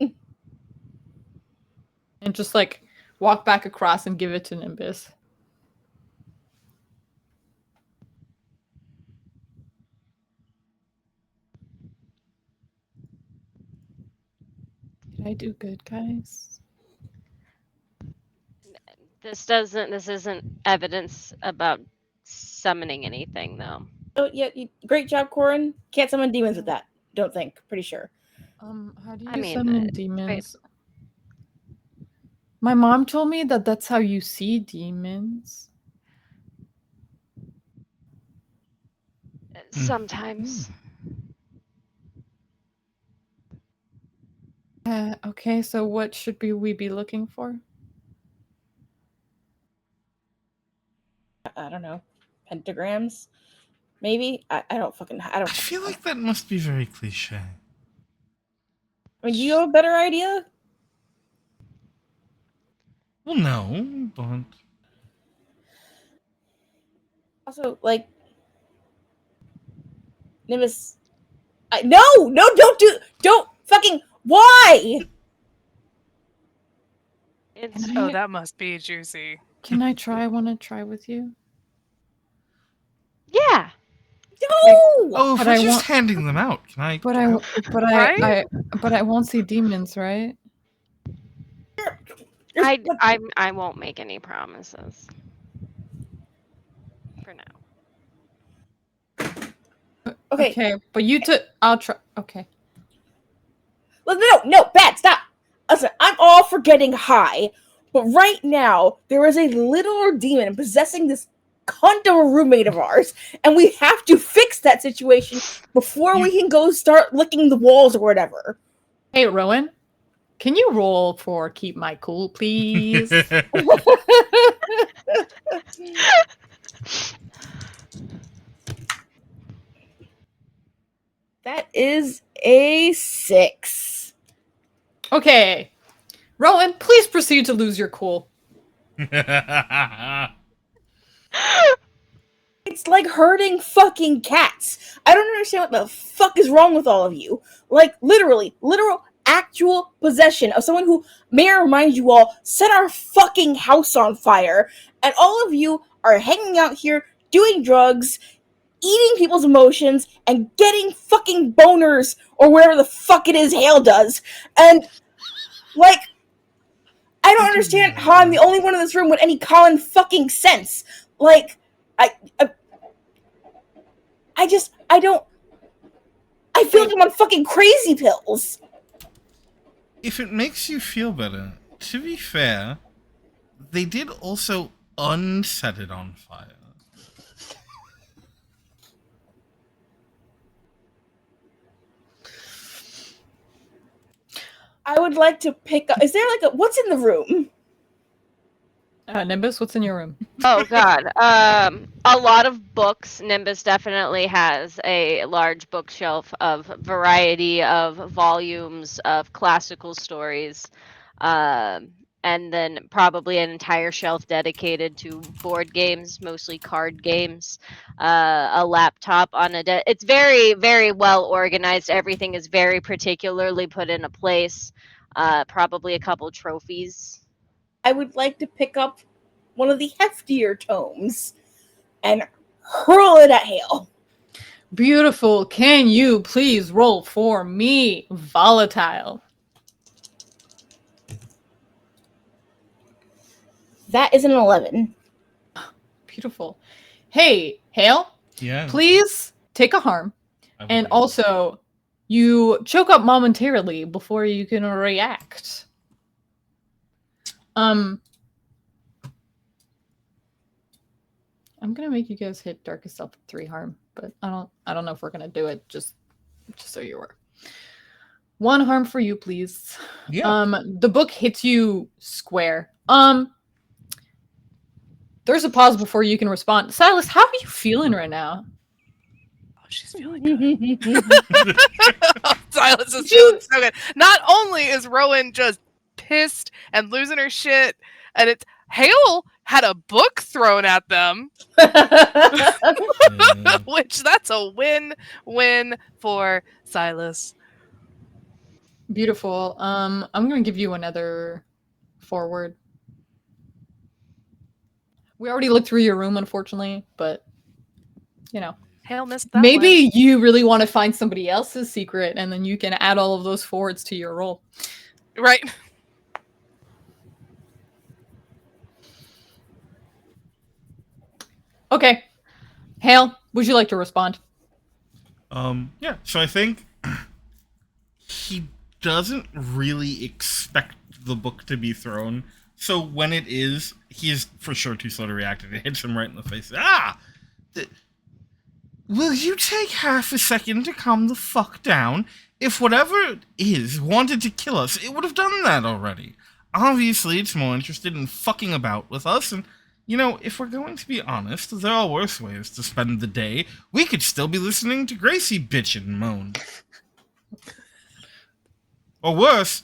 and just like walk back across and give it to Nimbus. Did I do good, guys? This isn't evidence about summoning anything, though. Oh, yeah, great job, Corin. Can't summon demons with that. Don't think. Pretty sure. How do you I mean, summon demons? My mom told me that that's how you see demons. Sometimes. Okay, so what should we be looking for? I don't know. Pentagrams? Maybe? I don't I feel like that must be very cliche. I mean, do you have a better idea? Well, no, but Also, like, Nimbus. No, don't fucking. Why? It's Oh, that must be juicy. Can I try? I want to try with you. yeah. Oh, if But we're I just want- handing them out, can I? But I Right? won't see demons, right? I won't make any promises. For now. Okay. Okay, but you took. I'll try. Okay. No, Bat, stop. Listen, I'm all for getting high, but right now there is a literal demon possessing this cunt of a roommate of ours, and we have to fix that situation before we can go start licking the walls or whatever. Hey, Rowan, can you roll for keep my cool, please? That is a 6. Okay, Rowan, please proceed to lose your cool. It's like herding fucking cats. I don't understand what the fuck is wrong with all of you. Like, literal actual possession of someone who, may I remind you all, set our fucking house on fire, and all of you are hanging out here doing drugs, eating people's emotions, and getting fucking boners, or whatever the fuck it is Hale does. And, like, I don't understand how I'm the only one in this room with any common fucking sense. Like, I feel like I'm on fucking crazy pills. If it makes you feel better, to be fair, they did also unset it on fire. I would like to pick up. Is there like what's in the room? Nimbus, what's in your room? Oh God. A lot of books. Nimbus definitely has a large bookshelf of variety of volumes of classical stories. And then probably an entire shelf dedicated to board games, mostly card games. A laptop on it's very, very well organized. Everything is very particularly put into place. Probably a couple trophies. I would like to pick up one of the heftier tomes and hurl it at Hale. Beautiful. Can you please roll for me? Volatile. That is an 11. Beautiful. Hey, Hale, Yeah. please take a harm. And also, you choke up momentarily before you can react. I'm gonna make you guys hit Darkest Self 3 harm, but I don't know if we're gonna do it. Just so you're aware. 1 harm for you, please. Yeah. The book hits you square. There's a pause before you can respond. Silas, how are you feeling right now? Oh, she's feeling good. Silas is feeling so good. Not only is Rowan just pissed and losing her shit, and it's Hale had a book thrown at them, which that's a win-win for Silas. Beautiful. I'm gonna give you another forward. We already looked through your room, unfortunately, but you know. Hale missed that Maybe one. you really want to find somebody else's secret, and then you can add all of those forwards to your roll. Right. Okay. Hale, would you like to respond? Yeah, so I think he doesn't really expect the book to be thrown. So when it is, he is for sure too slow to react, and it hits him right in the face. Will you take half a second to calm the fuck down? If whatever it is wanted to kill us, it would have done that already. Obviously, it's more interested in fucking about with us, and, you know, if we're going to be honest, there are worse ways to spend the day. We could still be listening to Gracie bitch and moan. Or worse,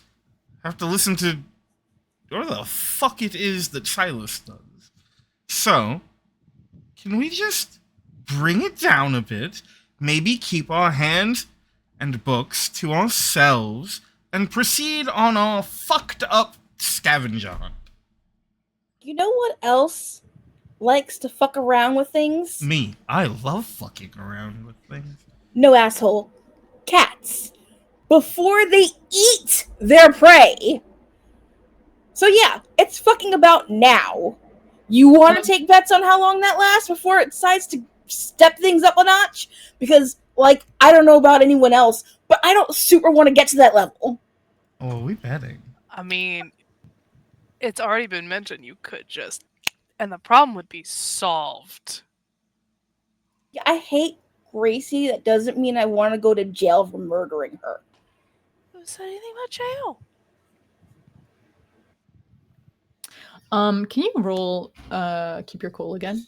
have to listen to whatever the fuck it is that Silas does. So, can we just bring it down a bit, maybe keep our hands and books to ourselves, and proceed on our fucked up scavenger hunt? You know what else likes to fuck around with things? Me, I love fucking around with things. No, asshole. Cats. Before they eat their prey. So yeah, it's fucking about now. You want to take bets on how long that lasts before it decides to step things up a notch? Because, like, I don't know about anyone else, but I don't super want to get to that level. Oh, are we betting? I mean, it's already been mentioned you could just, and the problem would be solved. Yeah, I hate Gracie. That doesn't mean I want to go to jail for murdering her. Who said anything about jail? Can you roll keep your cool again?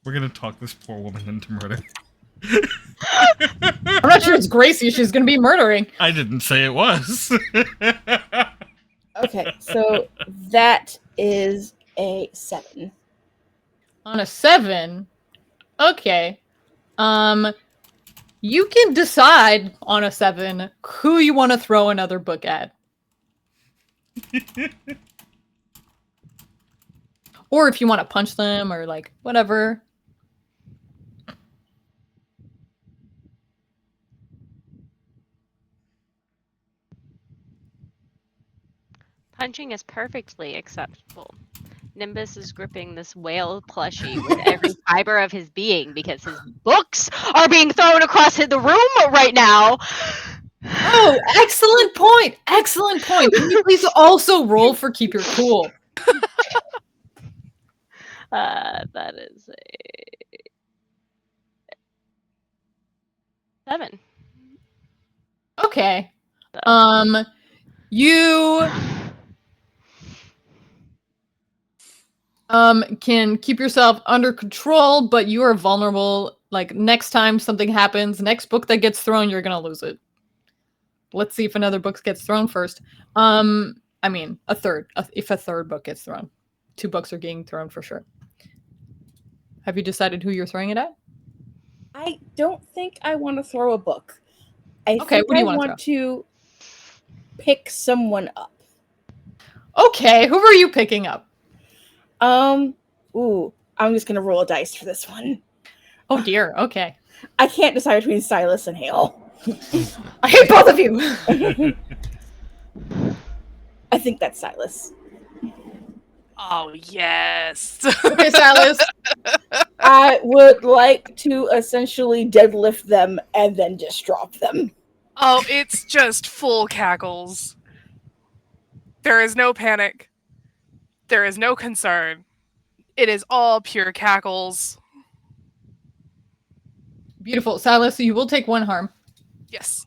We're gonna talk this poor woman into murder. I'm not sure it's Gracie she's gonna be murdering. I didn't say it was. Okay, so that is a 7. On a 7, okay. You can decide on a 7 who you want to throw another book at. Or if you want to punch them or like whatever. Punching is perfectly acceptable. Nimbus is gripping this whale plushie with every fiber of his being because his books are being thrown across the room right now. Oh, excellent point! Excellent point. Can you please also roll for keep your cool? That is a 7. Okay. So. You can keep yourself under control, but you are vulnerable. Like next time something happens, next book that gets thrown, you're gonna lose it. Let's see if another book gets thrown first. I mean, a third. If a third book gets thrown, 2 books are getting thrown for sure. Have you decided who you're throwing it at? I don't think I want to throw a book. I Okay, think what do you I wanna want to pick someone up. Okay, who are you picking up? Ooh, I'm just gonna roll a dice for this one. Oh dear. Okay. I can't decide between Silas and Hale. I hate both of you. I think that's Silas. Oh, yes. Okay, Silas. I would like to essentially deadlift them and then just drop them. Oh, it's just full cackles. There is no panic. There is no concern. It is all pure cackles. Beautiful. Silas, you will take 1 harm. Yes.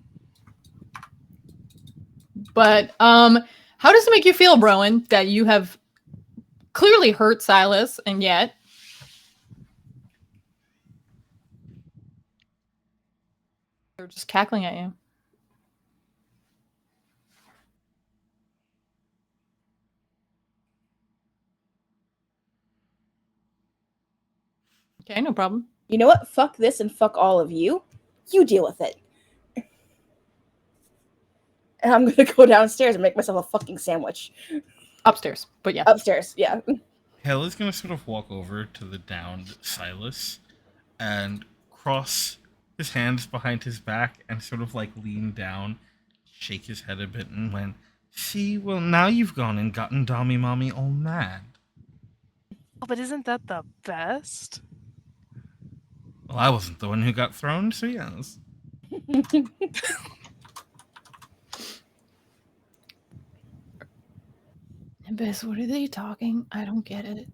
But how does it make you feel, Rowan, that you have clearly hurt Silas and yet they're just cackling at you? Okay, no problem. You know what? Fuck this and fuck all of you. You deal with it. And I'm gonna go downstairs and make myself a fucking sandwich. Upstairs, but yeah. Upstairs, yeah. Hale is gonna sort of walk over to the downed Silas and cross his hands behind his back and sort of like lean down, shake his head a bit, and went, "See, well, now you've gone and gotten Dommy Mommy all mad." Oh, but isn't that the best? Well, I wasn't the one who got thrown, so yes. Nimbus, what are they talking? I don't get it.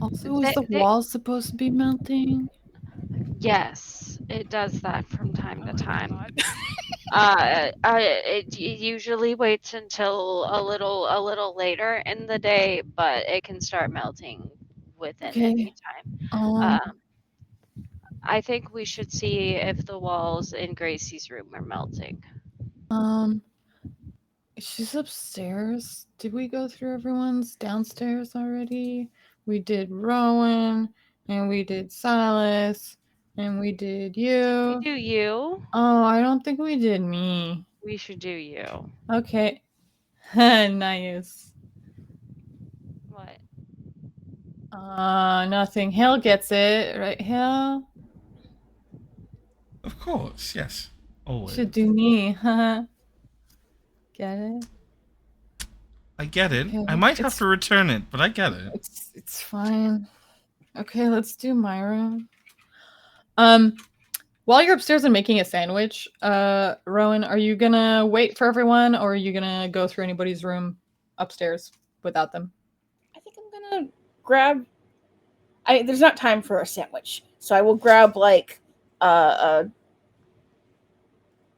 Also, is the wall supposed to be melting? Yes, it does that from time to time. God. It usually waits until a little later in the day, but it can start melting within any time. I think we should see if the walls in Gracie's room are melting. She's upstairs. Did we go through everyone's downstairs already? We did Rowan, and we did Silas, and we did you. We do you. Oh, I don't think we did me. We should do you. Okay. Nice. What? Nothing. Hale gets it, right, Hale? Of course, yes. Always. Should do me. Get it? I get it. Okay, I might have to return it, but I get it. It's fine. Okay, let's do Myra. While you're upstairs and making a sandwich, Rowan, are you gonna wait for everyone, or are you gonna go through anybody's room upstairs without them? I think I'm gonna grab. There's not time for a sandwich, so I will grab like a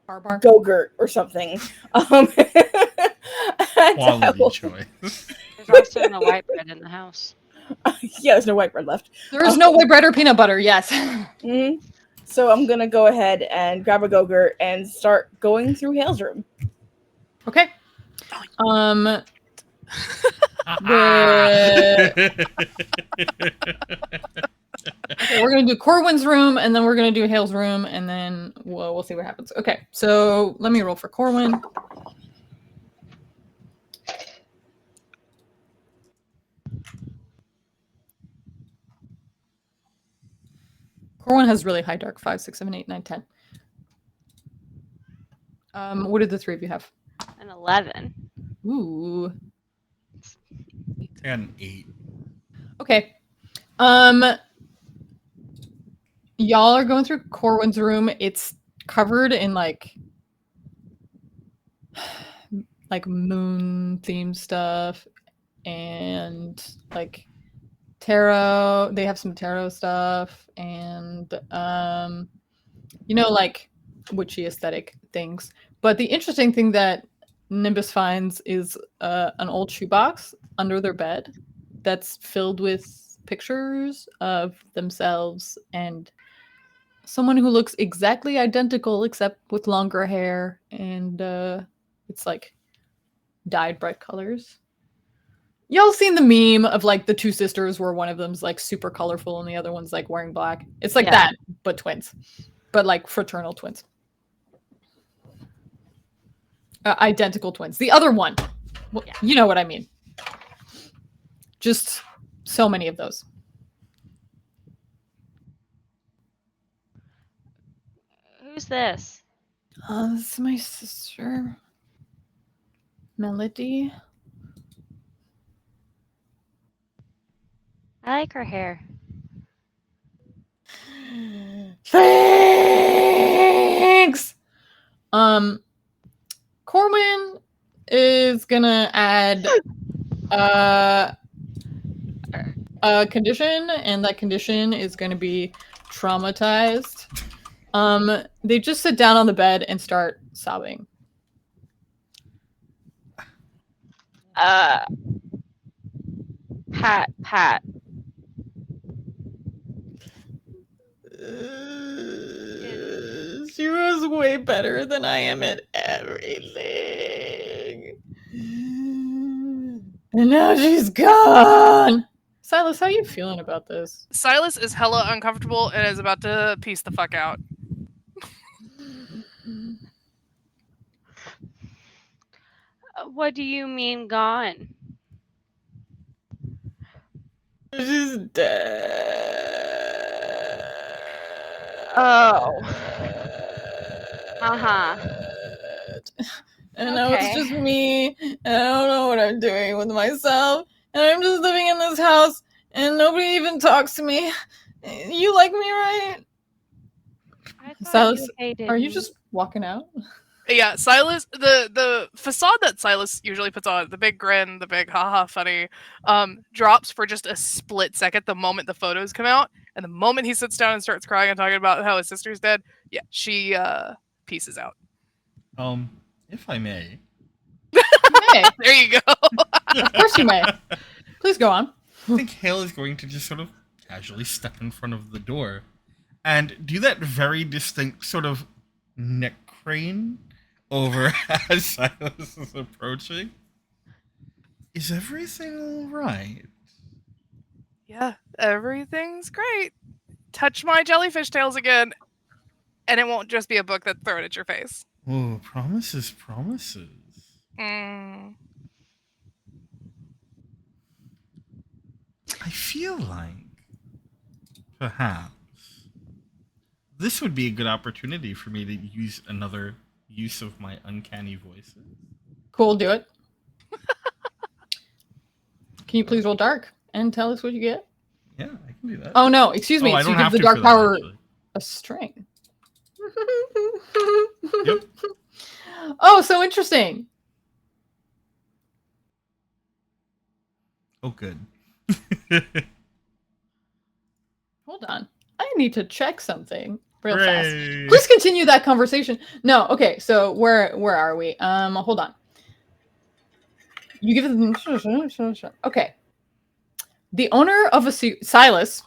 Bar. Go-Gurt or something. And I Quality will- choice. There's also no white bread in the house. yeah, there's no white bread left. There is no white bread or peanut butter. Yes. Mhm. So I'm gonna go ahead and grab a Go-Gurt and start going through Hale's room. Okay. Okay, we're gonna do Corwin's room, and then we're gonna do Hale's room, and then we'll see what happens. Okay, so let me roll for Corwin. Corwin has really high dark. 5, 6, 7, 8, 9, 10. What did the three of you have? An 11. Ooh. An 8. Okay. Y'all are going through Corwin's room. It's covered in like moon themed stuff and like tarot. They have some tarot stuff and like witchy aesthetic things. But the interesting thing that Nimbus finds is an old shoebox under their bed that's filled with pictures of themselves and someone who looks exactly identical except with longer hair, and it's like dyed bright colors. Y'all seen the meme of like the two sisters where one of them's like super colorful and the other one's like wearing black? It's like that, but twins. But like fraternal twins. Identical twins. The other one. Well, you know what I mean. Just so many of those. Who's this? This is my sister. Melody. I like her hair. Thanks. Corwin is gonna add a condition, and that condition is gonna be traumatized. They just sit down on the bed and start sobbing. Pat. She was way better than I am at everything. And now she's gone. Silas, how are you feeling about this? Silas is hella uncomfortable and is about to piece the fuck out. What do you mean gone? She's dead. Oh. Uh-huh. And now it's just me, and I don't know what I'm doing with myself, and I'm just living in this house, and nobody even talks to me. You like me, right? I thought Silas, you hated are you me. just walking out? Yeah, Silas, the facade that Silas usually puts on, the big grin, the big haha funny, drops for just a split second the moment the photos come out, and the moment he sits down and starts crying and talking about how his sister's dead, yeah, she pieces out. If I may. You may. There you go. Of course you may. Please go on. I think Hale is going to just sort of casually step in front of the door and do that very distinct sort of neck crane over as Silas is approaching. Is everything all right? Yeah, everything's great. Touch my jellyfish tails again, and it won't just be a book that's thrown at your face. Oh, promises. Mm. I feel like perhaps this would be a good opportunity for me to use another use of my uncanny voices. Cool, do it. Can you please roll dark and tell us what you get? Yeah, I can do that. Oh no, excuse me. I So you don't give have the to dark for that, power actually. a string. Yep. Oh, so interesting. Oh, good. Hold on. I need to check something real fast. Hooray. Please continue that conversation. No, okay. So where are we? Hold on. You give it. Okay. The owner of a Silas,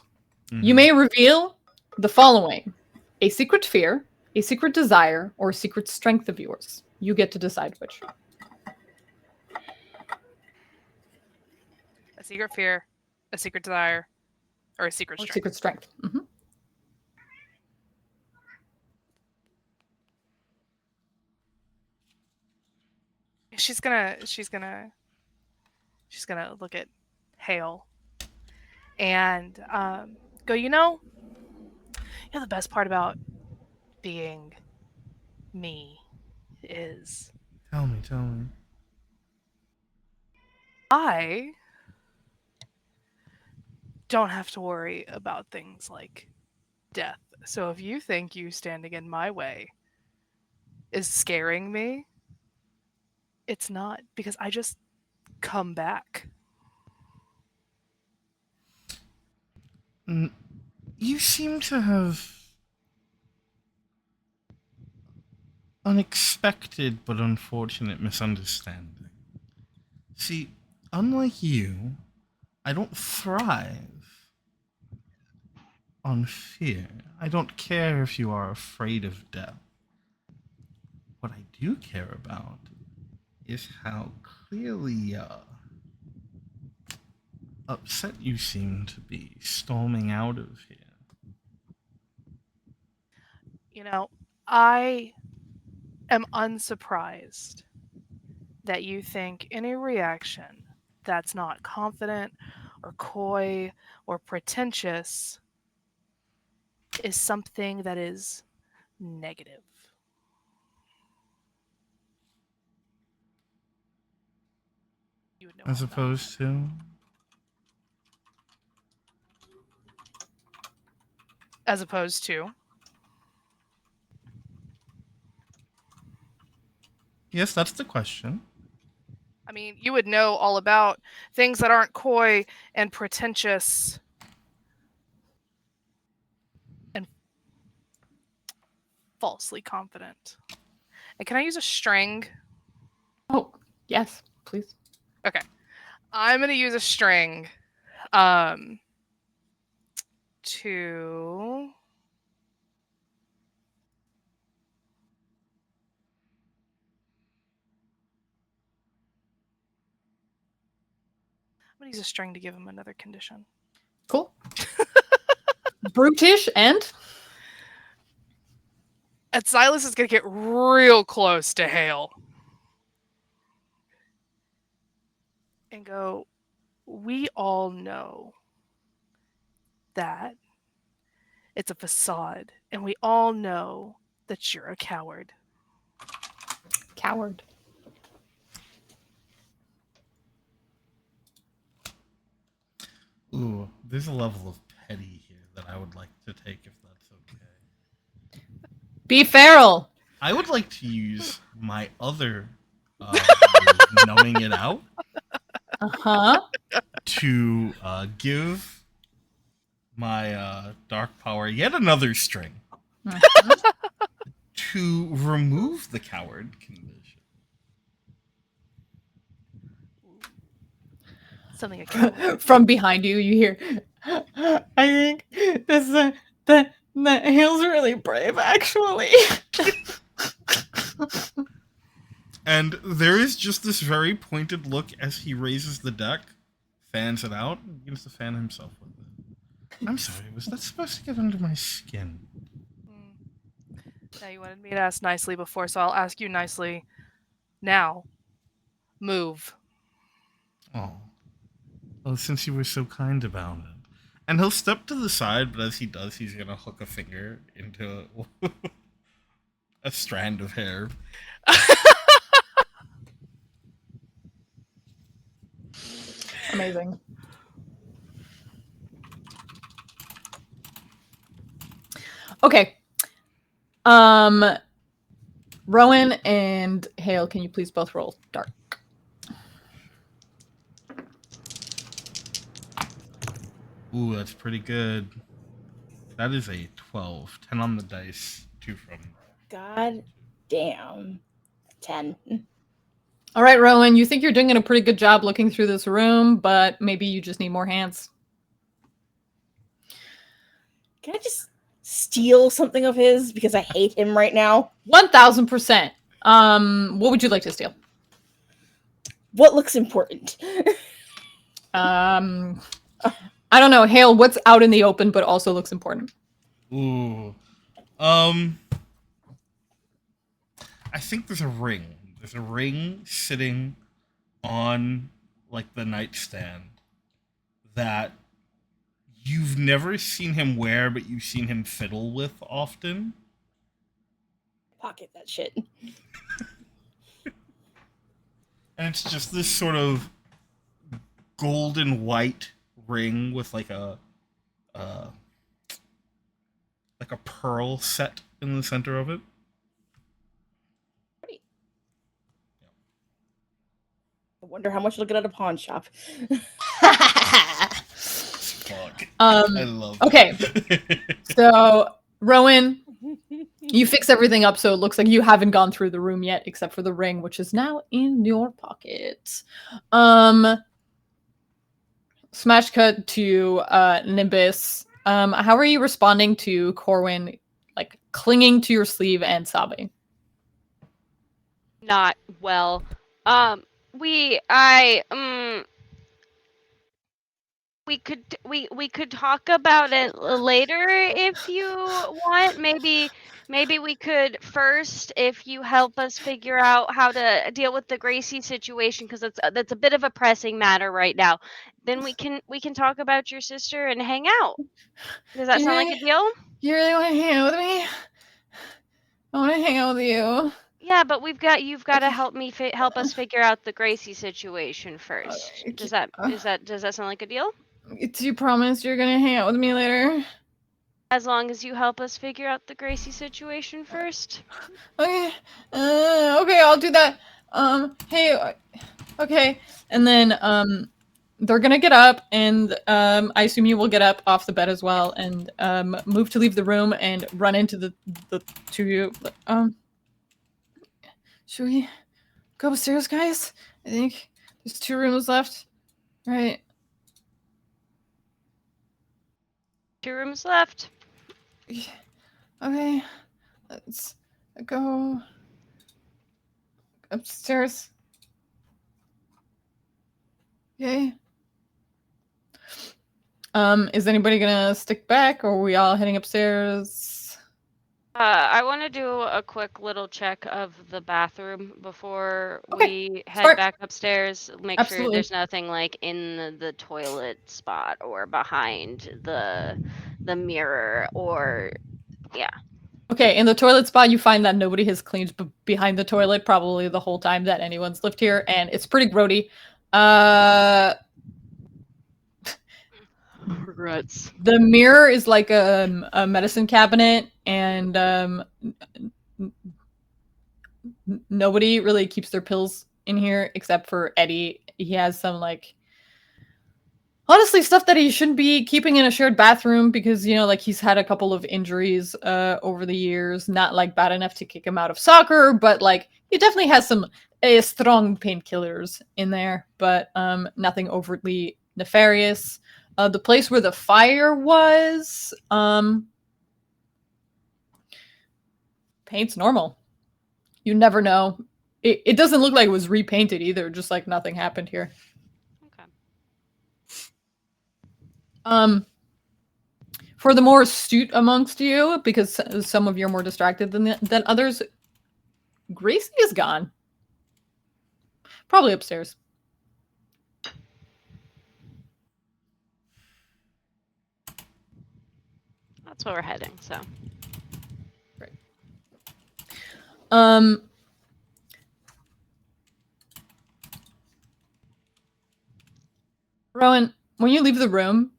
you Mhm. may reveal the following: a secret fear, a secret desire, or a secret strength of yours. You get to decide which. A secret fear, a secret desire, or a secret Or strength. secret strength. She's gonna look at Hale and go, the best part about being me is Tell me, tell me. I don't have to worry about things like death. So if you think you standing in my way is scaring me, it's not, because I just come back. Mm, You seem to have unexpected but unfortunate misunderstanding. See, unlike you, I don't thrive on fear. I don't care if you are afraid of death. What I do care about is how clearly upset you seem to be storming out of here. You know, I am unsurprised that you think any reaction that's not confident or coy or pretentious is something that is negative. You would know As all about opposed to. that. As opposed to, Yes, that's the question. I mean, you would know all about things that aren't coy and pretentious and falsely confident. And can I use a string? Oh, yes, please. Okay. I'm going to use a string um to I'm going to use a string to give him another condition. Cool. Brutish and And Silas is going to get real close to Hale and go, "We all know that it's a facade, and we all know that you're a coward." coward. Ooh, there's a level of petty here that I would like to take if that's okay. Be feral. I would like to use my other move, numbing it out, Uh-huh. to give my dark power yet another string Mhm. to remove the coward condition. Something a coward. From behind you, you hear, I think this the Hale's really brave, actually. And there is just this very pointed look as he raises the deck, fans it out, and begins to fan himself with it. I'm sorry, was that supposed to get under my skin? Now, you wanted me to ask nicely before, so I'll ask you nicely now. Move. Oh. Oh, since you were so kind about it. And he'll step to the side, but as he does, he's gonna hook a finger into a strand of hair. Amazing. Okay. Rowan and Hale, can you please both roll dark? Ooh, that's pretty good. That is a 12. 10 on the dice. 2 from. God damn. 10. All right, Rowan, you think you're doing a pretty good job looking through this room, but maybe you just need more hands. Can I just steal something of his because I hate him right now? 1000%. What would you like to steal? What looks important? I don't know, Hale, what's out in the open but also looks important? Ooh. I think there's a ring. There's a ring sitting on like the nightstand that you've never seen him wear, but you've seen him fiddle with often. Pocket that shit. And it's just this sort of golden white ring with like a pearl set in the center of it. I wonder how much it'll get at a pawn shop. Fuck. I love okay. that. So, Rowan, you fix everything up so it looks like you haven't gone through the room yet, except for the ring, which is now in your pocket. Smash cut to Nimbus. How are you responding to Corwin, like, clinging to your sleeve and sobbing? Not well. We could talk about it later if you want. Maybe we could first, if you help us figure out how to deal with the Gracie situation, because that's a bit of a pressing matter right now. Then we can talk about your sister and hang out. Does that sound like a deal? You really want to hang out with me? I want to hang out with you. Yeah, but you've got to help us figure out the Gracie situation first. Does that sound like a deal? Do you promise you're gonna hang out with me later? As long as you help us figure out the Gracie situation first. Okay. Okay, I'll do that. Hey, okay. And then they're gonna get up, and I assume you will get up off the bed as well, and move to leave the room and run into the two of you. Should we go upstairs, guys? I think there's 2 rooms left, right? 2 rooms left. Okay, let's go upstairs. Okay. Is anybody gonna stick back, or are we all heading upstairs? I want to do a quick little check of the bathroom before Okay, we head smart. back upstairs. Make sure Absolutely. there's nothing like in the toilet spot or behind the mirror or yeah. Okay, in the toilet spot, you find that nobody has cleaned behind the toilet probably the whole time that anyone's lived here, and it's pretty grody. Regrets. The mirror is like a medicine cabinet, and nobody really keeps their pills in here except for Eddie. He has some like honestly stuff that he shouldn't be keeping in a shared bathroom because like he's had a couple of injuries over the years, not like bad enough to kick him out of soccer, but like he definitely has some strong painkillers in there, but nothing overtly nefarious. The place where the fire was paint's normal. You never know. It doesn't look like it was repainted either, just like nothing happened here. Okay. For the more astute amongst you, because some of you are more distracted than others, Gracie is gone. Probably upstairs. That's where we're heading. So. Um. Rowan, when you leave the room,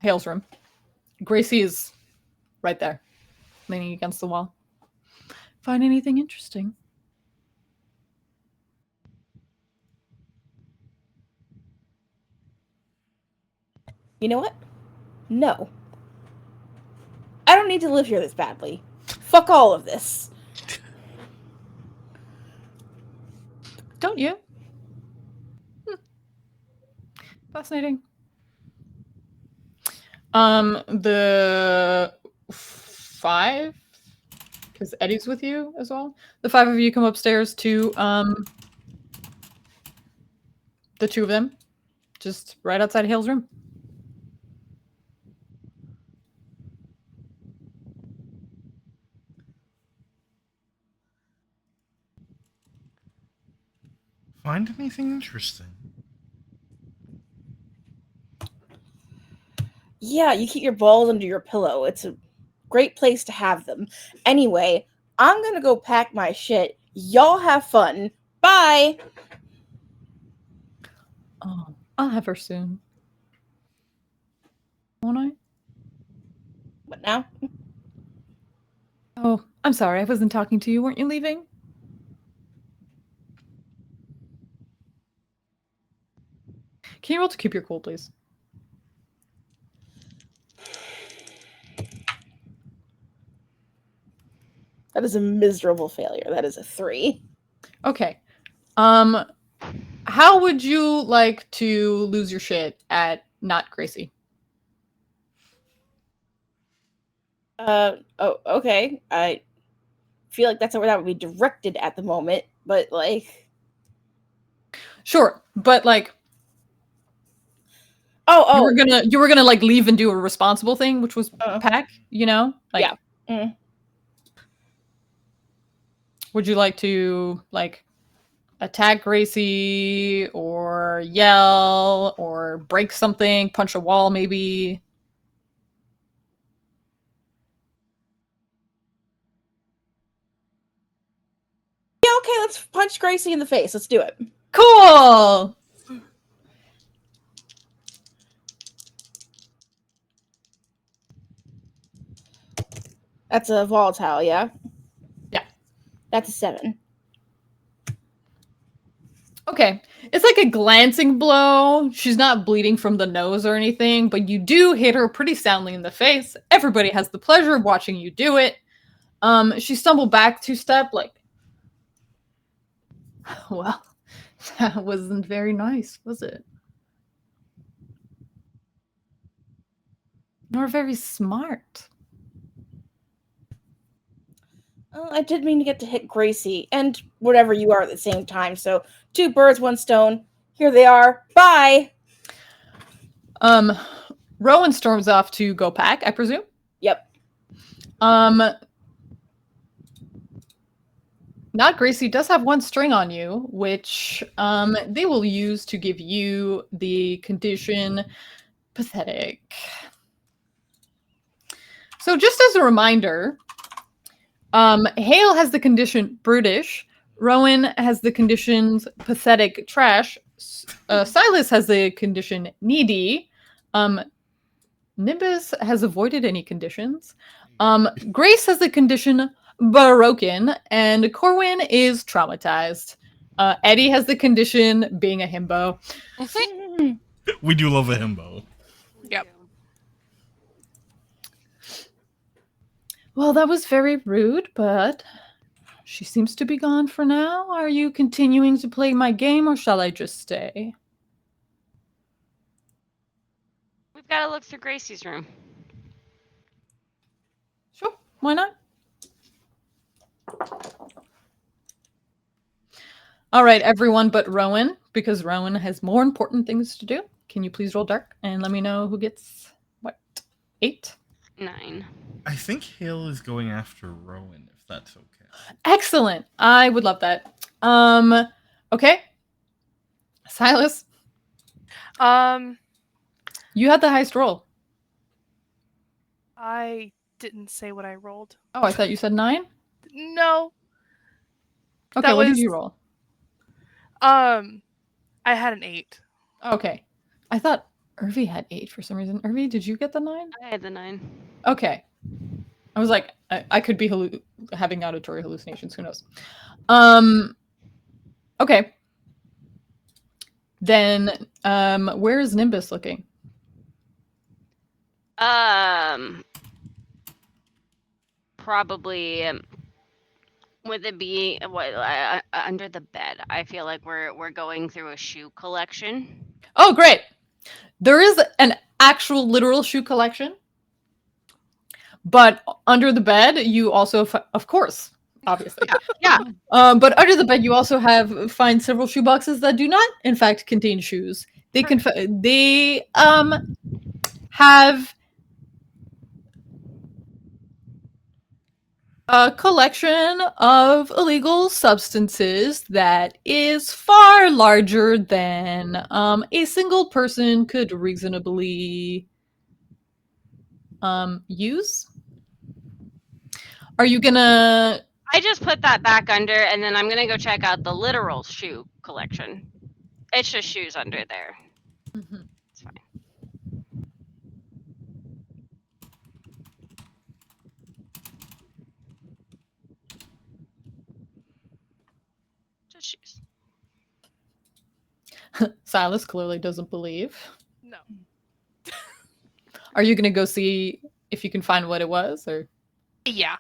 Hale's room, Gracie is right there, leaning against the wall. Find anything interesting? You know what? No. I don't need to live here this badly. Fuck all of this. Don't you? Fascinating. The 5, because Eddie's with you as well. The 5 of you come upstairs to the 2 of them, just right outside Hale's room. Find anything interesting? Yeah, you keep your balls under your pillow. It's a great place to have them. Anyway, I'm gonna go pack my shit. Y'all have fun. Bye! Oh, I'll have her soon. Won't I? What now? Oh, I'm sorry. I wasn't talking to you. Weren't you leaving? Can you roll to keep your cool, please? That is a miserable failure. That is a 3. Okay. How would you like to lose your shit at not Gracie? Oh, okay. I feel like that's where that would be directed at the moment, but like, Sure, but like oh, you were gonna like leave and do a responsible thing, which was pack, you know? Like, yeah. Would you like to like attack Gracie or yell or break something, punch a wall maybe? Yeah, okay, let's punch Gracie in the face. Let's do it. Cool. That's a volatile, yeah? Yeah. That's a 7. Okay. It's like a glancing blow. She's not bleeding from the nose or anything, but you do hit her pretty soundly in the face. Everybody has the pleasure of watching you do it. She stumbled back 2 step, like, well, that wasn't very nice, was it? Nor very smart. I did mean to get to hit Gracie and whatever you are at the same time. So 2 birds, 1 stone. Here they are. Bye. Rowan storms off to go pack, I presume. Yep. Not Gracie does have 1 string on you, which they will use to give you the condition pathetic. So just as a reminder, Hale has the condition brutish, Rowan has the conditions pathetic trash, Silas has the condition needy, Nimbus has avoided any conditions, Grace has the condition broken, and Corwin is traumatized. Eddie has the condition being a himbo. We do love a himbo. Yep. Well, that was very rude, but she seems to be gone for now. Are you continuing to play my game, or shall I just stay? We've got to look through Gracie's room. Sure, why not? All right, everyone but Rowan, because Rowan has more important things to do. Can you please roll dark and let me know who gets what? 8? 9. I think Hale is going after Rowan, if that's okay. Excellent. I would love that. Okay. Silas. You had the highest roll. I didn't say what I rolled. Oh, I thought you said 9? No. Okay, That what did was you roll? I had an 8. Okay. I thought Irvi had 8 for some reason. Irvi, did you get the 9? I had the 9. Okay. I was like, I could be having auditory hallucinations. Who knows? Okay. Then, where is Nimbus looking? Probably would it be under the bed? I feel like we're going through a shoe collection. Oh, great. There is an actual literal shoe collection. But under the bed, you also, of course, obviously. Yeah. But under the bed, you also find several shoe boxes that do not, in fact, contain shoes. They have a collection of illegal substances that is far larger than a single person could reasonably use. Are you gonna? I just put that back under, and then I'm gonna go check out the literal shoe collection. It's just shoes under there. Mhm. It's fine. Just shoes. Silas clearly doesn't believe. No. Are you gonna go see if you can find what it was, or? Yeah.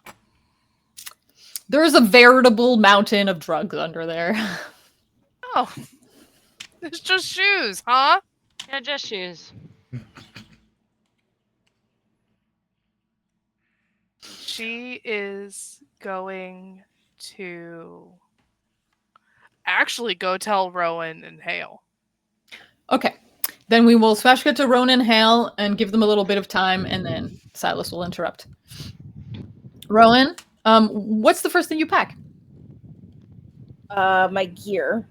There is a veritable mountain of drugs under there. Oh. It's just shoes, huh? Yeah, just shoes. She is going to actually go tell Rowan and Hale. Okay. Then we will smash cut to Ronan and Hale and give them a little bit of time, and then Silas will interrupt. Rowan, what's the first thing you pack? My gear.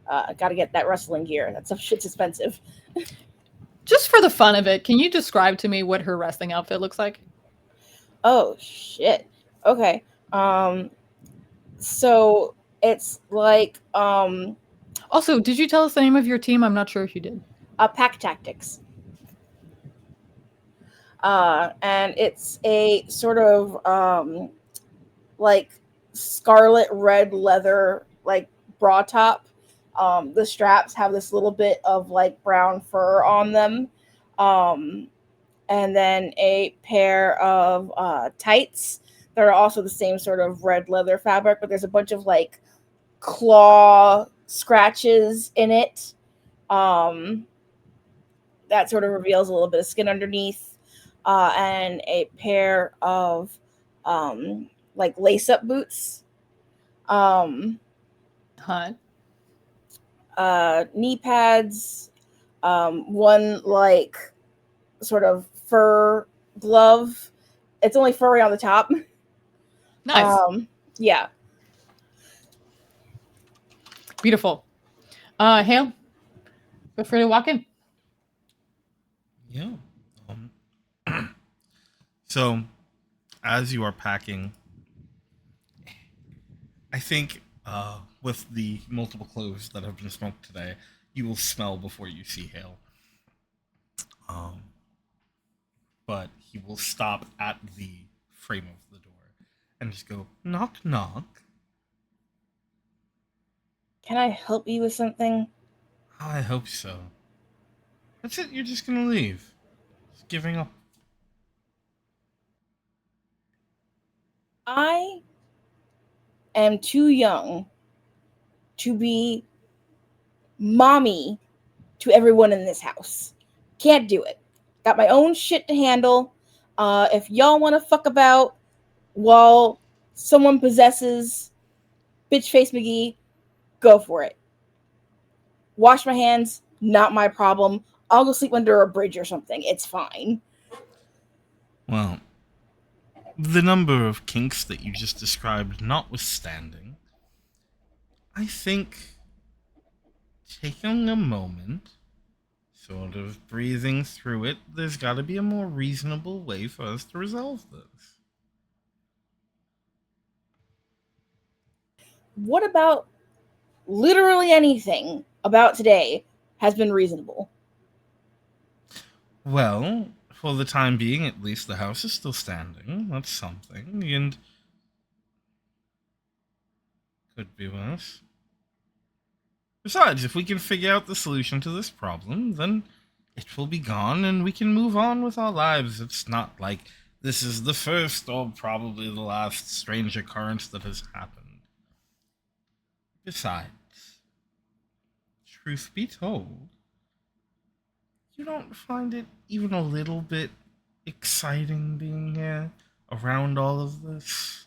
I gotta get that wrestling gear. That stuff shit's expensive. Just for the fun of it, can you describe to me what her wrestling outfit looks like? Oh shit. Okay. So it's like Also, did you tell us the name of your team? I'm not sure if you did. Pack Tactics. And it's a sort of like scarlet red leather like bra top. The straps have this little bit of like brown fur on them. And then a pair of tights that are also the same sort of red leather fabric, but there's a bunch of like claw scratches in it. That sort of reveals a little bit of skin underneath. And a pair of like lace-up boots. Hot. Knee pads. One like sort of fur glove. It's only furry on the top. Nice. Yeah. Beautiful. Hale, feel free to walk in. Yeah. So, as you are packing, I think with the multiple cloves that have been smoked today, you will smell before you see Hale. But he will stop at the frame of the door and just go, knock, knock. Can I help you with something? I hope so. That's it, you're just gonna leave. Just giving up. I am too young to be mommy to everyone in this house. Can't do it. Got my own shit to handle. If y'all want to fuck about while someone possesses Bitch Face McGee, go for it. Wash my hands, not my problem. I'll go sleep under a bridge or something. It's fine. Well, the number of kinks that you just described notwithstanding, I think taking a moment sort of breathing through it, there's got to be a more reasonable way for us to resolve this. What about literally anything about today has been reasonable? Well, for the time being, at least, the house is still standing. That's something, and could be worse. Besides, if we can figure out the solution to this problem, then it will be gone and we can move on with our lives. It's not like this is the first or probably the last strange occurrence that has happened. Besides, truth be told, you don't find it even a little bit exciting being here around all of this?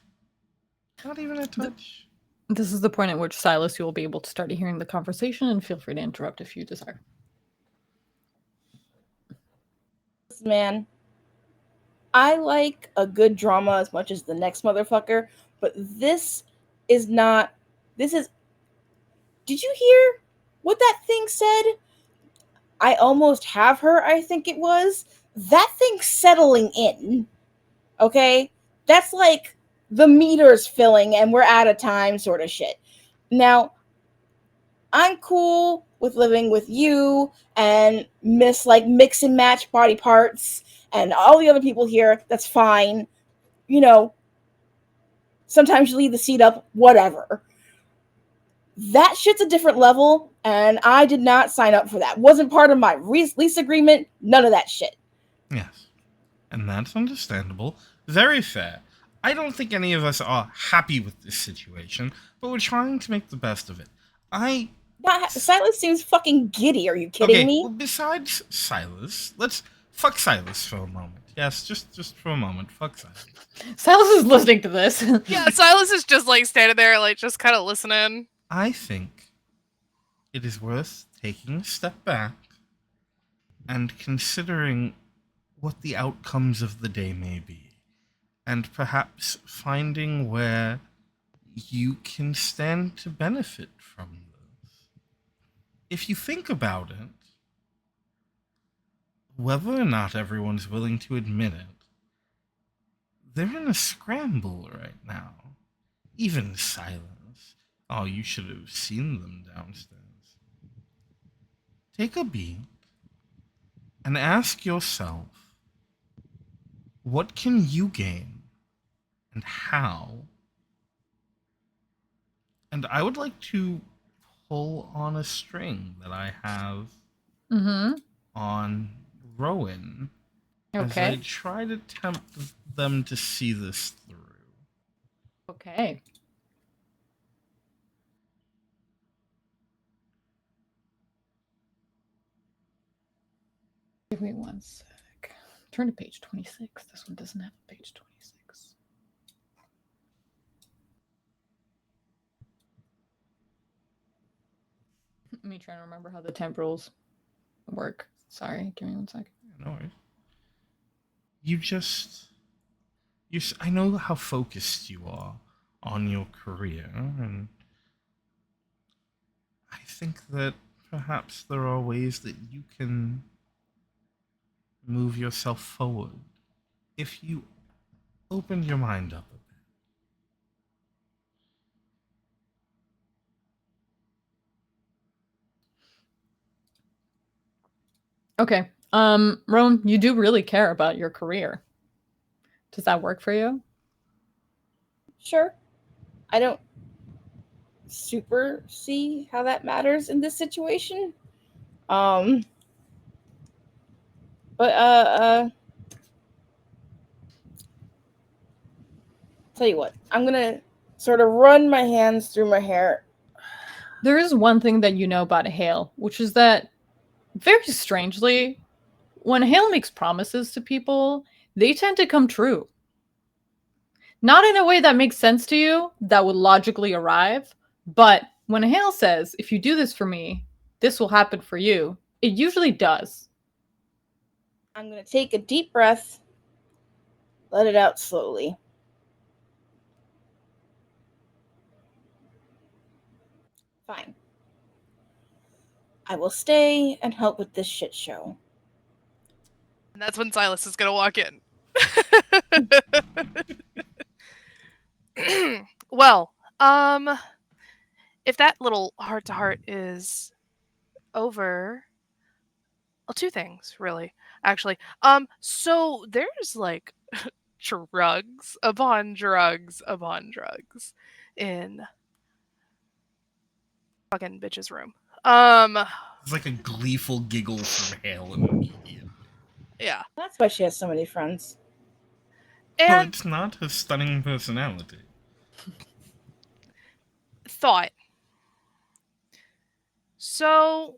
Not even a touch. This is the point at which, Silas, you will be able to start hearing the conversation, and feel free to interrupt if you desire. Man, I like a good drama as much as the next motherfucker, but this is not. This is. Did you hear what that thing said? I almost have her, I think it was. That thing's settling in. Okay? That's like the meter's filling and we're out of time, sort of shit. Now, I'm cool with living with you and mix and match body parts and all the other people here. That's fine. You know, sometimes you leave the seat up, whatever. That shit's a different level, and I did not sign up for that. Wasn't part of my lease agreement. None of that shit. Yes. And that's understandable. Very fair. I don't think any of us are happy with this situation, but we're trying to make the best of it. Silas seems fucking giddy. Are you kidding me? Well, besides Silas, let's fuck Silas for a moment. Yes, just for a moment. Fuck Silas. Silas is listening to this. Yeah, Silas is just like standing there, like just kind of listening. I think it is worth taking a step back and considering what the outcomes of the day may be, and perhaps finding where you can stand to benefit from this. If you think about it, whether or not everyone's willing to admit it, they're in a scramble right now. Even Silence. Oh, you should have seen them downstairs. Take a beat and ask yourself, what can you gain and how? And I would like to pull on a string that I have Mm-hmm. on Rowan as I Okay. try to tempt them to see this through. Okay. Give me one sec. Turn to page 26. This one doesn't have a page 26. Me trying to remember how the temporals work. Sorry, give me one sec. No worries. I know how focused you are on your career, and I think that perhaps there are ways that you can move yourself forward if you opened your mind up a bit. Okay. Roan, you do really care about your career. Does that work for you? Sure. I don't super see how that matters in this situation. But tell you what, I'm gonna sort of run my hands through my hair. There is one thing that you know about Hale, which is that, very strangely, when Hale makes promises to people, they tend to come true. Not in a way that makes sense to you, that would logically arrive, but when Hale says, if you do this for me, this will happen for you, it usually does. I'm gonna take a deep breath, let it out slowly. Fine. I will stay and help with this shit show. And that's when Silas is gonna walk in. Well, if that little heart to heart is over, well, two things really, actually. So there's like drugs upon drugs upon drugs in fucking bitch's room. It's like a gleeful giggle from Hale immediately. Yeah, That's why she has so many friends. Well, and it's not a stunning personality. thought. So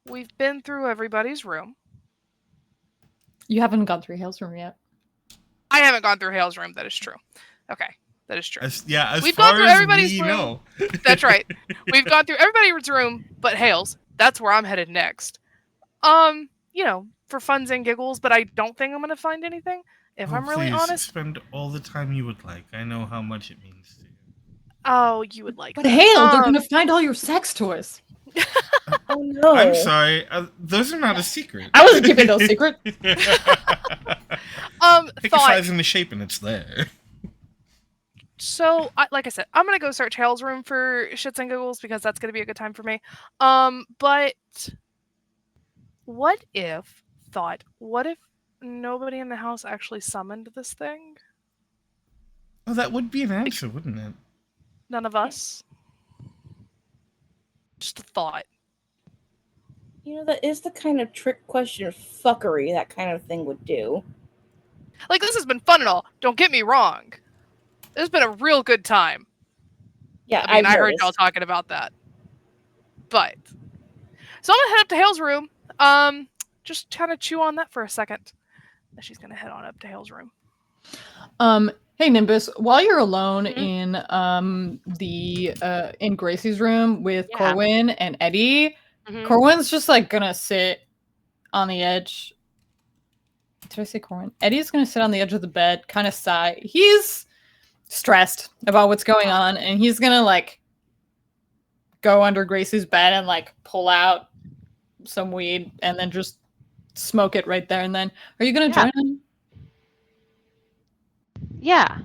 we've been through everybody's room. You haven't gone through Hale's room yet. I haven't gone through Hale's room. That is true. Okay, that is true. As We've far gone through as everybody's we room. know. That's right. We've gone through everybody's room but Hale's. That's where I'm headed next. For funs and giggles, but I don't think I'm gonna find anything. If I'm really please, honest. spend all the time you would like. I know how much it means to you. Oh, you would like But that. Hale, they're gonna find all your sex toys. Oh no. I'm sorry. Those are not a secret. I wasn't keeping no secret. Pick a Thought. size and a shape and it's there. So, like I said, I'm gonna go search Hale's room for shits and giggles because that's gonna be a good time for me. But what if nobody in the house actually summoned this thing? Oh, that would be an answer, wouldn't it? None of us. Just a thought. You know, that is the kind of trick question fuckery that kind of thing would do. Like, this has been fun and all. Don't get me wrong. This has been a real good time. Yeah, I mean, I heard noticed. y'all talking about that. But so I'm gonna head up to Hale's room. Just kind of chew on that for a second. And she's gonna head on up to Hale's room. Hey Nimbus, while you're alone Mhm. in Gracie's room with Yeah. Corwin and Eddie, Mhm. Corwin's just like gonna sit on the edge. Did I say Corwin? Eddie's gonna sit on the edge of the bed, kind of sigh. He's stressed about what's going on, and he's gonna like go under Gracie's bed and like pull out some weed and then just smoke it right there and then. Are you gonna join him? Yeah.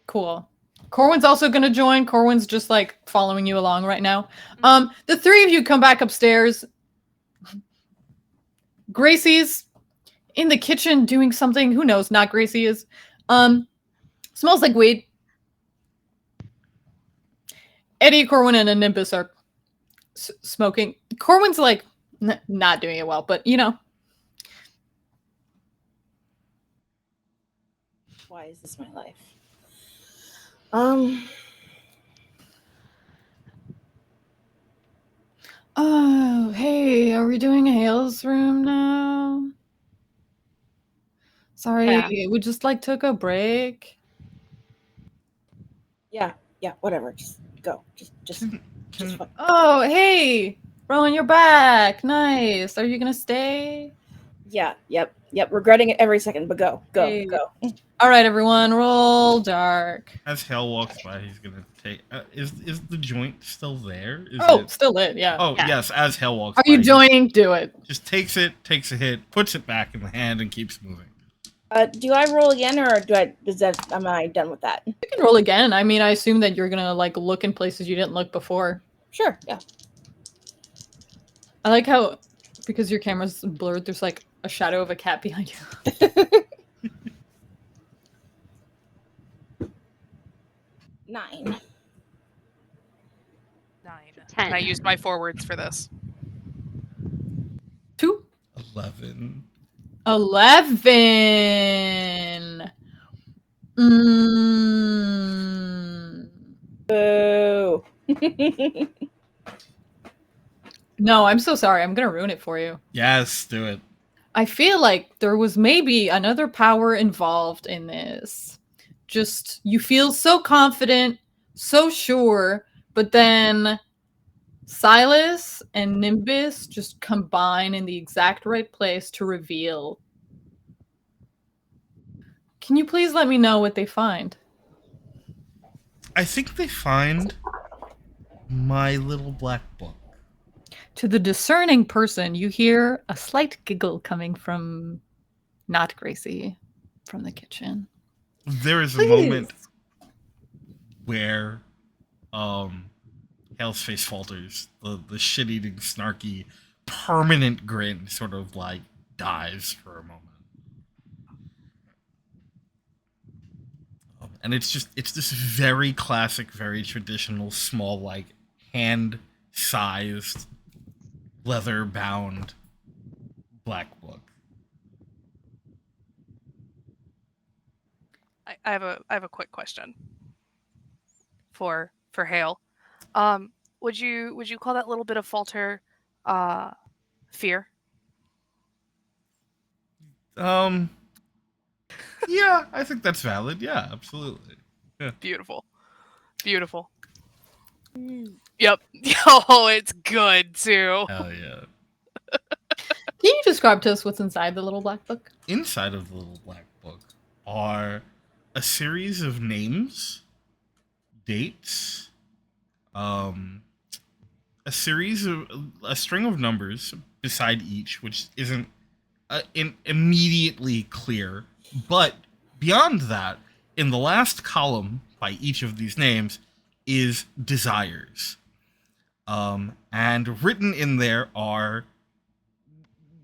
Cool. Corwin's also gonna join. Corwin's just like following you along right now. The three of you come back upstairs. Gracie's in the kitchen doing something. Who knows? Not Gracie is. Smells like weed. Eddie, Corwin, and Nimbus are smoking. Corwin's like not doing it well, but you know. Why is this my life? Oh, hey, are we doing Hale's room now? Sorry, Yeah. we just like took a break. Yeah, whatever. Just go. Just fuck. Oh, hey, Rowan, you're back. Nice. Are you gonna stay? Yeah, yep. Regretting it every second, but go. Hey. All right, everyone, roll dark. As Hale walks by, he's gonna take. Is the joint still there? Still lit. Yeah. Oh Yeah. yes. As Hale walks Are by, you joining? Do it. Just takes a hit, puts it back in the hand, and keeps moving. Do I roll again, or am I done with that? You can roll again. I mean, I assume that you're gonna like look in places you didn't look before. Sure. Yeah. I like how, because your camera's blurred, there's like a shadow of a cat behind you. 9. 9. 10. And I used my forwards for this. 2. 11. 11. Boo. No, I'm so sorry. I'm gonna ruin it for you. Yes, do it. I feel like there was maybe another power involved in this. Just, you feel so confident, so sure, but then Silas and Nimbus just combine in the exact right place to reveal. Can you please let me know what they find? I think they find my little black book. To the discerning person, you hear a slight giggle coming from not Gracie, from the kitchen. There is a Please. moment where Hale's face falters. The shit-eating, snarky, permanent grin sort of like dies for a moment. And it's this very classic, very traditional, small, like hand-sized, leather-bound black book. I have a quick question for Hale. Would you call that little bit of falter fear? Yeah, I think that's valid. Yeah, absolutely. Yeah. Beautiful. Yep. Oh, it's good too. Hell yeah. Can you describe to us what's inside the little black book? Inside of the little black book are a series of names, dates, a string of numbers beside each, which isn't immediately clear. But beyond that, in the last column by each of these names is desires. And written in there are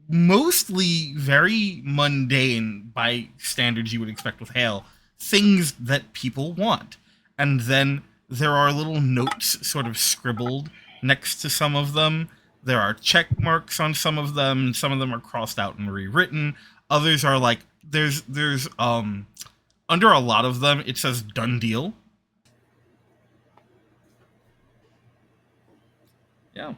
mostly very mundane by standards you would expect with Hale, things that people want. And then there are little notes sort of scribbled next to some of them. There are check marks on some of them. Some of them are crossed out and rewritten. Others are like there's under a lot of them it says done deal. Yeah.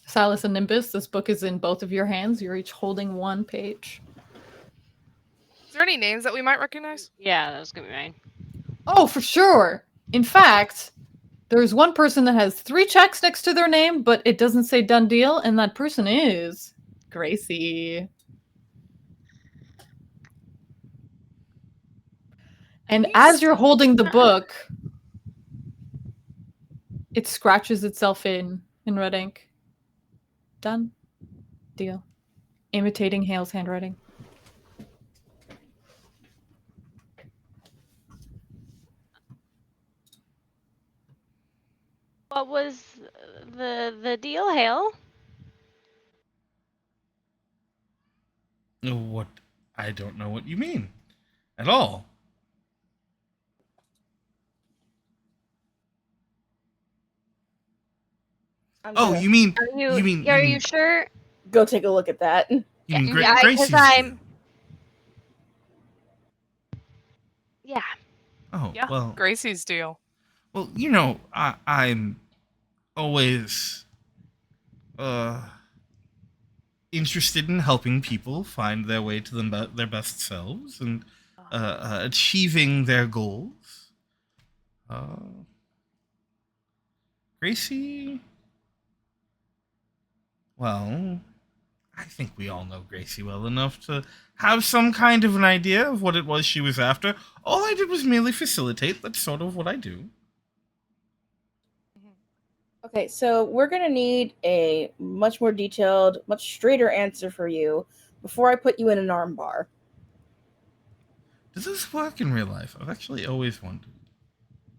Silas and Nimbus, this book is in both of your hands. You're each holding one page. Is there any names that we might recognize? Yeah, that was gonna be mine. Oh, for sure. In fact, there's one person that has 3 checks next to their name, but it doesn't say done deal, and that person is Gracie. And as you're holding the book, it scratches itself in red ink. Done deal. Imitating Hale's handwriting. What was the deal, Hale? What? I don't know what you mean at all. Oh, you mean Are you sure? Go take a look at that. You mean Yeah, Gracie's because I'm. deal? Yeah. Oh, Yeah. well. Gracie's deal. Well, you know, I'm always interested in helping people find their way to their best selves and achieving their goals. Gracie, well, I think we all know Gracie well enough to have some kind of an idea of what it was she was after. All I did was merely facilitate. That's sort of what I do. Okay, so we're going to need a much more detailed, much straighter answer for you before I put you in an armbar. Does this work in real life? I've actually always wondered.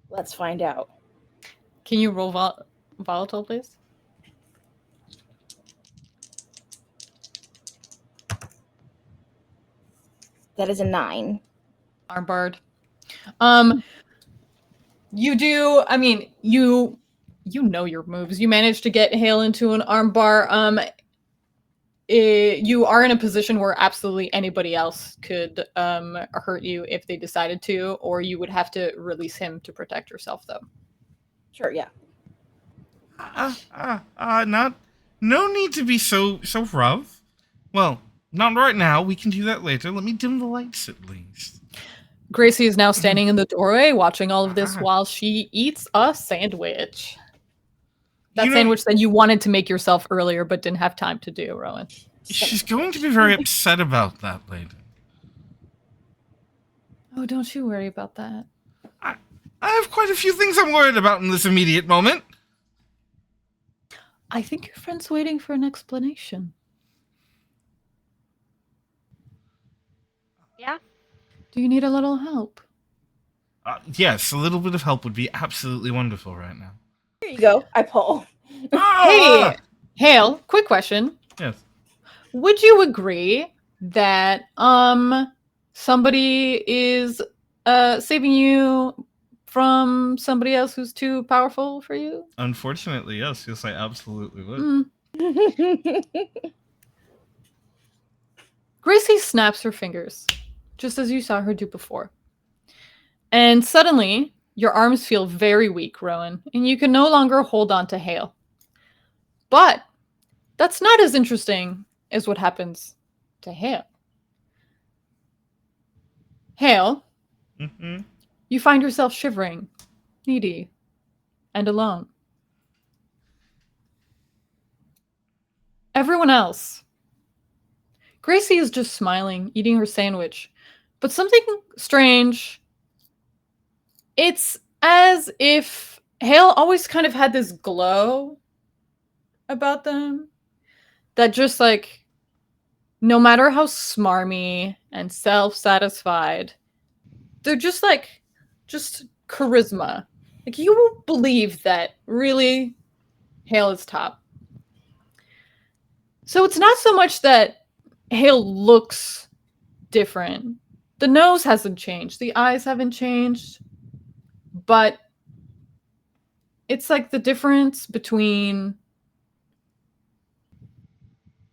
Let's find out. Can you roll volatile, please? That is a 9. Armbarred. You do. I mean, you know your moves. You managed to get Hale into an armbar. You are in a position where absolutely anybody else could hurt you if they decided to, or you would have to release him to protect yourself, though. Sure, yeah. No need to be so rough. Well, not right now. We can do that later. Let me dim the lights at least. Gracie is now standing in the doorway, watching all of this while she eats a sandwich. That sandwich that you wanted to make yourself earlier, but didn't have time to do, Rowan. She's going to be very upset about that later. Oh, don't you worry about that. I have quite a few things I'm worried about in this immediate moment. I think your friend's waiting for an explanation. Yeah. Do you need a little help? Yes, a little bit of help would be absolutely wonderful right now. Here you go. I pull. Hey, Hale, quick question. Yes. Would you agree that somebody is saving you from somebody else who's too powerful for you? Unfortunately, yes. Yes, I absolutely would. Gracie snaps her fingers, just as you saw her do before. And suddenly, your arms feel very weak, Rowan, and you can no longer hold on to Hale. But that's not as interesting as what happens to Hale. Hale, Mm-hmm. you find yourself shivering, needy, and alone. Everyone else. Gracie is just smiling, eating her sandwich. But something strange. It's as if Hale always kind of had this glow about them that just like, no matter how smarmy and self-satisfied, they're just like, just charisma. Like, you won't believe that really Hale is top. So it's not so much that Hale looks different. The nose hasn't changed. The eyes haven't changed. But it's like the difference between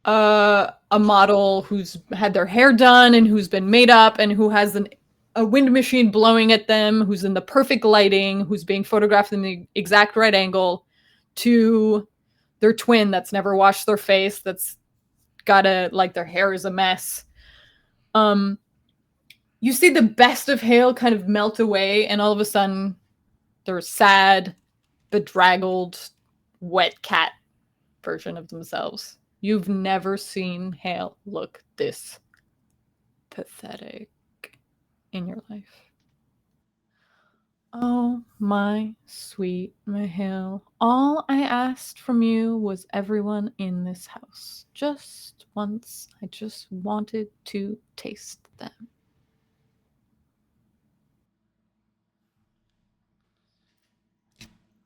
a model who's had their hair done and who's been made up and who has a wind machine blowing at them, who's in the perfect lighting, who's being photographed in the exact right angle, to their twin that's never washed their face, that's gotta, like, their hair is a mess. You see the best of Hale kind of melt away, and all of a sudden they're sad, bedraggled, wet cat version of themselves. You've never seen Hale look this pathetic in your life. Oh, my sweet Hale. All I asked from you was everyone in this house. Just once. I just wanted to taste them.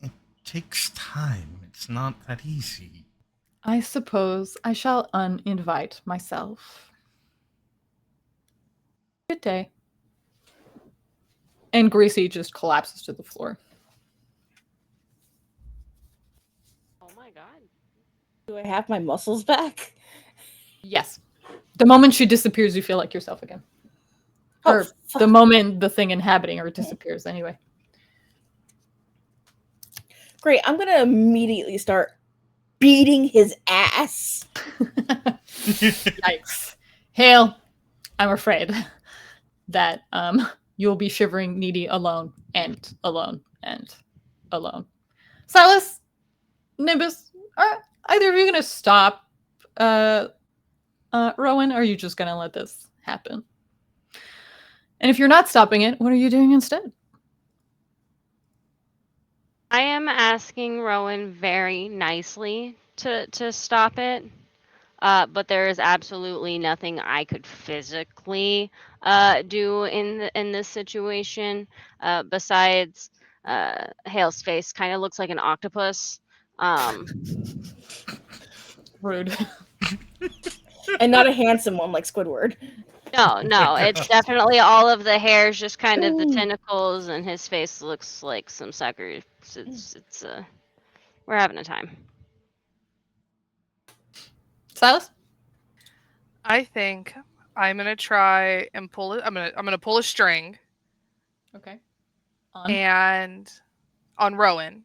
It takes time. It's not that easy. I suppose I shall uninvite myself. Good day. And Gracie just collapses to the floor. Oh my god. Do I have my muscles back? Yes. The moment she disappears, you feel like yourself again. Or the moment the thing inhabiting her disappears, anyway. Great. I'm gonna immediately start beating his ass. Yikes. Hale, I'm afraid that you'll be shivering, needy, alone, and alone, and alone. Silas, Nimbus, are either of you going to stop Rowan, or are you just going to let this happen? And if you're not stopping it, what are you doing instead? I am asking Rowan very nicely to stop it. But there is absolutely nothing I could physically do in this situation. Besides, Hale's face kind of looks like an octopus. Rude. And not a handsome one like Squidward. No, it's definitely all of the hairs, just kind of the tentacles, and his face looks like some suckers. It's we're having a time. Silas? I think I'm gonna try and pull it. I'm gonna pull a string. Okay. And on Rowan,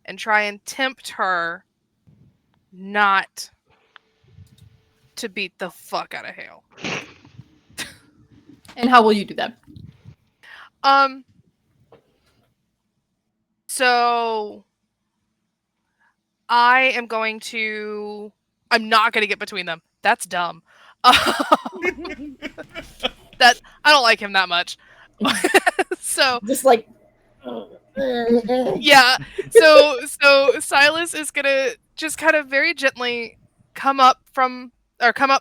and try and tempt her not to beat the fuck out of Hale. And how will you do that? So I am going to. I'm not going to get between them. That's dumb. That I don't like him that much. So Just like Yeah. So Silas is gonna just kind of very gently come up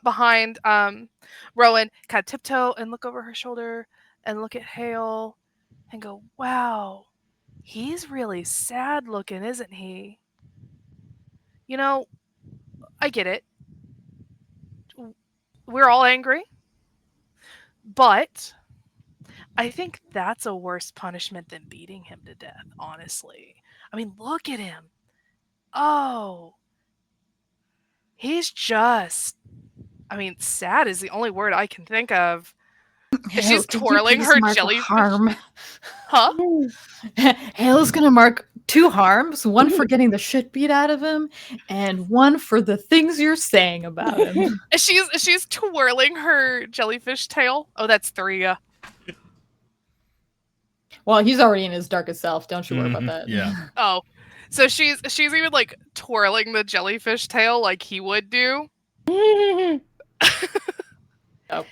behind Rowan, kind of tiptoe and look over her shoulder and look at Hale and go, "Wow, he's really sad looking, isn't he? You know, I get it. We're all angry, but I think that's a worse punishment than beating him to death, honestly. I mean, look at him. Oh, he's just, I mean, sad is the only word I can think of. Hale, She's could you twirling please her mark a jellyfish. harm? Huh? Hale's gonna mark 2 harms, one for getting the shit beat out of him, and one for the things you're saying about him. She's twirling her jellyfish tail. Oh, that's 3. Well, he's already in his darkest self. Don't you worry about that. Yeah. Oh, so she's even like twirling the jellyfish tail like he would do. Oh.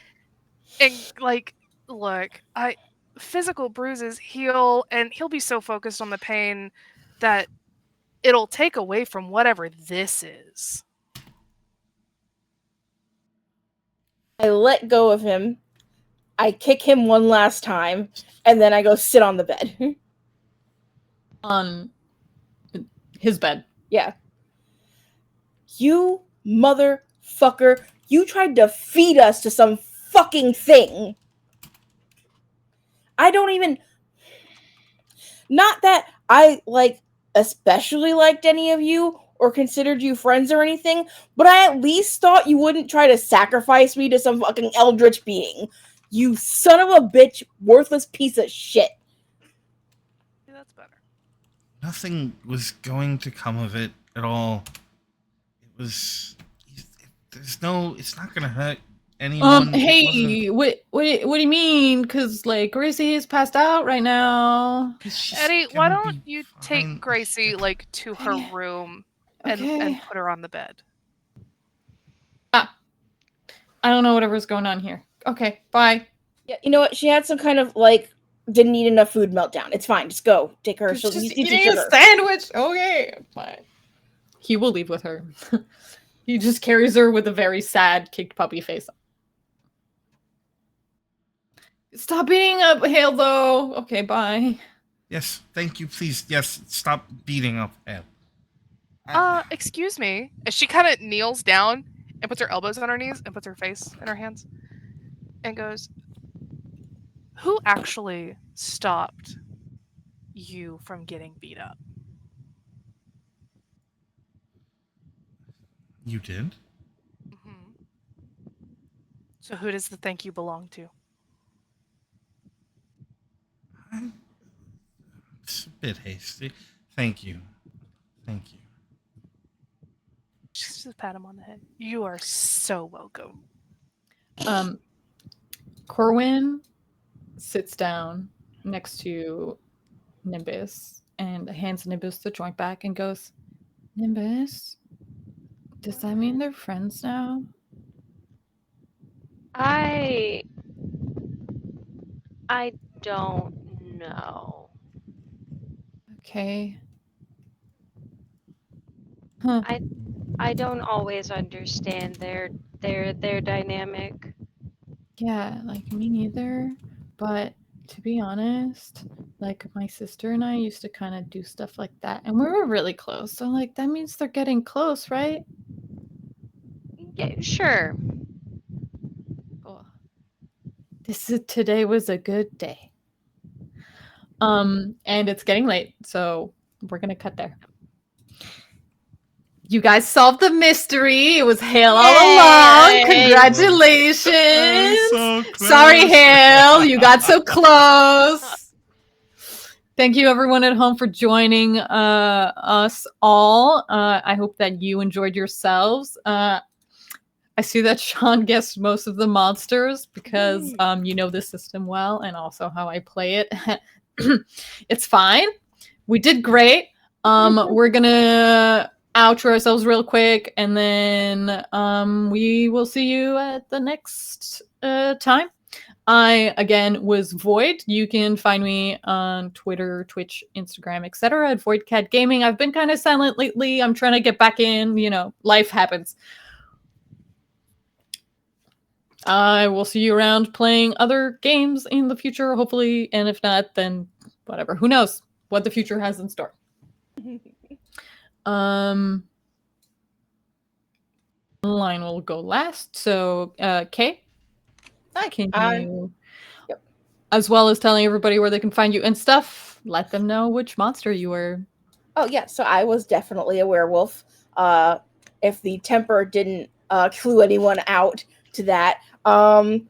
And like, look, physical bruises heal, and he'll be so focused on the pain that it'll take away from whatever this is. I let go of him. I kick him one last time, and then I go sit on the bed. On his bed. Yeah. You motherfucker. You tried to feed us to some fucking thing. I don't even... Not that I, especially liked any of you or considered you friends or anything, but I at least thought you wouldn't try to sacrifice me to some fucking eldritch being. You son of a bitch, worthless piece of shit. That's better. Nothing was going to come of it at all. It was. There's no. It's not gonna hurt anyone. Hey, what do you mean? Because like Gracie is passed out right now. Eddie, why don't you take Gracie like to her room and put her on the bed? I don't know whatever's going on here. Okay, bye. Yeah, you know what? She had some kind of didn't eat enough food meltdown. It's fine. Just go. Take her. She'll Just eat some eating sugar. a sandwich. Okay, fine. He will leave with her. He just carries her with a very sad, kicked puppy face. Stop beating up Hale, though. Okay, bye. Yes, thank you. Please, yes, stop beating up Hale. Excuse me. As she kind of kneels down and puts her elbows on her knees and puts her face in her hands and goes, "Who actually stopped you from getting beat up?" You did? Mm-hmm. So who does the thank you belong to? It's a bit hasty. Thank you. Thank you. Just pat him on the head. You are so welcome. Corwin sits down next to Nimbus and hands Nimbus the joint back and goes, Nimbus, does that mean they're friends now? I don't know. Okay. Huh. I don't always understand their dynamic. Yeah, like me neither. But to be honest, like my sister and I used to kind of do stuff like that, and we were really close. So like that means they're getting close, right? Yeah, sure. Oh. Today was a good day. And it's getting late, so we're gonna cut there. You guys solved the mystery. It was Hale all along. Congratulations. So close. Sorry, Hale. You got so close. Thank you, everyone at home, for joining us all. I hope that you enjoyed yourselves. I see that Sean guessed most of the monsters because you know the system well and also how I play it. It's fine. We did great. We're gonna outro ourselves real quick, and then we will see you at the next time. I, again, was Void. You can find me on Twitter, Twitch, Instagram, etc. at VoidCat Gaming. I've been kind of silent lately. I'm trying to get back in. Life happens. I will see you around playing other games in the future, hopefully. And if not, then whatever. Who knows what the future has in store. Line will go last. So, Kay, can you, Yep. as well as telling everybody where they can find you and stuff, let them know which monster you were. Oh yeah, so I was definitely a werewolf. If the temper didn't clue anyone out to that. I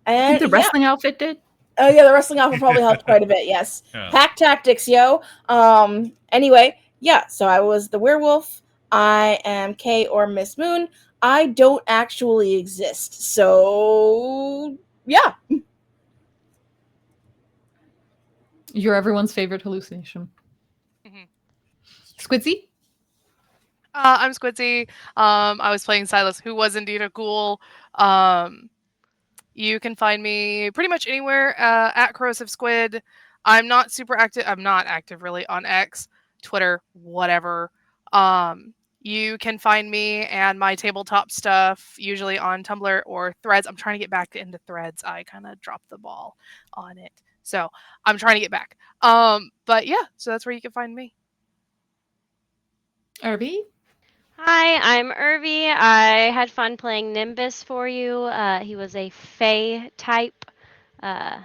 And think the wrestling outfit did. Oh yeah, the wrestling outfit probably helped quite a bit. Yes, Yeah. pack tactics, yo. Anyway, yeah. So I was the werewolf. I am Kay or Miss Moon. I don't actually exist. So yeah. You're everyone's favorite hallucination. Mhm. Squidzy? I'm Squidzy. I was playing Silas, who was indeed a ghoul. You can find me pretty much anywhere at Corrosive Squid. I'm not super active. I'm not active really on X, Twitter, whatever. You can find me and my tabletop stuff usually on Tumblr or Threads. I'm trying to get back into Threads. I kind of dropped the ball on it, so I'm trying to get back. But yeah, so that's where you can find me. RB? Hi, I'm Irvi. I had fun playing Nimbus for you. He was a Fey type, uh,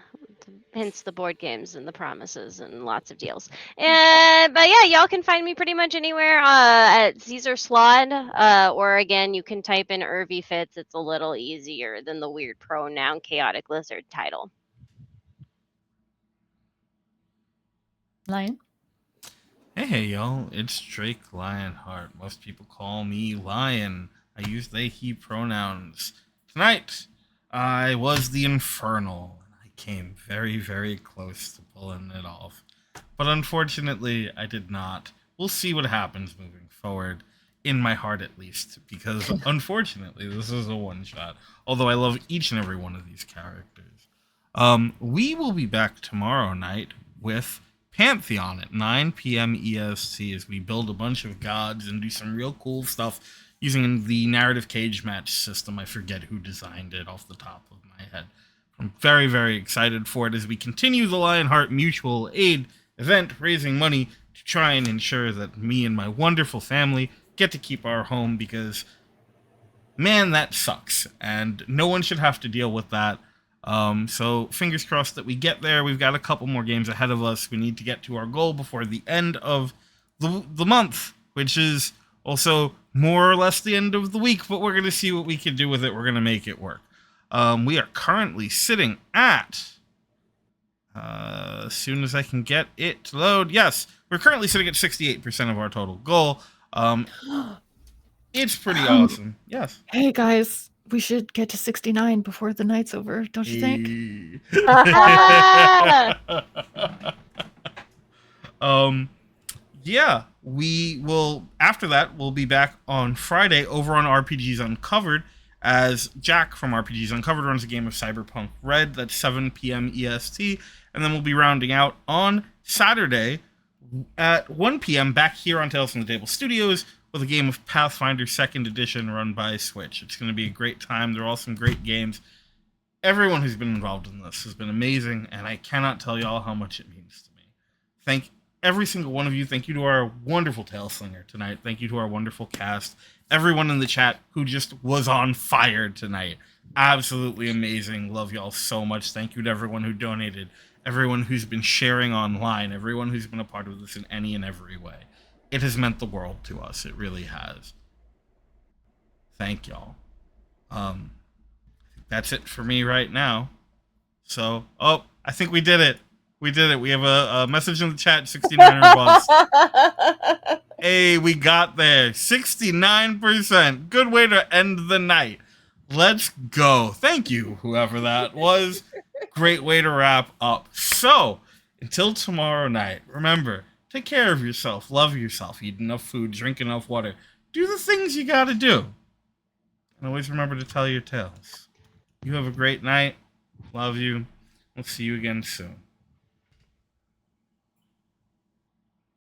hence the board games and the promises and lots of deals. But yeah, y'all can find me pretty much anywhere at Caesar Slod, or again, you can type in Irvi Fits. It's a little easier than the weird pronoun Chaotic Lizard title. Lion? Hey, y'all, it's Drake Lionheart. Most people call me Lion. I use they, he pronouns. Tonight, I was the Infernal, and I came very, very close to pulling it off. But unfortunately, I did not. We'll see what happens moving forward, in my heart at least, because unfortunately, this is a one-shot, although I love each and every one of these characters. We will be back tomorrow night with Pantheon at 9 p.m. EST as we build a bunch of gods and do some real cool stuff using the narrative cage match system. I forget who designed it off the top of my head. I'm very, very excited for it as we continue the Lionheart Mutual Aid event, raising money to try and ensure that me and my wonderful family get to keep our home because, man, that sucks. And no one should have to deal with that. So fingers crossed that we get there. We've got a couple more games ahead of us. We need to get to our goal before the end of the month, which is also more or less the end of the week, but we're going to see what we can do with it. We're going to make it work. We are currently sitting at, as soon as I can get it to load, yes, we're currently sitting at 68% of our total goal. It's pretty awesome. Yes. Hey guys, we should get to 69 before the night's over, don't you think? Yeah, we will, after that, we'll be back on Friday over on RPGs Uncovered as Jack from RPGs Uncovered runs a game of Cyberpunk Red. That's 7 p.m. EST. And then we'll be rounding out on Saturday at 1 p.m. back here on Tales from the Table Studios with a game of Pathfinder 2nd Edition run by Switch. It's going to be a great time. They're all some great games. Everyone who's been involved in this has been amazing, and I cannot tell y'all how much it means to me. Thank every single one of you. Thank you to our wonderful Tale Slinger tonight. Thank you to our wonderful cast. Everyone in the chat who just was on fire tonight. Absolutely amazing. Love y'all so much. Thank you to everyone who donated, everyone who's been sharing online, everyone who's been a part of this in any and every way. It has meant the world to us. It really has. Thank y'all. That's it for me right now. So, I think we did it. We did it. We have a message in the chat, 69er boss. Hey, we got there. 69%. Good way to end the night. Let's go. Thank you, whoever that was. Great way to wrap up. So, until tomorrow night, remember, take care of yourself, love yourself, eat enough food, drink enough water. Do the things you gotta do. And always remember to tell your tales. You have a great night. Love you. We'll see you again soon.